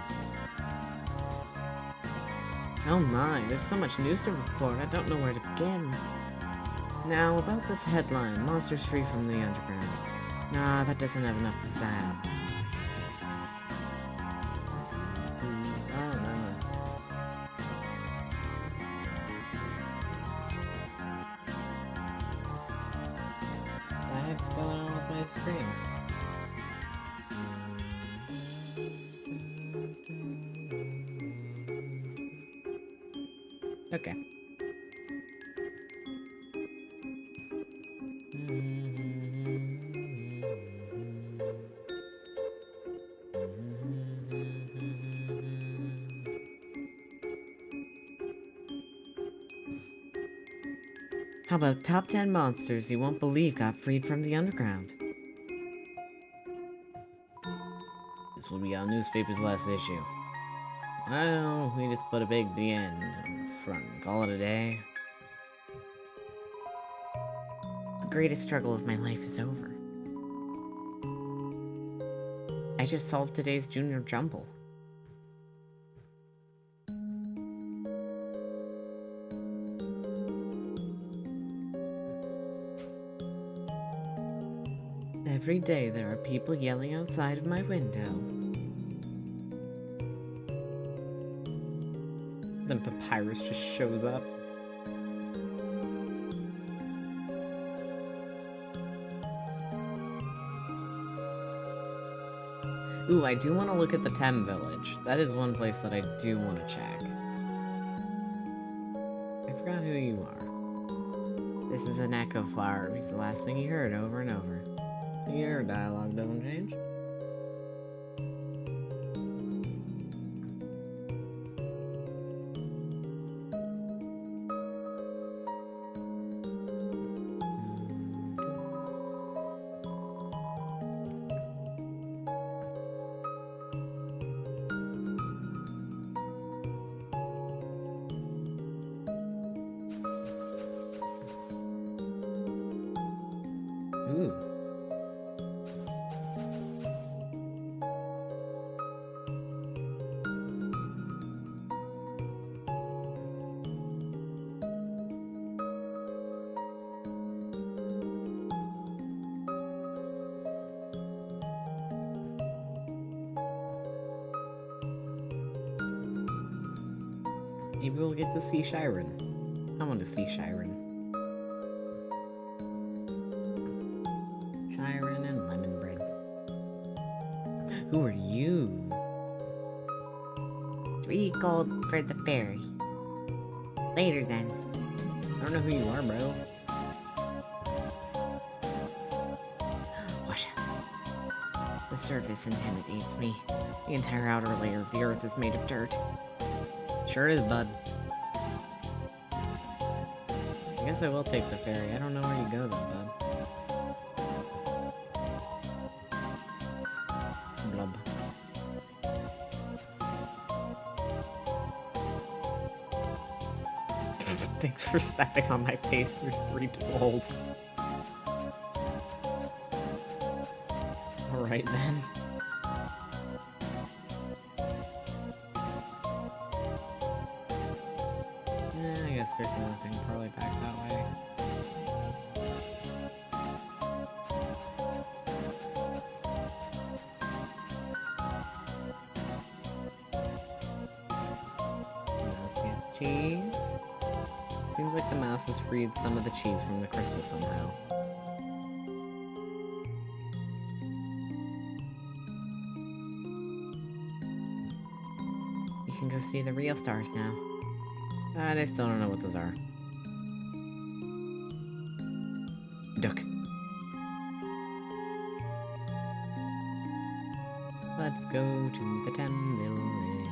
Speaker 5: Oh my, there's so much news to report, I don't know where to begin. Now, about this headline, monsters free from the underground. Nah, that doesn't have enough pizzazz. Oh no. What the heck's going on with my screen? Okay. How about top 10 monsters you won't believe got freed from the underground? This will be our newspaper's last issue. Well, we just put a big "the end" on the front and call it a day. The greatest struggle of my life is over. I just solved today's junior jumble. Every day there are people yelling outside of my window.
Speaker 1: Then Papyrus just shows up. Ooh, I do want to look at the Tem Village. That is one place that I do want to check. I forgot who you are.
Speaker 5: This is an echo flower. It's the last thing you heard over and over.
Speaker 1: Your dialogue doesn't change. Ooh. Maybe we'll get to see Shyren. I want to see Shyren. Shyren and lemon bread. Who are you?
Speaker 6: 3 gold for the ferry. Later then.
Speaker 1: I don't know who you are, bro.
Speaker 6: Washa.
Speaker 5: The surface intimidates me. The entire outer layer of the earth is made of dirt.
Speaker 1: Sure is, bud. I guess I will take the ferry. I don't know where you go then, bud. Blub. Thanks for stepping on my face. You're 3 too old. Alright then. I guess there's nothing probably back that way. Mouse get cheese. Seems like the mouse has freed some of the cheese from the crystal somehow.
Speaker 5: You can go see the real stars now.
Speaker 1: And I still don't know what those are. Duck. Let's go to the Tem Village.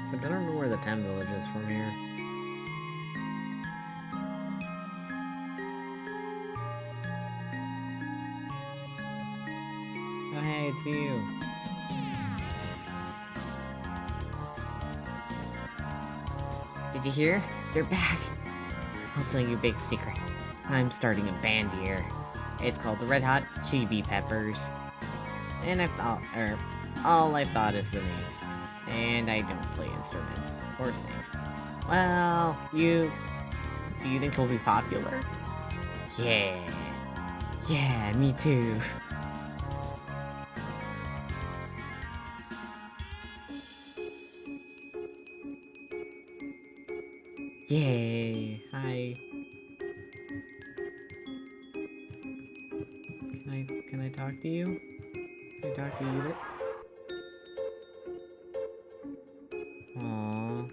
Speaker 1: Except I don't know where the Tem Village is from here. Oh hey, it's you.
Speaker 5: Did you hear? They're back. I'll tell you a big secret. I'm starting a band here. It's called the Red Hot Chibi Peppers. And all I've thought is the name. And I don't play instruments or sing. Well, do you think we'll be popular? Yeah. Yeah, me too. Yay! Hi. Can I talk to you? Can I talk to you either? Aww.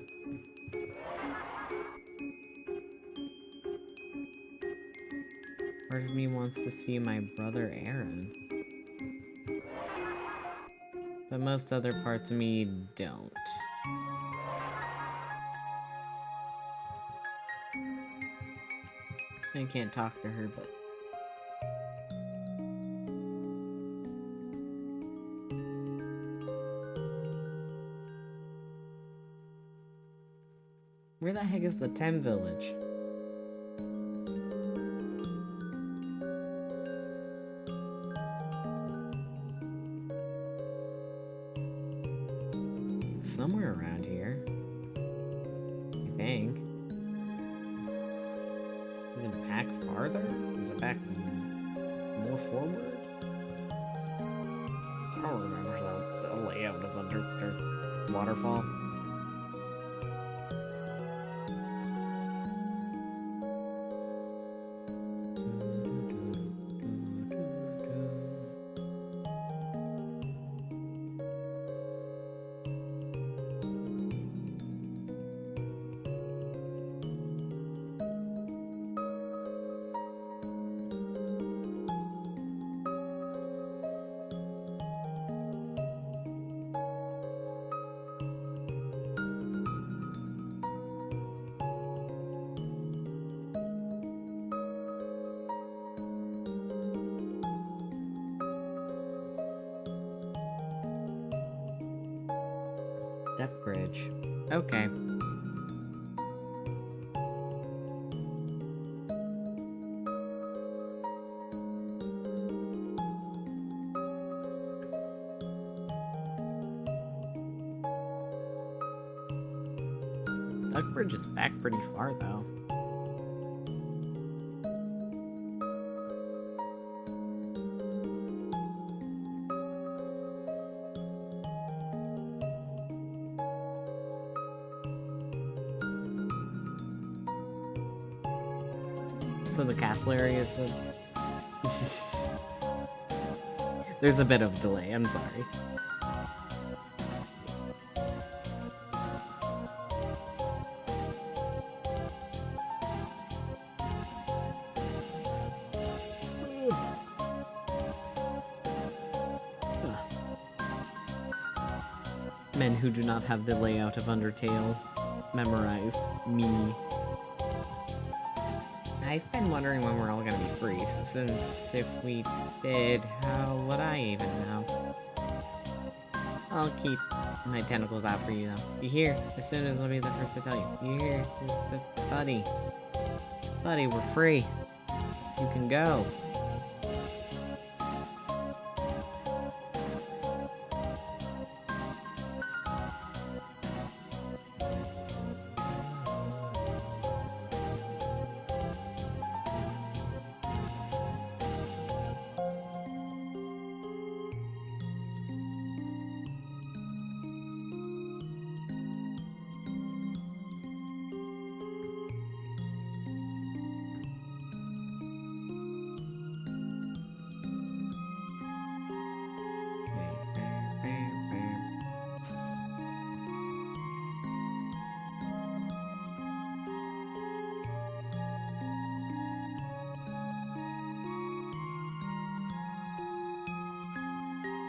Speaker 5: Part of me wants to see my brother Aaron. But most other parts of me don't. I can't talk to her, but... Where the heck is the Tem Village? It's somewhere around here. I think. Is it back
Speaker 1: farther? Is it back more forward? I don't remember the layout of Under Waterfall. Duck Bridge. Okay. Duck Bridge is back pretty far, though. So the castle area is There's a bit of delay, I'm sorry. Men who do not have the layout of Undertale memorized. Me. I've been wondering when we're all gonna be free, since if we did, how would I even know? I'll keep my tentacles out for you, though. You hear? As soon as I'll be the first to tell you. You hear? Buddy. Buddy, we're free. You can go.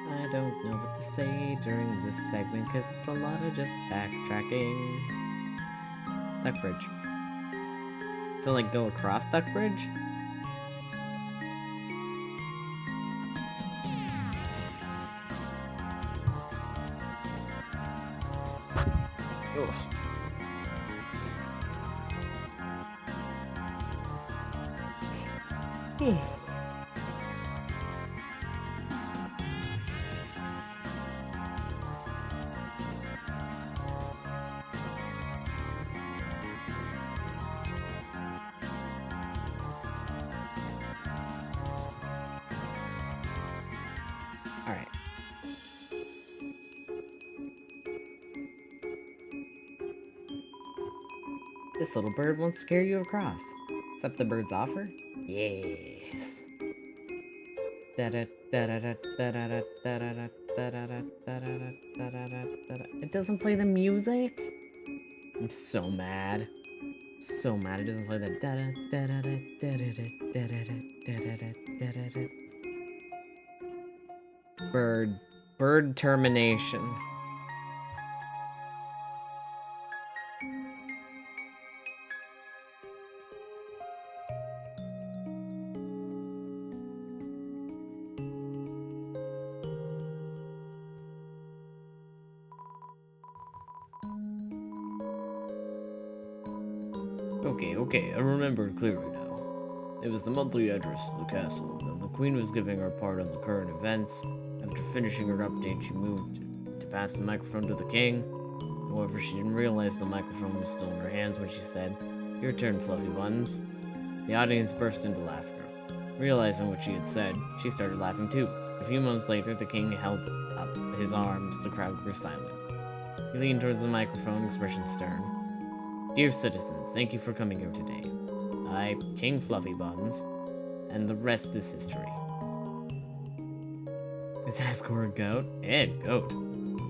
Speaker 1: I don't know what to say during this segment because it's a lot of just backtracking. Duck Bridge. So, like, go across Duck Bridge? Ugh. Alright. This little bird wants to carry you across. Accept the bird's offer? Yes. It doesn't play the music? I'm so mad. So mad it doesn't play that. Bird termination. Okay, I remember clearly now. It was the monthly address to the castle, and the queen was giving her part on the current events. After finishing her update, she moved to pass the microphone to the king. However, she didn't realize the microphone was still in her hands when she said, "Your turn, Fluffy Buns." The audience burst into laughter. Realizing what she had said, she started laughing too. A few moments later, the king held up his arms. The crowd grew silent. He leaned towards the microphone, expression stern. Dear citizens, thank you for coming here today. I, King Fluffy Buns, and the rest is history. Is Asgore a goat? Goat.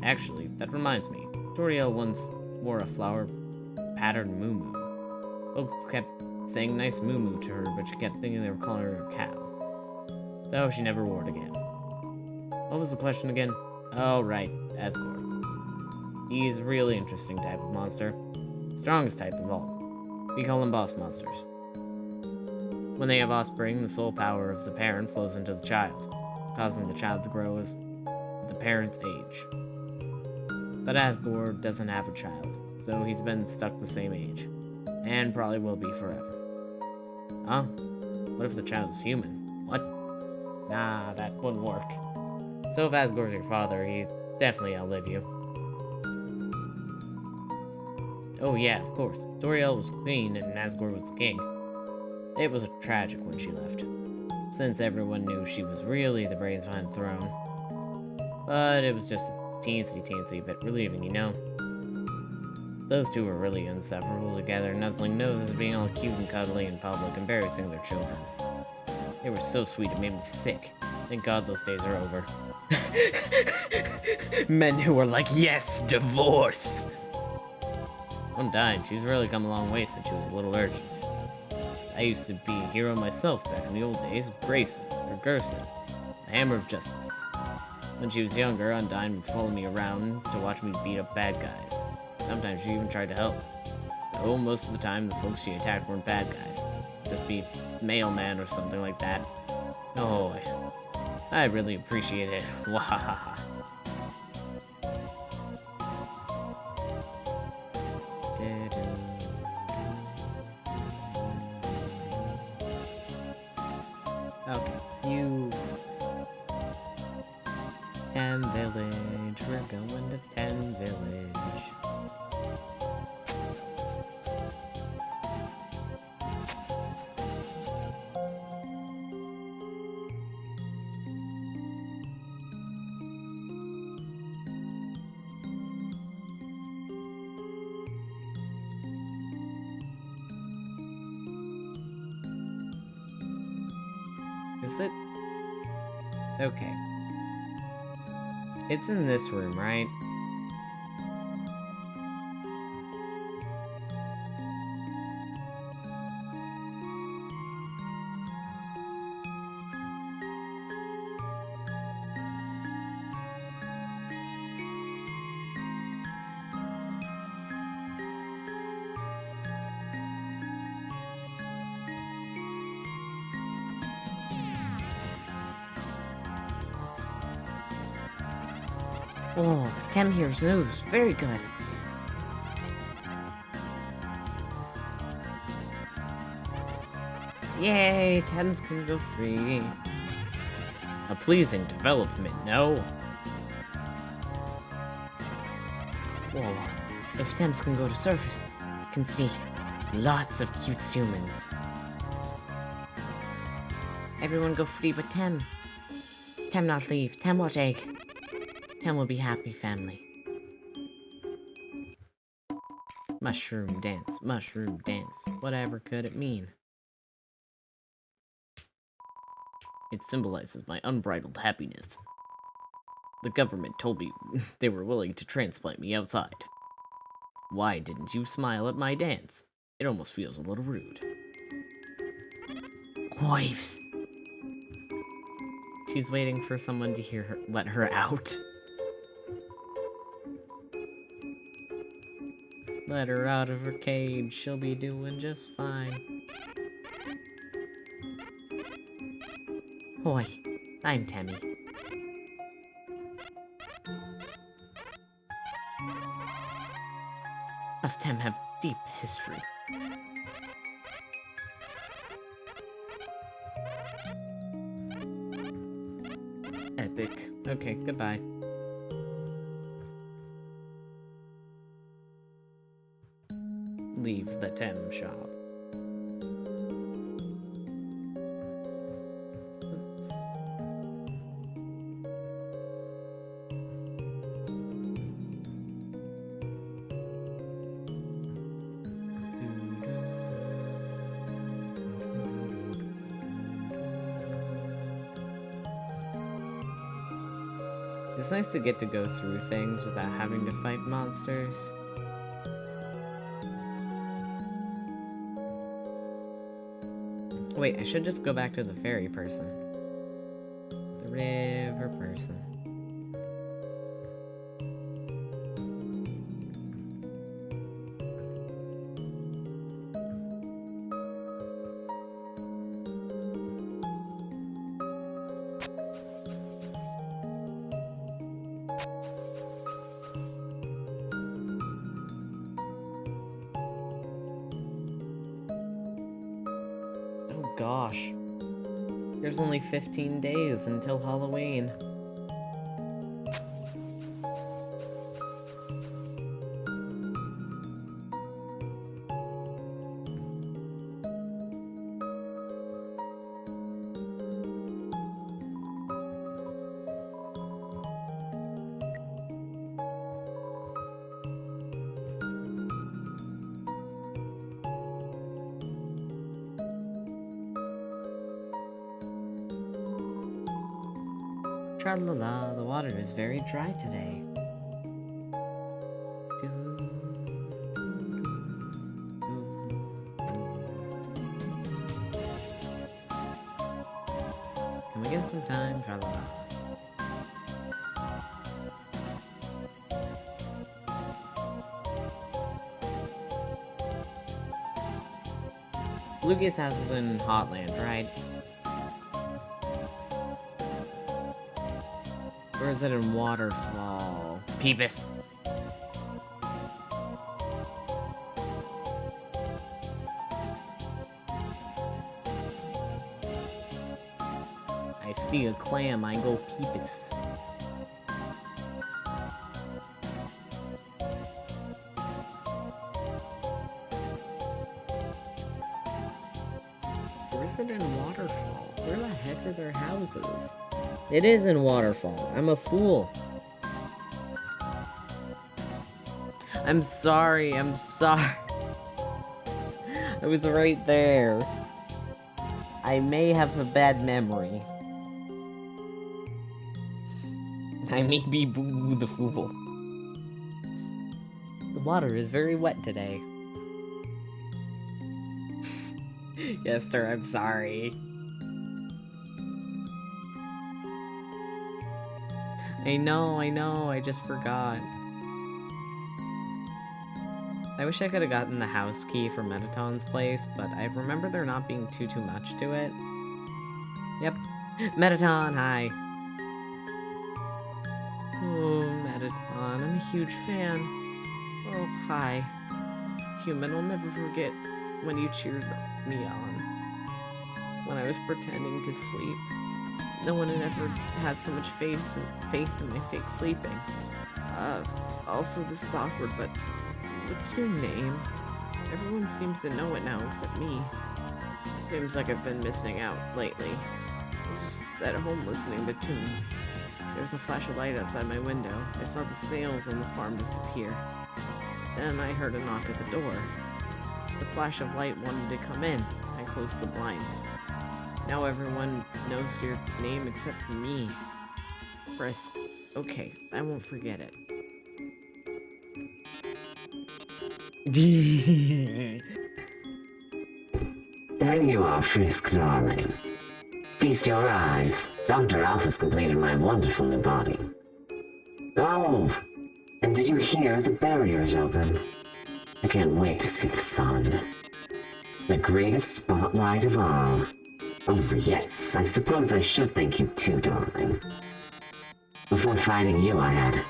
Speaker 1: Actually, that reminds me. Toriel once wore a flower-patterned moo-moo. Folks kept saying nice moo-moo to her, but she kept thinking they were calling her a cow. So she never wore it again. What was the question again? Oh, right, Asgore. He's a really interesting type of monster. Strongest type of all. We call them boss monsters. When they have offspring, the soul power of the parent flows into the child, causing the child to grow as the parent's age. But Asgore doesn't have a child, so he's been stuck the same age, and probably will be forever. Huh? What if the child is human? What? Nah, that wouldn't work. So if Asgore's your father, he'd definitely outlive you. Oh yeah, of course. Toriel was queen and Asgore was the king. It was tragic when she left, since everyone knew she was really the brains behind the throne. But it was just a teensy bit relieving, you know? Those two were really inseparable together, nuzzling noses, being all cute and cuddly in public, embarrassing their children. They were so sweet, it made me sick. Thank God those days are over. Men who were like, yes, divorce! Undyne, she's really come a long way since she was a little urchin. I used to be a hero myself back in the old days with Grayson, or Gerson, the Hammer of Justice. When she was younger, Undyne would follow me around to watch me beat up bad guys. Sometimes she even tried to help. Though most of the time, the folks she attacked weren't bad guys. Just be mailman or something like that. Oh, I really appreciate it. Wahahaha. Okay, you... Ten Village, we're going to Ten Village. Is it? Okay. It's in this room, right?
Speaker 6: Oh, Tem here's news. Very good.
Speaker 1: Yay, Thames can go free. A pleasing development, no?
Speaker 6: Whoa. If Thames can go to surface, can see lots of cute humans. Everyone go free but Tem. Tem not leave. Tem watch egg. Tem will be happy family.
Speaker 1: Mushroom dance, whatever could it mean? It symbolizes my unbridled happiness. The government told me they were willing to transplant me outside. Why didn't you smile at my dance? It almost feels a little rude.
Speaker 6: Wives.
Speaker 1: She's waiting for someone to hear her, let her out. Let her out of her cage, she'll be doing just fine.
Speaker 6: Hoi, I'm Temmy.
Speaker 1: Us Tem have deep history. Epic. Okay, goodbye. Leave the Tem shop. It's nice to get to go through things without having to fight monsters. Wait, I should just go back to the fairy person. The river person. Oh gosh. There's only 15 days until Halloween. Tra-la-la, the water is very dry today. Can we get some time? Tra-la-la. Bluegate's house is in Hotland, right? Or is it in Waterfall? Peepus. I see a clam, I go Peepus. Or is it in Waterfall? Where the heck are their houses? It is in Waterfall. I'm a fool. I'm sorry. I'm sorry. I was right there. I may have a bad memory. I may be Boo the Fool. The water is very wet today. Yes, sir, I'm sorry. I know, I just forgot. I wish I could have gotten the house key for Metaton's place, but I remember there not being too much to it. Yep. Metaton, hi. Oh, Metaton, I'm a huge fan. Oh, hi. Human, I'll never forget when you cheered me on. When I was pretending to sleep. No one had ever had so much faith in my fake sleeping. Also, this is awkward, but what's your name? Everyone seems to know it now except me. Seems like I've been missing out lately. I was just at home listening to tunes. There was a flash of light outside my window. I saw the snails on the farm disappear. Then I heard a knock at the door. The flash of light wanted to come in. I closed the blinds. Now everyone knows your name except for me. Frisk. Okay, I won't forget it.
Speaker 3: There you are, Frisk, darling. Feast your eyes. Dr. Alpha's completed my wonderful new body. Oh, and did you hear the barrier's open? I can't wait to see the sun. The greatest spotlight of all. Oh, yes, I suppose I should thank you too, darling. Before fighting you, I had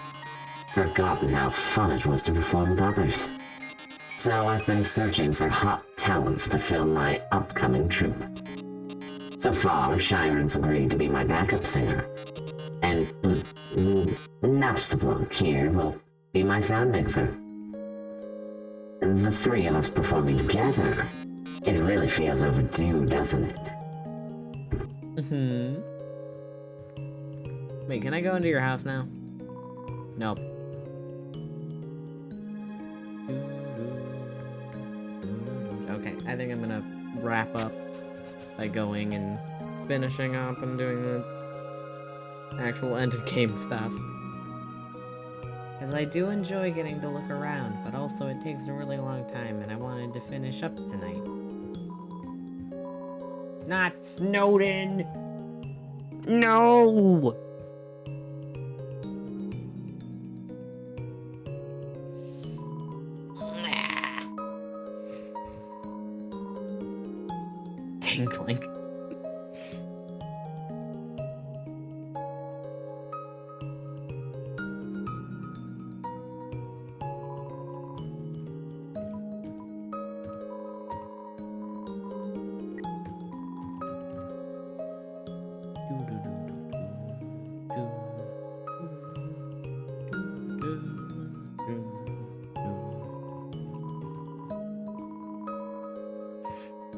Speaker 3: forgotten how fun it was to perform with others. So I've been searching for hot talents to fill my upcoming troupe. So far, Shiren's agreed to be my backup singer. And Napstablook here will be my sound mixer. The three of us performing together, it really feels overdue, doesn't it?
Speaker 1: Wait, can I go into your house now? Nope. Okay, I think I'm gonna wrap up by going and finishing up and doing the actual end of game stuff. Because I do enjoy getting to look around, but also it takes a really long time, and I wanted to finish up tonight. Not Snowden! No! Tinkling.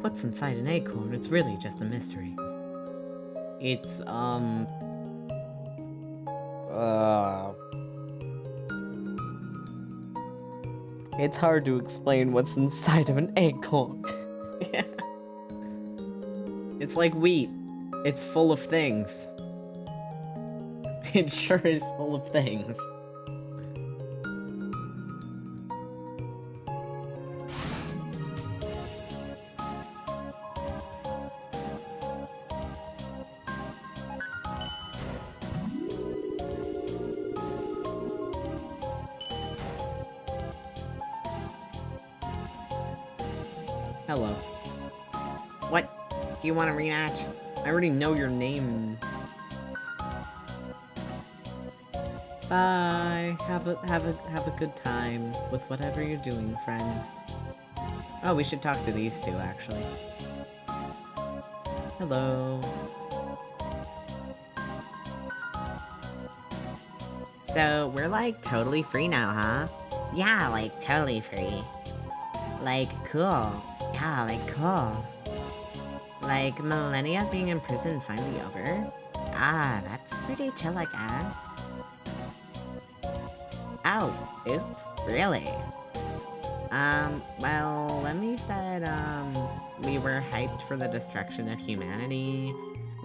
Speaker 1: What's inside an acorn? It's really just a mystery. It's, it's hard to explain what's inside of an acorn. Yeah. It's like wheat. It's full of things. It sure is full of things. Hello. What? Do you want a rematch? I already know your name. Bye. Have a good time with whatever you're doing, friend. Oh, we should talk to these two, actually. Hello.
Speaker 6: So, we're like totally free now, huh? Yeah, like totally free. Like, cool. Yeah, like cool. Like, millennia being in prison finally over? Ah, that's pretty chill, I guess. Oh, oops, really? Well, Lemmy said, we were hyped for the destruction of humanity.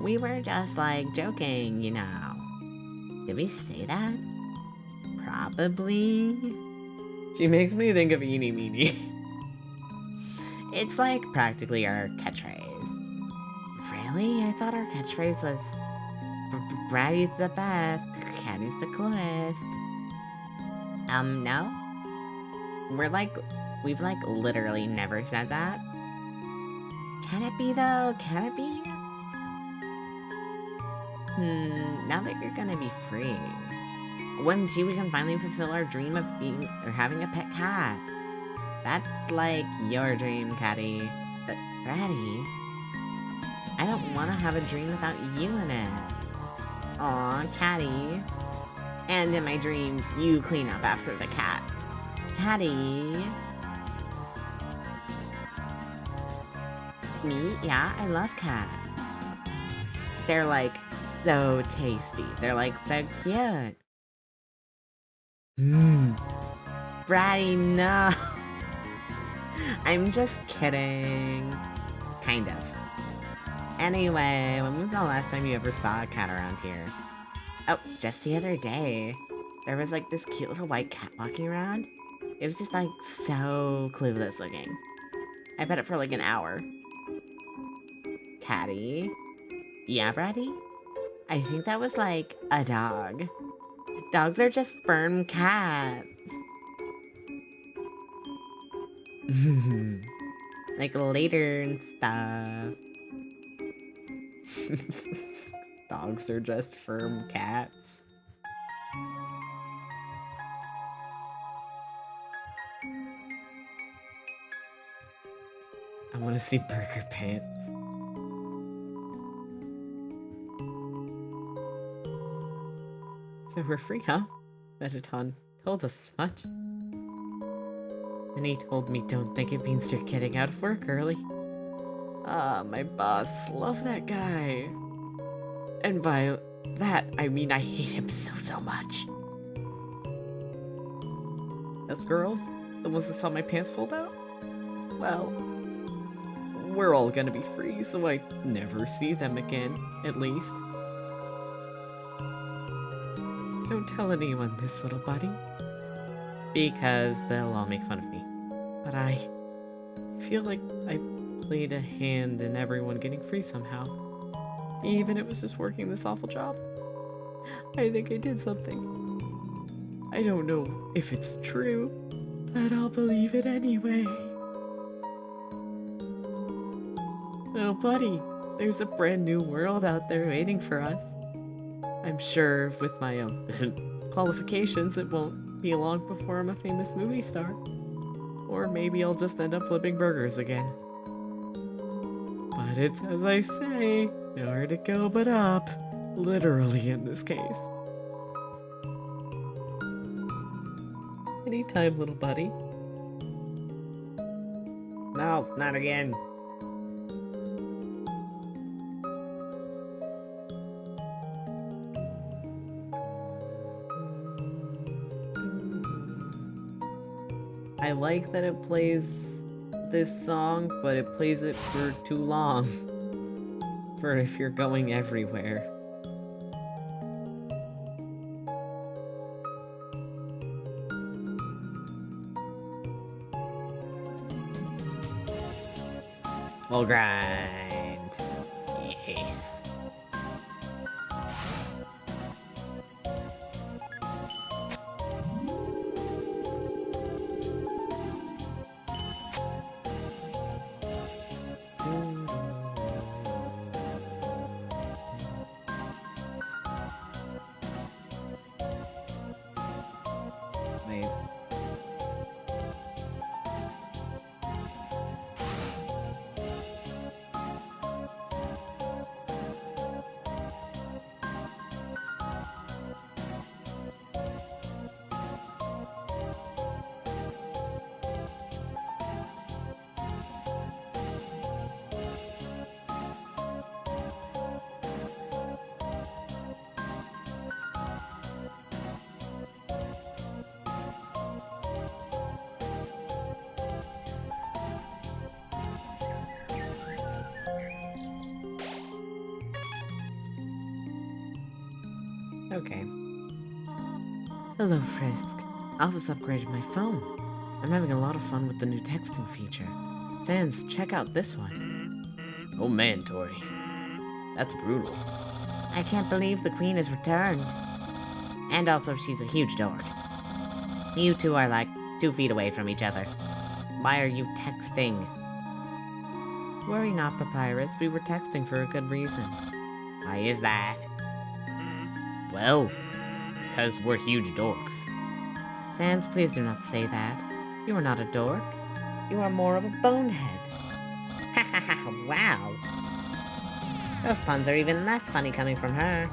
Speaker 6: We were just, like, joking, you know. Did we say that? Probably.
Speaker 1: She makes me think of Eenie Meenie.
Speaker 6: It's like practically our catchphrase. Really? I thought our catchphrase was Bratty's the best, Catty's the coolest. No? We've like literally never said that. Can it be though? Can it be? Now that you're gonna be free, OMG, we can finally fulfill our dream of being or having a pet cat. That's like your dream, Catty. But Bratty, I don't want to have a dream without you in it. Aw, Catty. And in my dream, you clean up after the cat. Catty. Me? Yeah, I love cats. They're like so tasty. They're like so cute. Bratty, no. I'm just kidding. Kind of. Anyway, when was the last time you ever saw a cat around here? Oh, just the other day. There was like this cute little white cat walking around. It was just like so clueless looking. I pet it for like an hour. Catty? Yeah, Bratty? I think that was like a dog. Dogs are just firm cats. Like later and stuff.
Speaker 1: Dogs are just firm cats. I want to see Burger Pants. So we're free, huh? Metaton told us as much. And he told me don't think it means you're getting out of work early. Ah, my boss. Love that guy. And by that, I mean I hate him so much. Those girls? The ones that saw my pants fold out? Well, we're all gonna be free, so I never see them again, at least. Don't tell anyone this, little buddy. Because they'll all make fun of me. But I feel like I played a hand in everyone getting free somehow. Even if it was just working this awful job. I think I did something. I don't know if it's true, but I'll believe it anyway. Oh, buddy, there's a brand new world out there waiting for us. I'm sure with my qualifications, it won't be long before I'm a famous movie star. Or maybe I'll just end up flipping burgers again. But it's as I say, nowhere to go but up. Literally in this case. Anytime, little buddy. No, not again. I like that it plays this song, but it plays it for too long. For if you're going everywhere. We'll grind. Yes. Wait. Okay.
Speaker 6: Hello, Frisk. Alpha's upgraded my phone. I'm having a lot of fun with the new texting feature. Sans, check out this one.
Speaker 1: Oh man, Tori. That's brutal.
Speaker 6: I can't believe the queen has returned. And also, she's a huge dork. You two are like 2 feet away from each other. Why are you texting? Worry not, Papyrus. We were texting for a good reason.
Speaker 1: Why is that? Well, because we're huge dorks.
Speaker 6: Sans, please do not say that. You are not a dork. You are more of a bonehead. Ha ha ha, wow. Those puns are even less funny coming from her.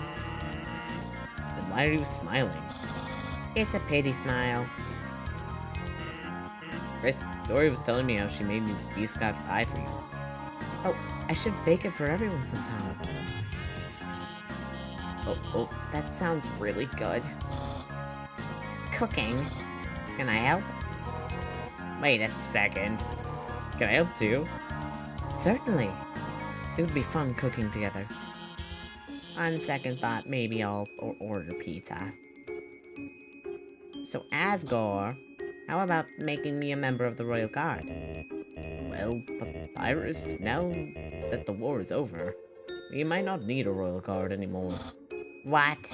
Speaker 1: Then why are you smiling?
Speaker 6: It's a pity smile.
Speaker 1: Chris, Dory was telling me how she made me beefscotch pie for you.
Speaker 6: Oh, I should bake it for everyone sometime.
Speaker 1: Oh,
Speaker 6: That sounds really good. Cooking. Can I help?
Speaker 1: wait a second. Can I help too?
Speaker 6: Certainly. It would be fun cooking together. On second thought, maybe I'll order pizza. So, Asgore, how about making me a member of the Royal Guard?
Speaker 1: Well, Papyrus, now that the war is over, we might not need a royal guard anymore.
Speaker 6: What?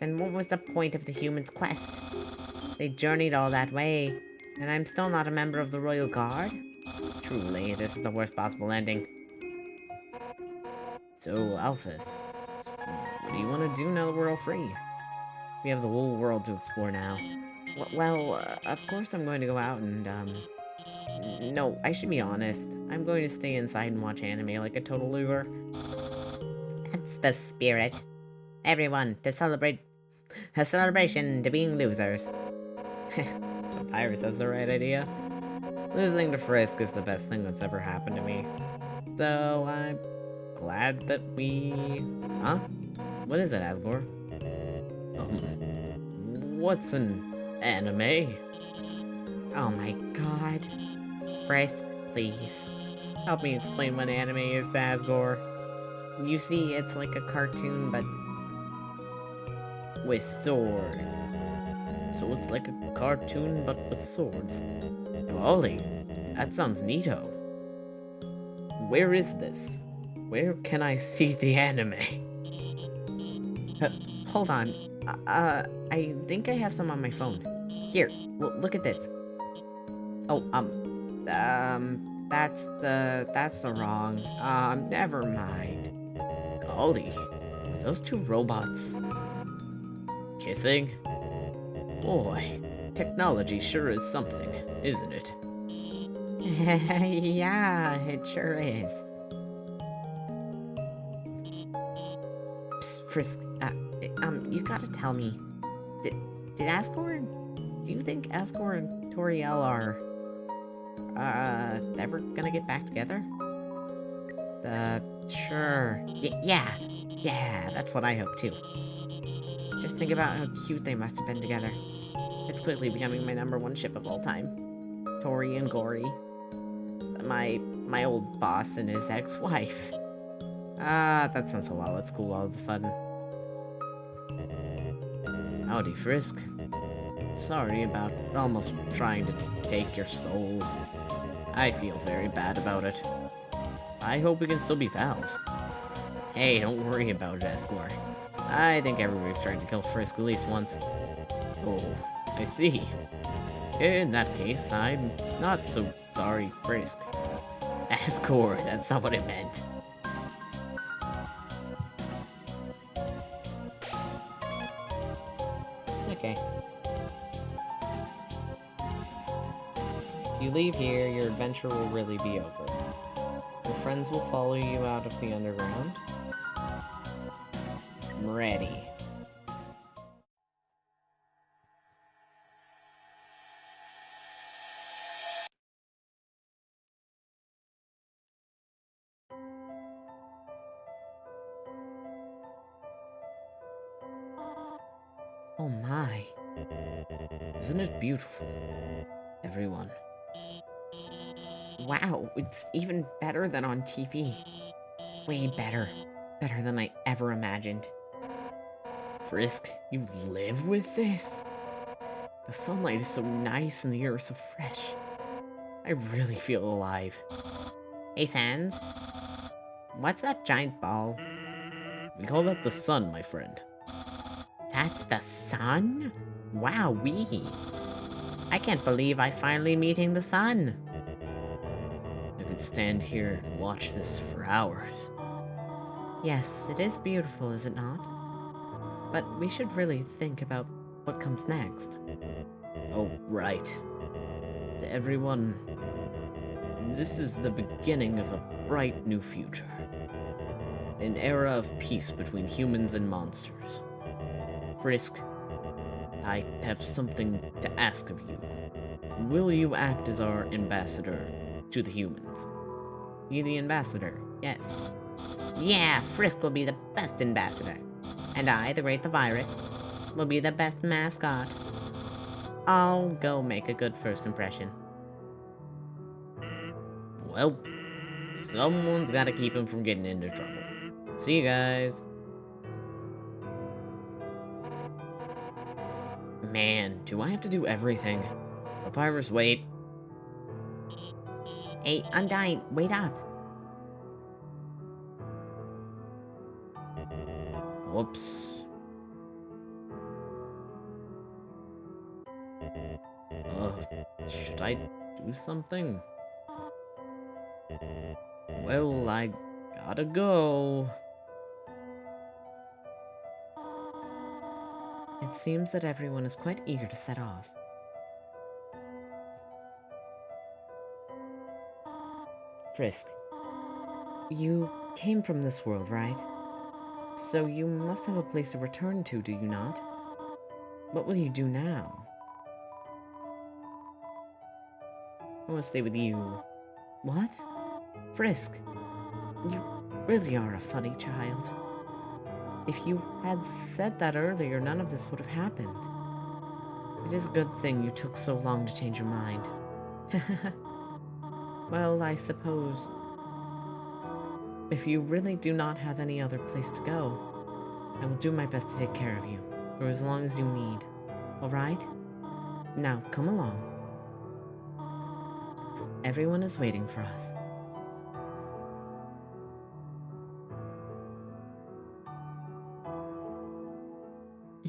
Speaker 6: Then what was the point of the humans' quest? They journeyed all that way, and I'm still not a member of the Royal Guard?
Speaker 1: Truly, this is the worst possible ending. So, Alphys, what do you want to do now that we're all free? We have the whole world to explore now.
Speaker 6: Well, of course I'm going to go out and, No, I should be honest. I'm going to stay inside and watch anime like a total loser. That's the spirit. Everyone, to celebrate... A celebration to being losers.
Speaker 1: Papyrus has the right idea. Losing to Frisk is the best thing that's ever happened to me. So, I'm glad that we... Huh? What is it, Asgore? What's an anime?
Speaker 6: Oh my god. Frisk, please. Help me explain what anime is to Asgore. You see, it's like a cartoon, but...
Speaker 5: with swords. So it's like a cartoon but with swords. Golly, that sounds neato. Where is this? Where can I see the anime?
Speaker 4: Hold on. I think I have some on my phone. Here, look at this. Oh, that's the wrong. Never mind.
Speaker 5: Golly, are those two robots kissing? Boy, technology sure is something, isn't it?
Speaker 4: Yeah, it sure is. Psst, Frisk, you gotta tell me, did Asgore, do you think Asgore and Toriel are, ever gonna get back together? Sure. Yeah, that's what I hope too. Just think about how cute they must have been together. It's quickly becoming my #1 ship of all time. Tori and Gory. My old boss and his ex-wife. That sounds a lot less cool all of a sudden.
Speaker 5: Howdy, Frisk. Sorry about almost trying to take your soul. I feel very bad about it. I hope we can still be pals. Hey, don't worry about it, Asgore. I think everybody's trying to kill Frisk at least once. Oh, I see. In that case, I'm not so sorry, Frisk. Asgore, that's not what it meant.
Speaker 4: Okay. If you leave here, your adventure will really be over. Your friends will follow you out of the underground. I'm ready.
Speaker 5: Oh my. Isn't it beautiful? Everyone.
Speaker 4: Wow, it's even better than on TV. Way better. Better than I ever imagined.
Speaker 5: Frisk, you live with this? The sunlight is so nice and the air is so fresh. I really feel alive.
Speaker 4: Hey, Sans. What's that giant ball?
Speaker 5: We call that the sun, my friend.
Speaker 4: That's the sun? Wowee. I can't believe I'm finally meeting the sun.
Speaker 5: I could stand here and watch this for hours.
Speaker 4: Yes, it is beautiful, is it not? But we should really think about what comes next.
Speaker 5: Oh, right. To everyone, this is the beginning of a bright new future. An era of peace between humans and monsters. Frisk, I have something to ask of you. Will you act as our ambassador to the humans?
Speaker 4: You the ambassador, yes. Yeah, Frisk will be the best ambassador. And I, the Great Papyrus, will be the best mascot. I'll go make a good first impression.
Speaker 5: Well, someone's gotta keep him from getting into trouble. See you guys. Man, do I have to do everything? Papyrus, wait.
Speaker 4: Hey, Undyne, wait up.
Speaker 5: Whoops. Should I do something? Well, I gotta go.
Speaker 4: It seems that everyone is quite eager to set off. Frisk, you came from this world, right? So you must have a place to return to, do you not? What will you do now? I want to stay with you. What? Frisk, you really are a funny child. If you had said that earlier, none of this would have happened. It is a good thing you took so long to change your mind. Well, I suppose if you really do not have any other place to go, I will do my best to take care of you.
Speaker 5: For as long as you need. Alright? Now, come along. Everyone is waiting for us.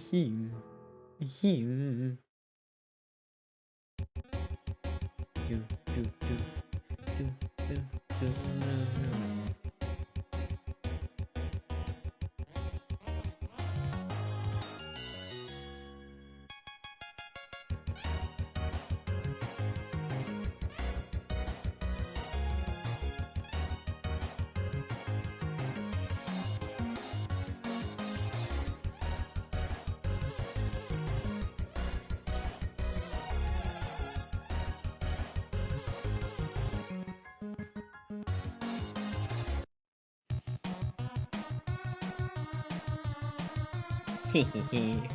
Speaker 5: Him. Him. Do, do, do, do, do, do, do. Hehehe.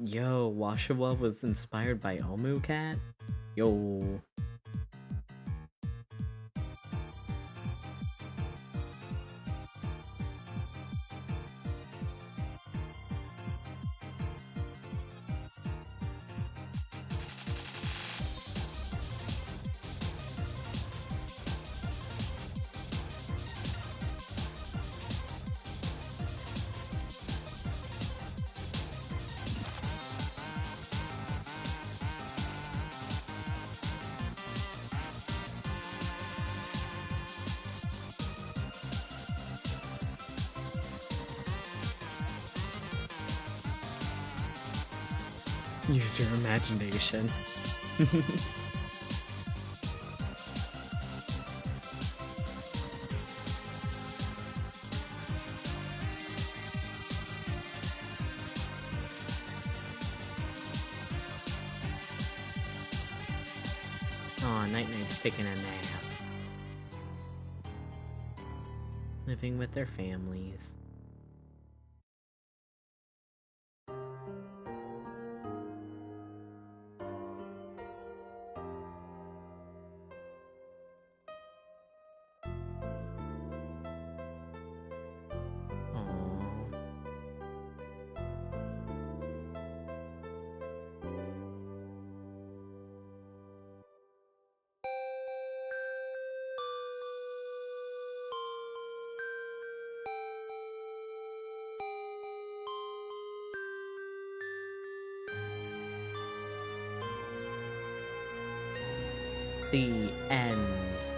Speaker 5: Yo, Washawa was inspired by Omu Cat? Yo. Use your imagination. Aw, Night Night's taking a nap. Living with their families. Aww. The end.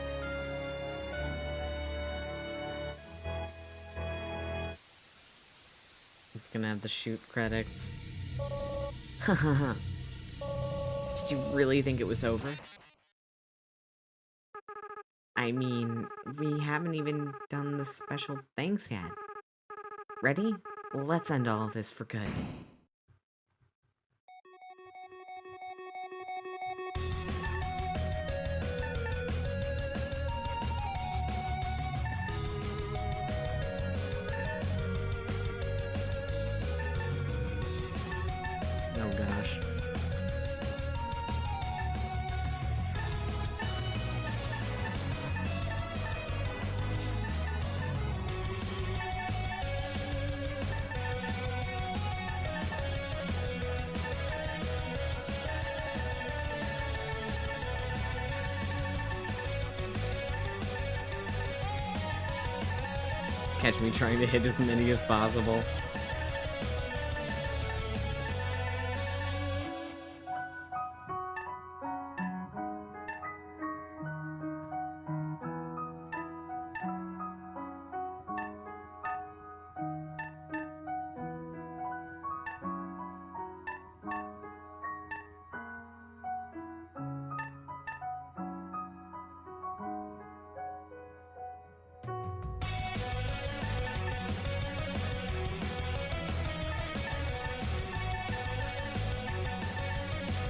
Speaker 5: It's gonna have the shoot credits. Hahaha. Did you really think it was over? I mean, we haven't even done the special thanks yet. Ready? Let's end all of this for good.
Speaker 1: Catch me trying to hit as many as possible.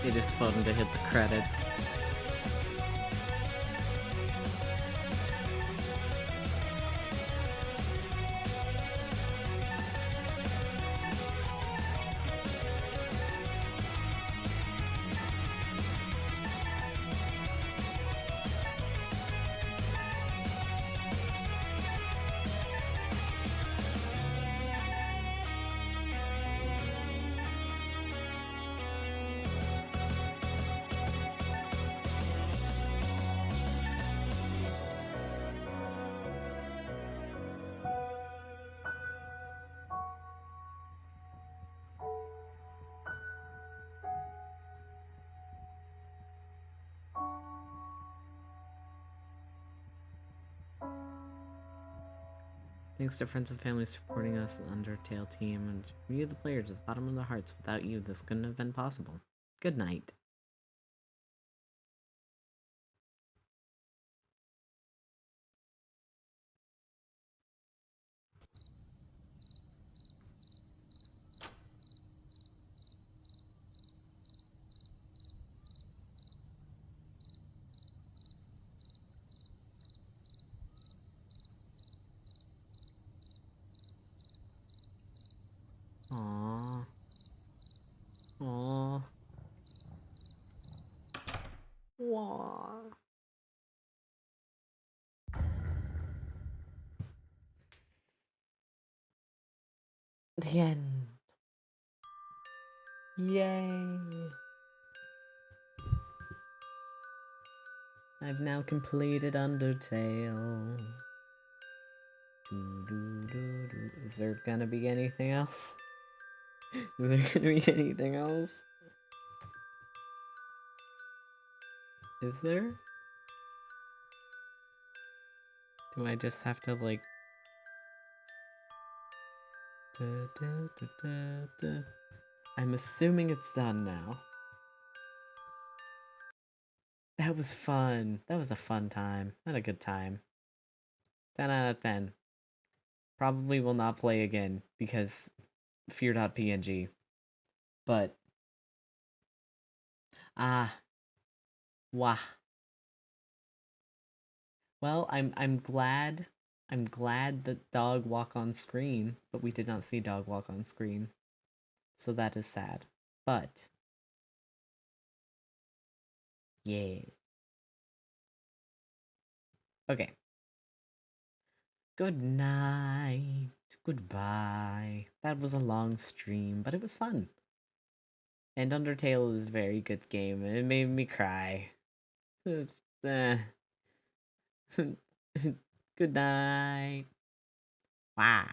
Speaker 1: It is fun to hit the credits. Thanks to friends and family supporting us, the Undertale team, and you, the players, at the bottom of their hearts. Without you, this couldn't have been possible. Good night. Aww. Aww. Aww. The end. Yay. I've now completed Undertale. Is there gonna be anything else? Is there gonna be anything else? Is there? Do I just have to, like... I'm assuming it's done now. That was fun. That was a fun time. Had a good time. 10 out of 10. Probably will not play again because fear.png. But wah. Well, I'm glad that dog walk on screen, but we did not see dog walk on screen. So that is sad. But yeah. Okay. Good night. Goodbye. That was a long stream, but it was fun. And Undertale is a very good game. It made me cry. Good night. Wow.